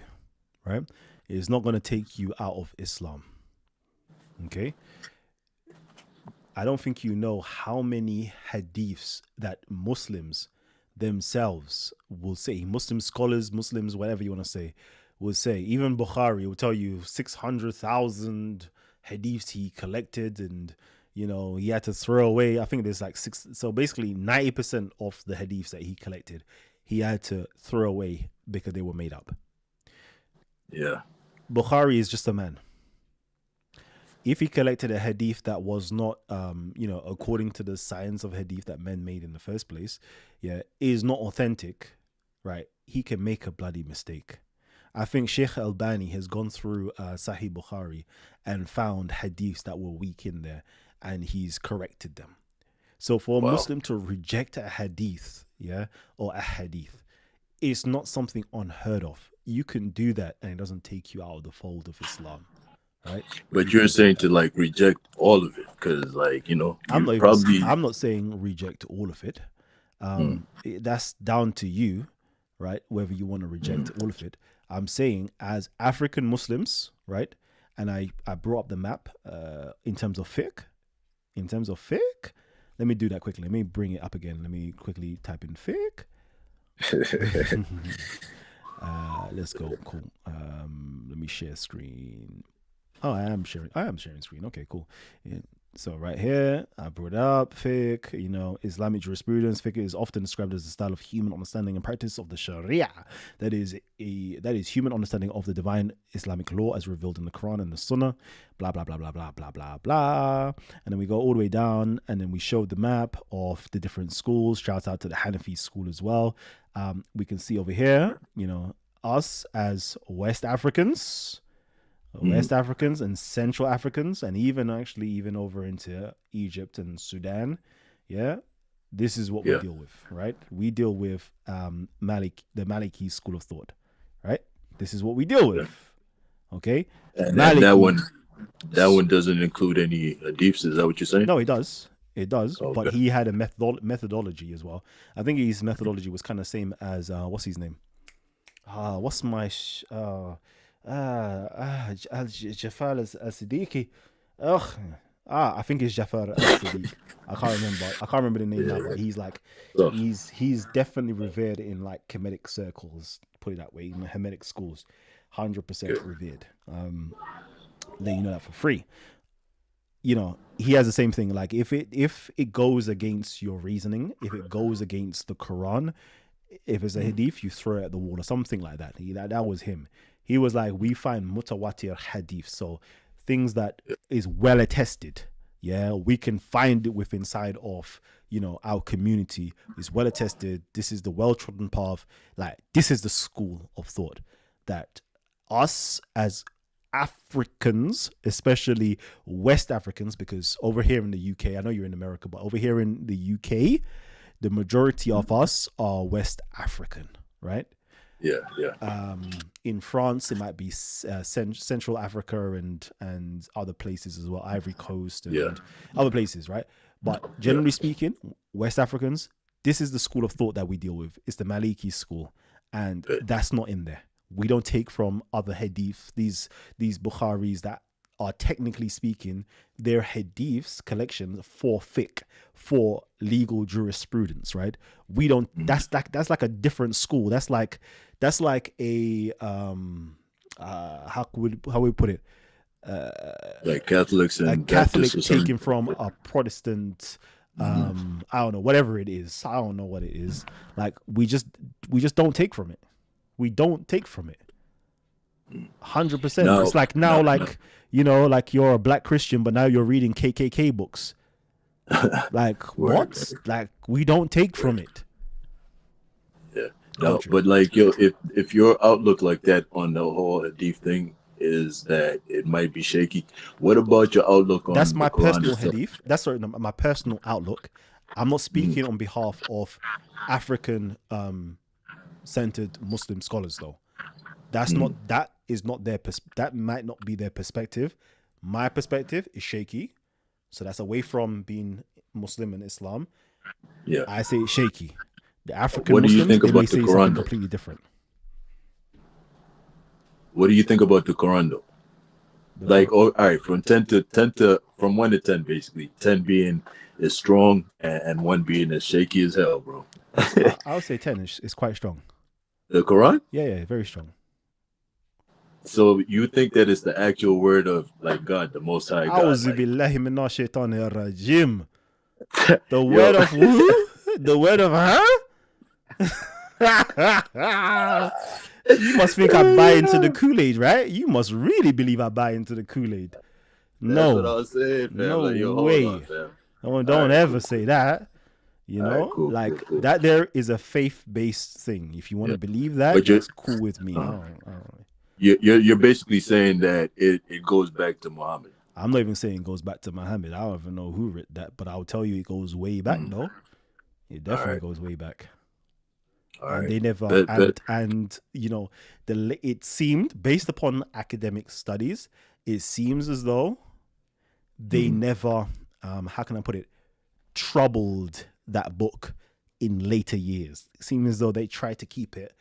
right? It's not going to take you out of Islam. Okay. I don't think you know how many hadiths that Muslims themselves will say. Muslim scholars, Muslims, whatever you want to say, will say. Even Bukhari will tell you 600,000 hadiths he collected, and he had to throw away. I think there's like six. So basically, 90% of the hadiths that he collected, he had to throw away because they were made up. yeah. Bukhari is just a man. If he collected a hadith that was not, according to the science of hadith that men made in the first place, is not authentic, right? He can make a bloody mistake. I think Sheikh Albani has gone through Sahih Bukhari and found hadiths that were weak in there, and he's corrected them. So for a Muslim to reject a hadith, or a hadith, it's not something unheard of. You can do that, and it doesn't take you out of the fold of Islam. Right. But you're saying to like reject all of it because, like, I'm not saying reject all of it. That's down to you, right? Whether you want to reject all of it. I'm saying as African Muslims, right? And I brought up the map in terms of fiqh. Let me do that quickly. Let me bring it up again. Let me quickly type in fiqh. Let's go. Cool. Let me share screen. Oh, I am sharing screen. Okay, cool. Yeah. So right here, I brought it up. Fiqh, Islamic jurisprudence. Fiqh is often described as a style of human understanding and practice of the Sharia. That is human understanding of the divine Islamic law as revealed in the Quran and the Sunnah. Blah blah blah blah blah blah blah blah. And then we go all the way down, and then we showed the map of the different schools. Shout out to the Hanafi school as well. We can see over here, us as West Africans. West Africans and Central Africans, and even over into Egypt and Sudan. Yeah, this is what we deal with, right? We deal with the Maliki school of thought, right? This is what we deal with. Okay, and that one doesn't include any hadiths. Is that what you're saying? No, it does. It does, okay. But he had a methodology as well. I think his methodology was kind of same as what's his name? What's my Jafar al-Siddiqui. I think it's Jafar al-Siddiq. I can't remember the name now, but he's like he's definitely revered in like Kemetic circles, put it that way, in the Hermetic schools. 100% revered. Let you know that for free. He has the same thing. Like if it goes against your reasoning, if it goes against the Quran, if it's a hadith, you throw it at the wall or something like that. That was him. He was like, we find mutawatir hadith, so things that is well attested. Yeah, we can find it within inside of our community. It's well attested. This is the well trodden path. Like this is the school of thought that us as Africans, especially West Africans, because over here in the UK, I know you're in America, but over here in the UK, the majority of us are West African, right? Yeah. In France, it might be Central Africa and other places as well, Ivory Coast and other places, right? But generally speaking, West Africans, this is the school of thought that we deal with. It's the Maliki school, and that's not in there. We don't take from other hadith, these Bukharis that are technically speaking, their hadiths collections for fiqh, for legal jurisprudence, right? We don't. That's like a different school. That's like a how we put it? Like Catholics and a Catholic Baptists taken from a Protestant. I don't know, whatever it is. I don't know what it is. Like we just don't take from it. We don't take from it. 100%. It's like now, like you're a black Christian, but now you're reading KKK books. Like what? Like we don't take from it. Yeah. No, but like if your outlook like that on the whole hadith thing is that it might be shaky, what about your outlook on that's my Quran personal hadith? That's my personal outlook. I'm not speaking on behalf of African centered Muslim scholars though. That might not be their perspective. My perspective is shaky, so that's away from being Muslim and Islam. Yeah, I say it's shaky. The African what do you Muslims, think they about may the say Quran, something though? completely different. What do you think about the Quran though? Like, all right, from 1 to 10, basically, 10 being is strong and 1 being as shaky as hell, bro. I would say 10 is quite strong. The Quran? Yeah, very strong. So you think that it's the actual word of like God, the Most High God? The word of who? The word of huh? You must think I buy into the Kool-Aid, right? You must really believe I buy into the Kool-Aid. No, that's what I was saying, fam. No like, yo, way. Hold on, fam. Don't ever say that. Cool, cool. That there is a faith-based thing. If you want to believe that, that's cool with me. You're basically saying that it goes back to Muhammad. I'm not even saying it goes back to Muhammad. I don't even know who wrote that, but I'll tell you it goes way back. No, it definitely goes way back. And they never it seemed, based upon academic studies, it seems as though they never how can I put it, troubled that book in later years. It seems as though they tried to keep it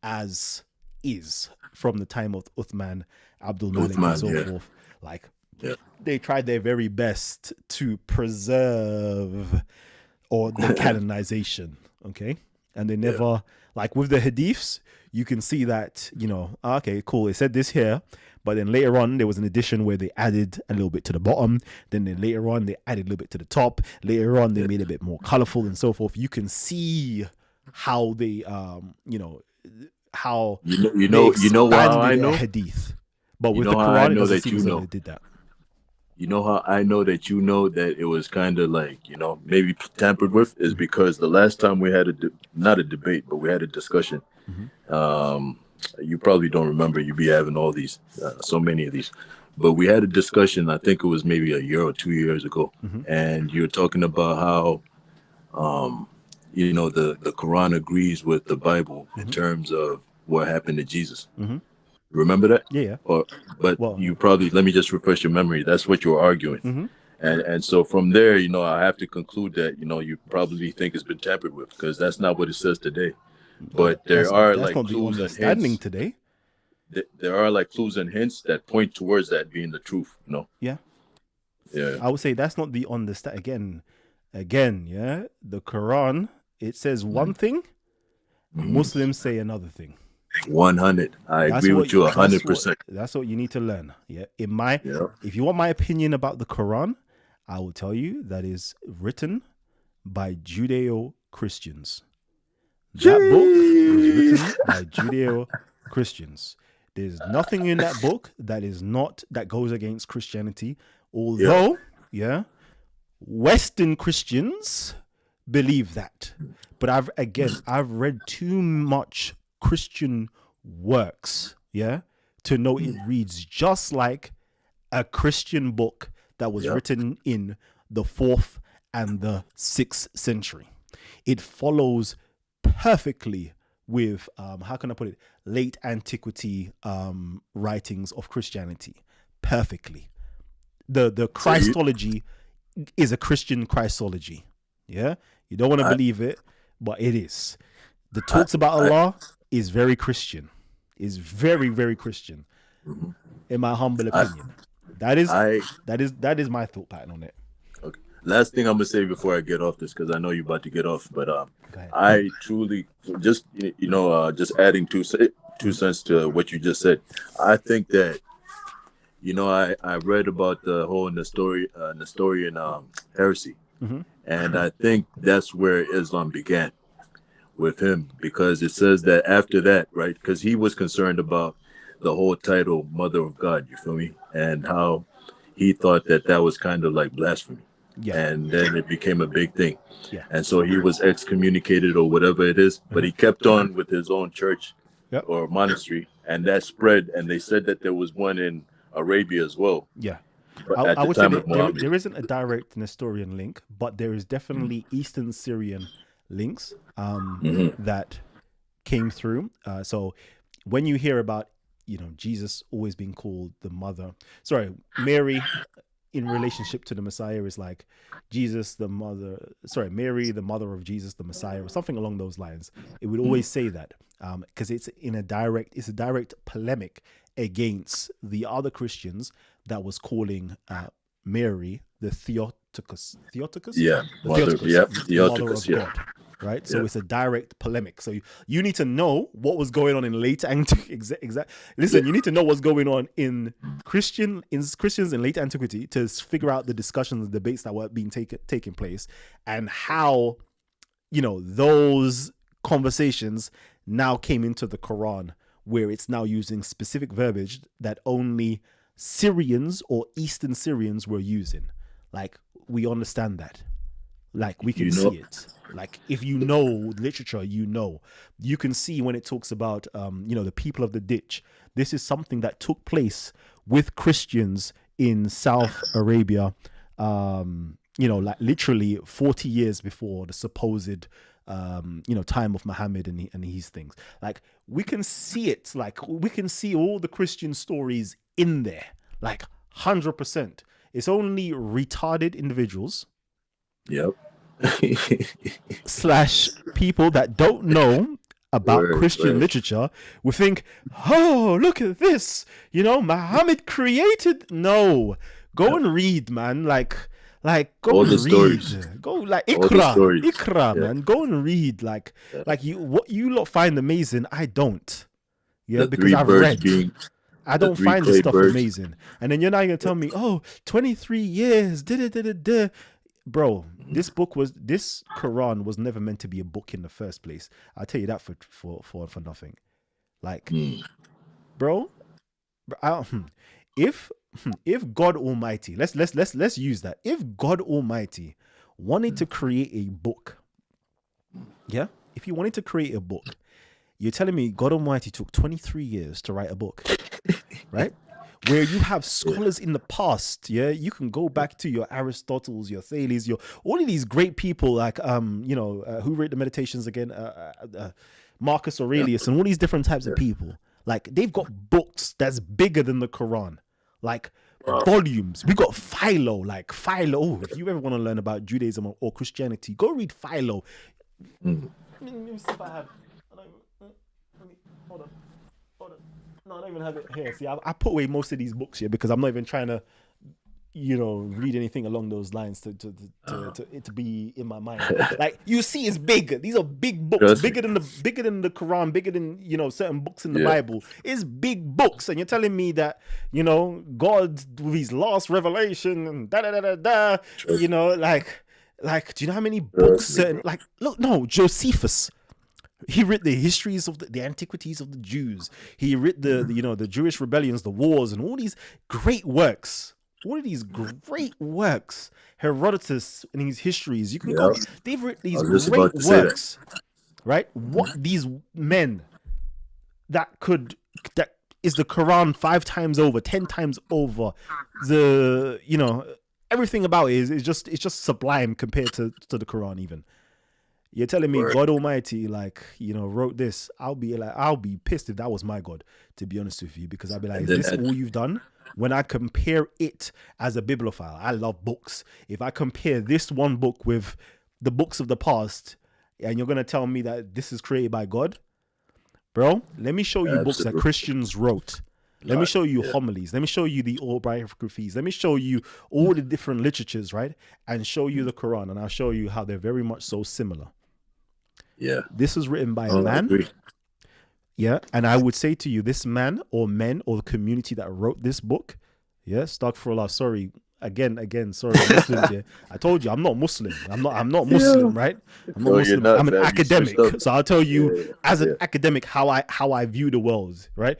as is from the time of Uthman, Abdul Malik, and so forth. Like they tried their very best to preserve or the canonization. Okay. And they never, like with the hadiths, you can see that, okay, cool, it said this here, but then later on there was an addition where they added a little bit to the bottom, then later on they added a little bit to the top, later on they made it a bit more colorful and so forth. You can see how they how You they know how I expanded know. hadith. But with know the how I Quran, it know doesn't that seem you as though know. they did that. You know how I know that you know that it was kind of like, maybe tampered with is because the last time we had not a debate, but we had a discussion. You probably don't remember. You be having all these, so many of these, but we had a discussion. I think it was maybe a year or 2 years ago, and you're talking about how, the Quran agrees with the Bible in terms of what happened to Jesus. Remember that? Yeah. But Well, you probably, let me just refresh your memory. That's what you were arguing. And so from there, I have to conclude that, you probably think it's been tampered with because that's not what it says today. But there are that's like not the clues and understanding hints. today. There are like clues and hints that point towards that being the truth, Yeah. Yeah. I would say that's not the understand. Again, yeah. The Quran, it says one thing, Muslims say another thing. 100. I agree with you 100%. That's what you need to learn. Yeah. If you want my opinion about the Quran, I will tell you that is written by Judeo-Christians. That book is written by Judeo-Christians. There's nothing in that book that goes against Christianity. Although, Western Christians believe that. But I've read too much Christian works, to know it reads just like a Christian book that was written in the 4th and the 6th century. It follows perfectly with how can I put it, late antiquity writings of Christianity. Perfectly. The Christology is a Christian Christology. Yeah, you don't want to believe it, but it is. The talks about Allah is very Christian. Is very, very Christian. In my humble opinion, that is my thought pattern on it. Okay. Last thing I'm gonna say before I get off this, because I know you're about to get off, but I truly just just adding two cents to what you just said. I think that I read about the whole Nestorian heresy, and I think that's where Islam began with him, because it says that after that, right? Because he was concerned about the whole title Mother of God, you feel me, and how he thought that was kind of like blasphemy. Yeah. And then it became a big thing. Yeah. And so he was excommunicated or whatever it is, but he kept on with his own church or monastery, and that spread. And they said that there was one in Arabia as well. Yeah. But I would say that there isn't a direct Nestorian link, but there is definitely Eastern Syrian links that came through. So when you hear about, Jesus always being called Mary in relationship to the Messiah is like Jesus, Mary, the mother of Jesus, the Messiah, or something along those lines. It would always say that because it's a direct polemic against the other Christians that was calling Mary the Theotokos. Yeah, the mother of God. Right, so it's a direct polemic. So you need to know what was going on in late antiquity. Listen, you need to know what's going on in Christians in late antiquity to figure out the discussions and debates that were being taking place, and how those conversations now came into the Quran, where it's now using specific verbiage that only Syrians or Eastern Syrians were using. Like, we understand that. Like, we can see it. Like, if you know literature, you can see when it talks about, the people of the ditch. This is something that took place with Christians in South Arabia, like literally 40 years before the supposed, time of Muhammad and his things. Like, we can see it. Like, we can see all the Christian stories in there, like 100%. It's only retarded individuals. Yep. / people that don't know about Christian literature will think, oh, look at this, Muhammad created. No, go and read, man. Like Like, go All the and read. stories. Go like All the stories. Ikra, Yeah. man. Go and read. Like you, what you lot find amazing, I don't. Yeah, The because three I've birds read. being I the don't three find this clay stuff birds. amazing. And then you're not gonna tell me, oh, 23 years, bro. This Quran was never meant to be a book in the first place. I'll tell you that for nothing. Like, bro, if God Almighty, let's use that. If God Almighty wanted to create a book, yeah, if he wanted to create a book, you're telling me God Almighty took 23 years to write a book, right? Where you have scholars in the past, yeah, you can go back to your Aristotles, your Thales, your all of these great people like who wrote the Meditations again, Marcus Aurelius, and all these different types of people. Like, they've got books that's bigger than the Quran, like volumes. We got Philo. Oh, if you ever want to learn about Judaism or Christianity, go read Philo. Let me see if I have. Hold on. No, I don't even have it here. See, I put away most of these books here because I'm not even trying to, read anything along those lines to it to be in my mind. Like, you see, it's big. These are big books, bigger than the Quran, bigger than certain books in the Bible. It's big books, and you're telling me that God with His last revelation and do you know how many books certain Josephus. He wrote the histories of the antiquities of the Jews. He wrote the Jewish rebellions, the wars, and all these great works. All of these great works. Herodotus and his histories. You can go. They've written these great works, right? What these men that is the Quran 5 times over, 10 times over. Everything about it is just sublime compared to the Quran even. You're telling me God Almighty, wrote this? I'll be pissed if that was my God, to be honest with you, because I'll be like, is this all you've done? When I compare it as a bibliophile, I love books. If I compare this one book with the books of the past, and you're gonna tell me that this is created by God, bro, let me show you books that Christians wrote. Let me show you homilies. Let me show you the autobiographies. Let me show you all the different literatures, right? And show you the Quran, and I'll show you how they're very much so similar. Yeah. This was written by a man. Yeah. And I would say to you, this man or men or the community that wrote this book, astaghfirullah, sorry. Again, sorry, Muslims here. I told you, I'm not Muslim. I'm not Muslim, right? I'm not Muslim. I'm an academic. So I'll tell you as an academic how I view the world, right?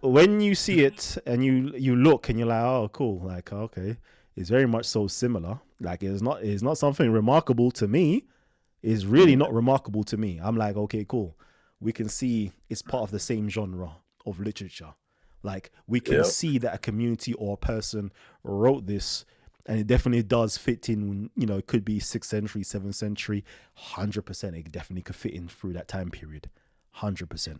When you see it and you look and you're like, oh, cool. Like, okay, it's very much so similar. Like, it's not something remarkable to me. Is really not remarkable to me. I'm like, okay, cool. We can see it's part of the same genre of literature. Like, we can see that a community or a person wrote this, and it definitely does fit in. It could be 6th century, 7th century, 100%. It definitely could fit in through that time period, 100%.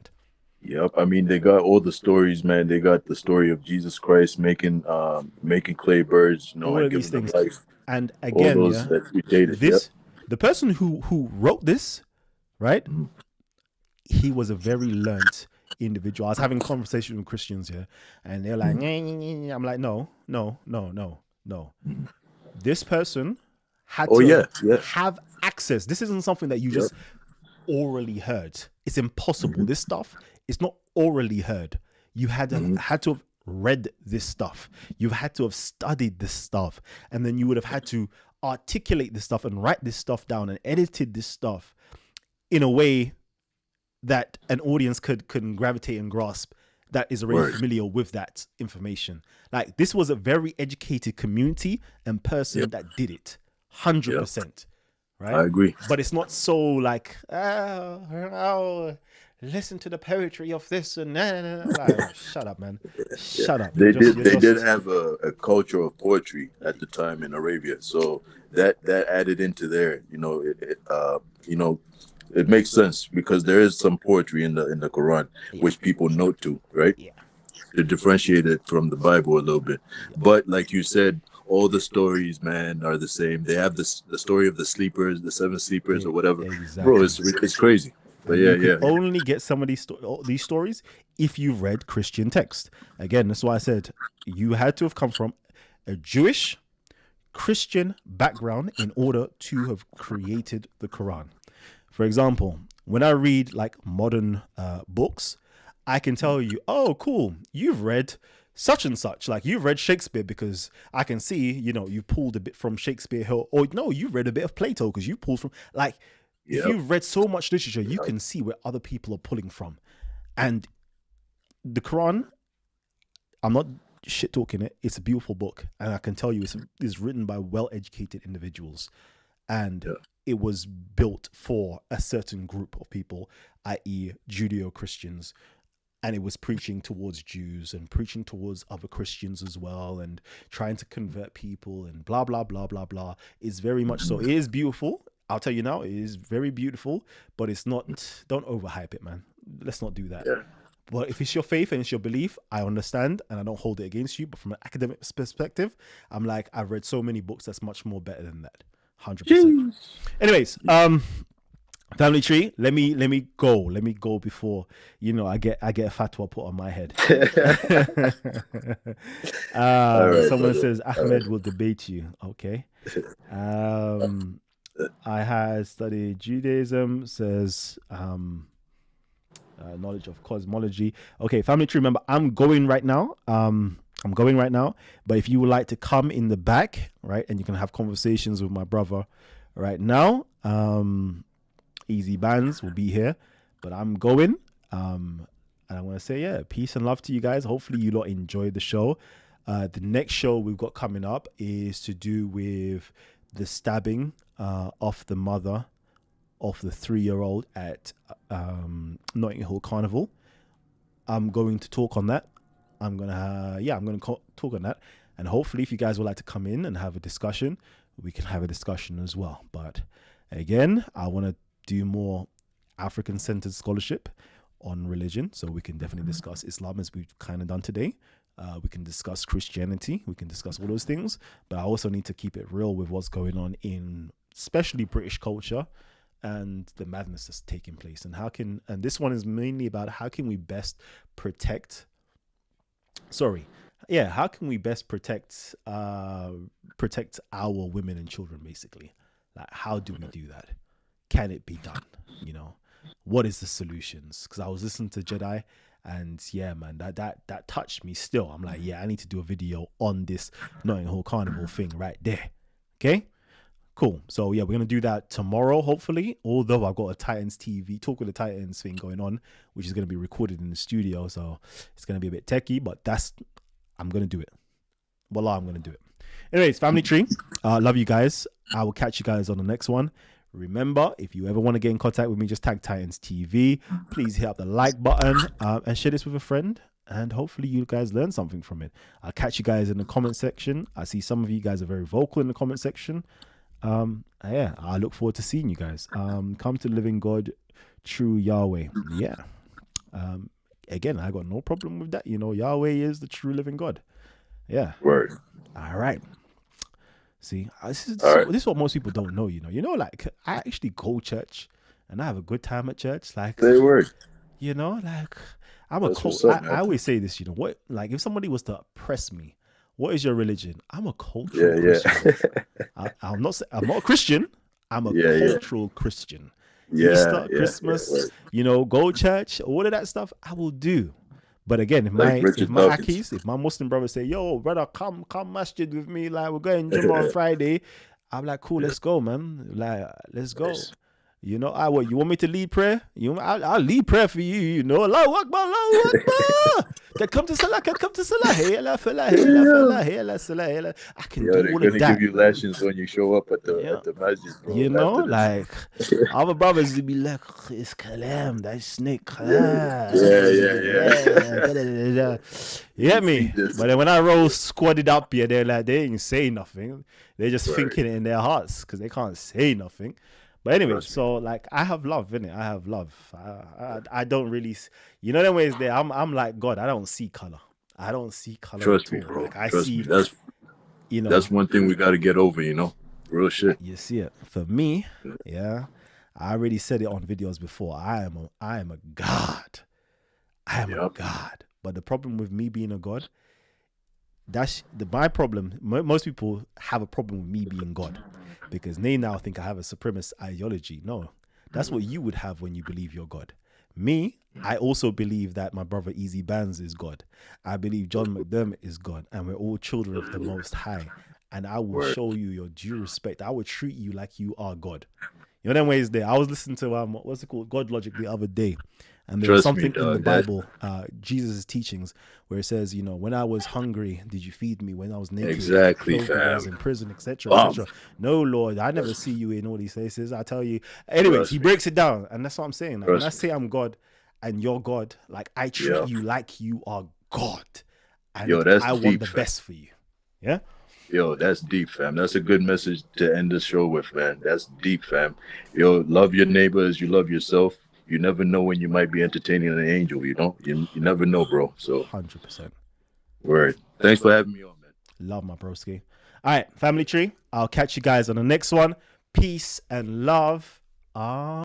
Yep. I mean, they got all the stories, man. They got the story of Jesus Christ making clay birds, all and of these giving things. them life. And again, all those that predated. The person who wrote this, right? He was a very learned individual. I was having conversations with Christians here, and they're like, I'm like, no. This person had to have access. This isn't something that you just orally heard. It's impossible. This stuff is not orally heard. You had to have read this stuff. You've had to have studied this stuff, and then you would have had to articulate this stuff and write this stuff down and edited this stuff in a way that an audience can gravitate and grasp, that is already familiar with that information. Like, this was a very educated community and person that did it, 100%. Right? I agree. But it's not so like, listen to the poetry of this and like, shut up, man. Shut up. They did have a culture of poetry at the time in Arabia, so that added into there. It makes sense because there is some poetry in the Quran which people note to, right? Yeah. To differentiate it from the Bible a little bit. But like you said, all the stories, man, are the same. They have the story of the sleepers, the 7 sleepers, or whatever. Exactly. Bro, it's crazy. But you can only get some of these stories if you've read Christian text. Again, that's why I said you had to have come from a Jewish, Christian background in order to have created the Quran. For example, when I read like modern books, I can tell you, oh, cool, you've read such and such. Like you've read Shakespeare because I can see, you pulled a bit from Shakespeare, or no, you read a bit of Plato because you pulled from, like, if you've read so much literature, you can see where other people are pulling from. And the Quran, I'm not shit talking it. It's a beautiful book. And I can tell you it's written by well-educated individuals. And it was built for a certain group of people, i.e. Judeo-Christians. And it was preaching towards Jews and preaching towards other Christians as well, and trying to convert people and blah, blah, blah, blah, blah. It's very much so. It is beautiful. I'll tell you now, it is very beautiful, but it's not, don't overhype it, man. Let's not do that. Yeah. But if it's your faith and it's your belief, I understand and I don't hold it against you. But from an academic perspective, I'm like, I've read so many books that's much more better than that. 100%. Anyways, family tree, let me go before I get a fatwa put on my head. Someone says Ahmed will debate you. Okay. I had studied Judaism, says knowledge of cosmology. Okay, family tree, remember, I'm going right now. But if you would like to come in the back, right, and you can have conversations with my brother right now, Easy Bands will be here, but I'm going. And I want to say, peace and love to you guys. Hopefully you lot enjoyed the show. The next show we've got coming up is to do with the stabbing of the mother of the 3-year-old at Notting Hill Carnival. I'm going to talk on that. I'm going to talk on that. And hopefully if you guys would like to come in and have a discussion, we can have a discussion as well. But again, I want to do more African-centered scholarship on religion, so we can definitely discuss Islam as we've kind of done today. We can discuss Christianity, we can discuss all those things, but I also need to keep it real with what's going on in especially British culture and the madness that's taking place, and this one is mainly about how can we best protect our women and children, basically. Like, how do we do that? Can it be done? What is the solutions? Because I was listening to Jedi, and yeah, man, that touched me still. I'm like, I need to do a video on this Notting Hill Carnival thing right there. Okay, cool. So yeah, we're gonna do that tomorrow, hopefully. Although I've got a Titans TV Talk with the Titans thing going on, which is gonna be recorded in the studio, so it's gonna be a bit techie, but I'm gonna do it. Wallah, I'm gonna do it. Anyways, family tree, love you guys. I will catch you guys on the next one. Remember, if you ever want to get in contact with me, just tag Titans TV. Please hit up the like button and share this with a friend. And hopefully you guys learn something from it. I'll catch you guys in the comment section. I see some of you guys are very vocal in the comment section. I look forward to seeing you guys. Come to living God, true Yahweh. Yeah. Again, I got no problem with that. Yahweh is the true living God. Yeah. Word. All right. See, this is what most people don't know. Like, I actually go to church and I have a good time at church. Like, they word. Like, I always say this. What? Like, if somebody was to press me, what is your religion? I'm a cultural Christian. I'm not a Christian. I'm a cultural Christian. Easter, Christmas, go church, all of that stuff, I will do. But again, if my Muslim brother say, yo, brother, come masjid with me, like, we're going Jummah on Friday, I'm like, cool, let's go, man. Like, let's go. You want me to lead prayer? I'll lead prayer for you, Allahu Akbar, Allahu Akbar. Come to Salah. Hey, Allah, Falah, hey, Allah, hey, Allah, Salah, hey, Allah. I can do all of that. They're going to give you lessons when you show up at the masjid, bro. Like, our brothers would be like, it's kalam, that snake, kalam. You get me? But then when I roll squatted up here, they're like, they ain't saying nothing. They're just thinking it in their hearts because they can't say nothing. But anyway, so like, I have love, innit? I have love. I don't really, them ways there. I'm like God. I don't see color. I don't see color. Trust me, bro. Like, Trust me. That's one thing we got to get over. Real shit. You see it. For me, I already said it on videos before. I am a God. I am a God. But the problem with me being a God, That's my problem. Most people have a problem with me being God because they now think I have a supremacist ideology. No, that's what you would have when you believe you're God. Me, I also believe that my brother Easy Bands is God. I believe John McDermott is God, and we're all children of the Most High. And I will Word. show you your due respect. I will treat you like you are God. You know them ways there. I was listening to what's it called, God Logic the other day, and there was Trust me, something in the dog. That Bible, Jesus' teachings, where it says, you know, when I was hungry, did you feed me? When I was naked, did you exactly, clothe me? When I was fam. in prison, etc., Um, etc. No, Lord, I never trust see me. you in all these places. I tell you. Anyways, he Trust me. breaks it down, and that's what I'm saying. Like, when I Trust say me. I'm God and you're God, like I treat Yeah. you like you are God, Yo, and that's I want deep, the fam. best for you. Yeah. Yo, that's deep, fam. That's a good message to end the show with, man. That's deep, fam. Yo, love your neighbor as you love yourself. You never know when you might be entertaining an angel, you know? You never know, bro. So, 100%. word. Thanks for having me on, man. Love my broski. All right, family tree. I'll catch you guys on the next one. Peace and love.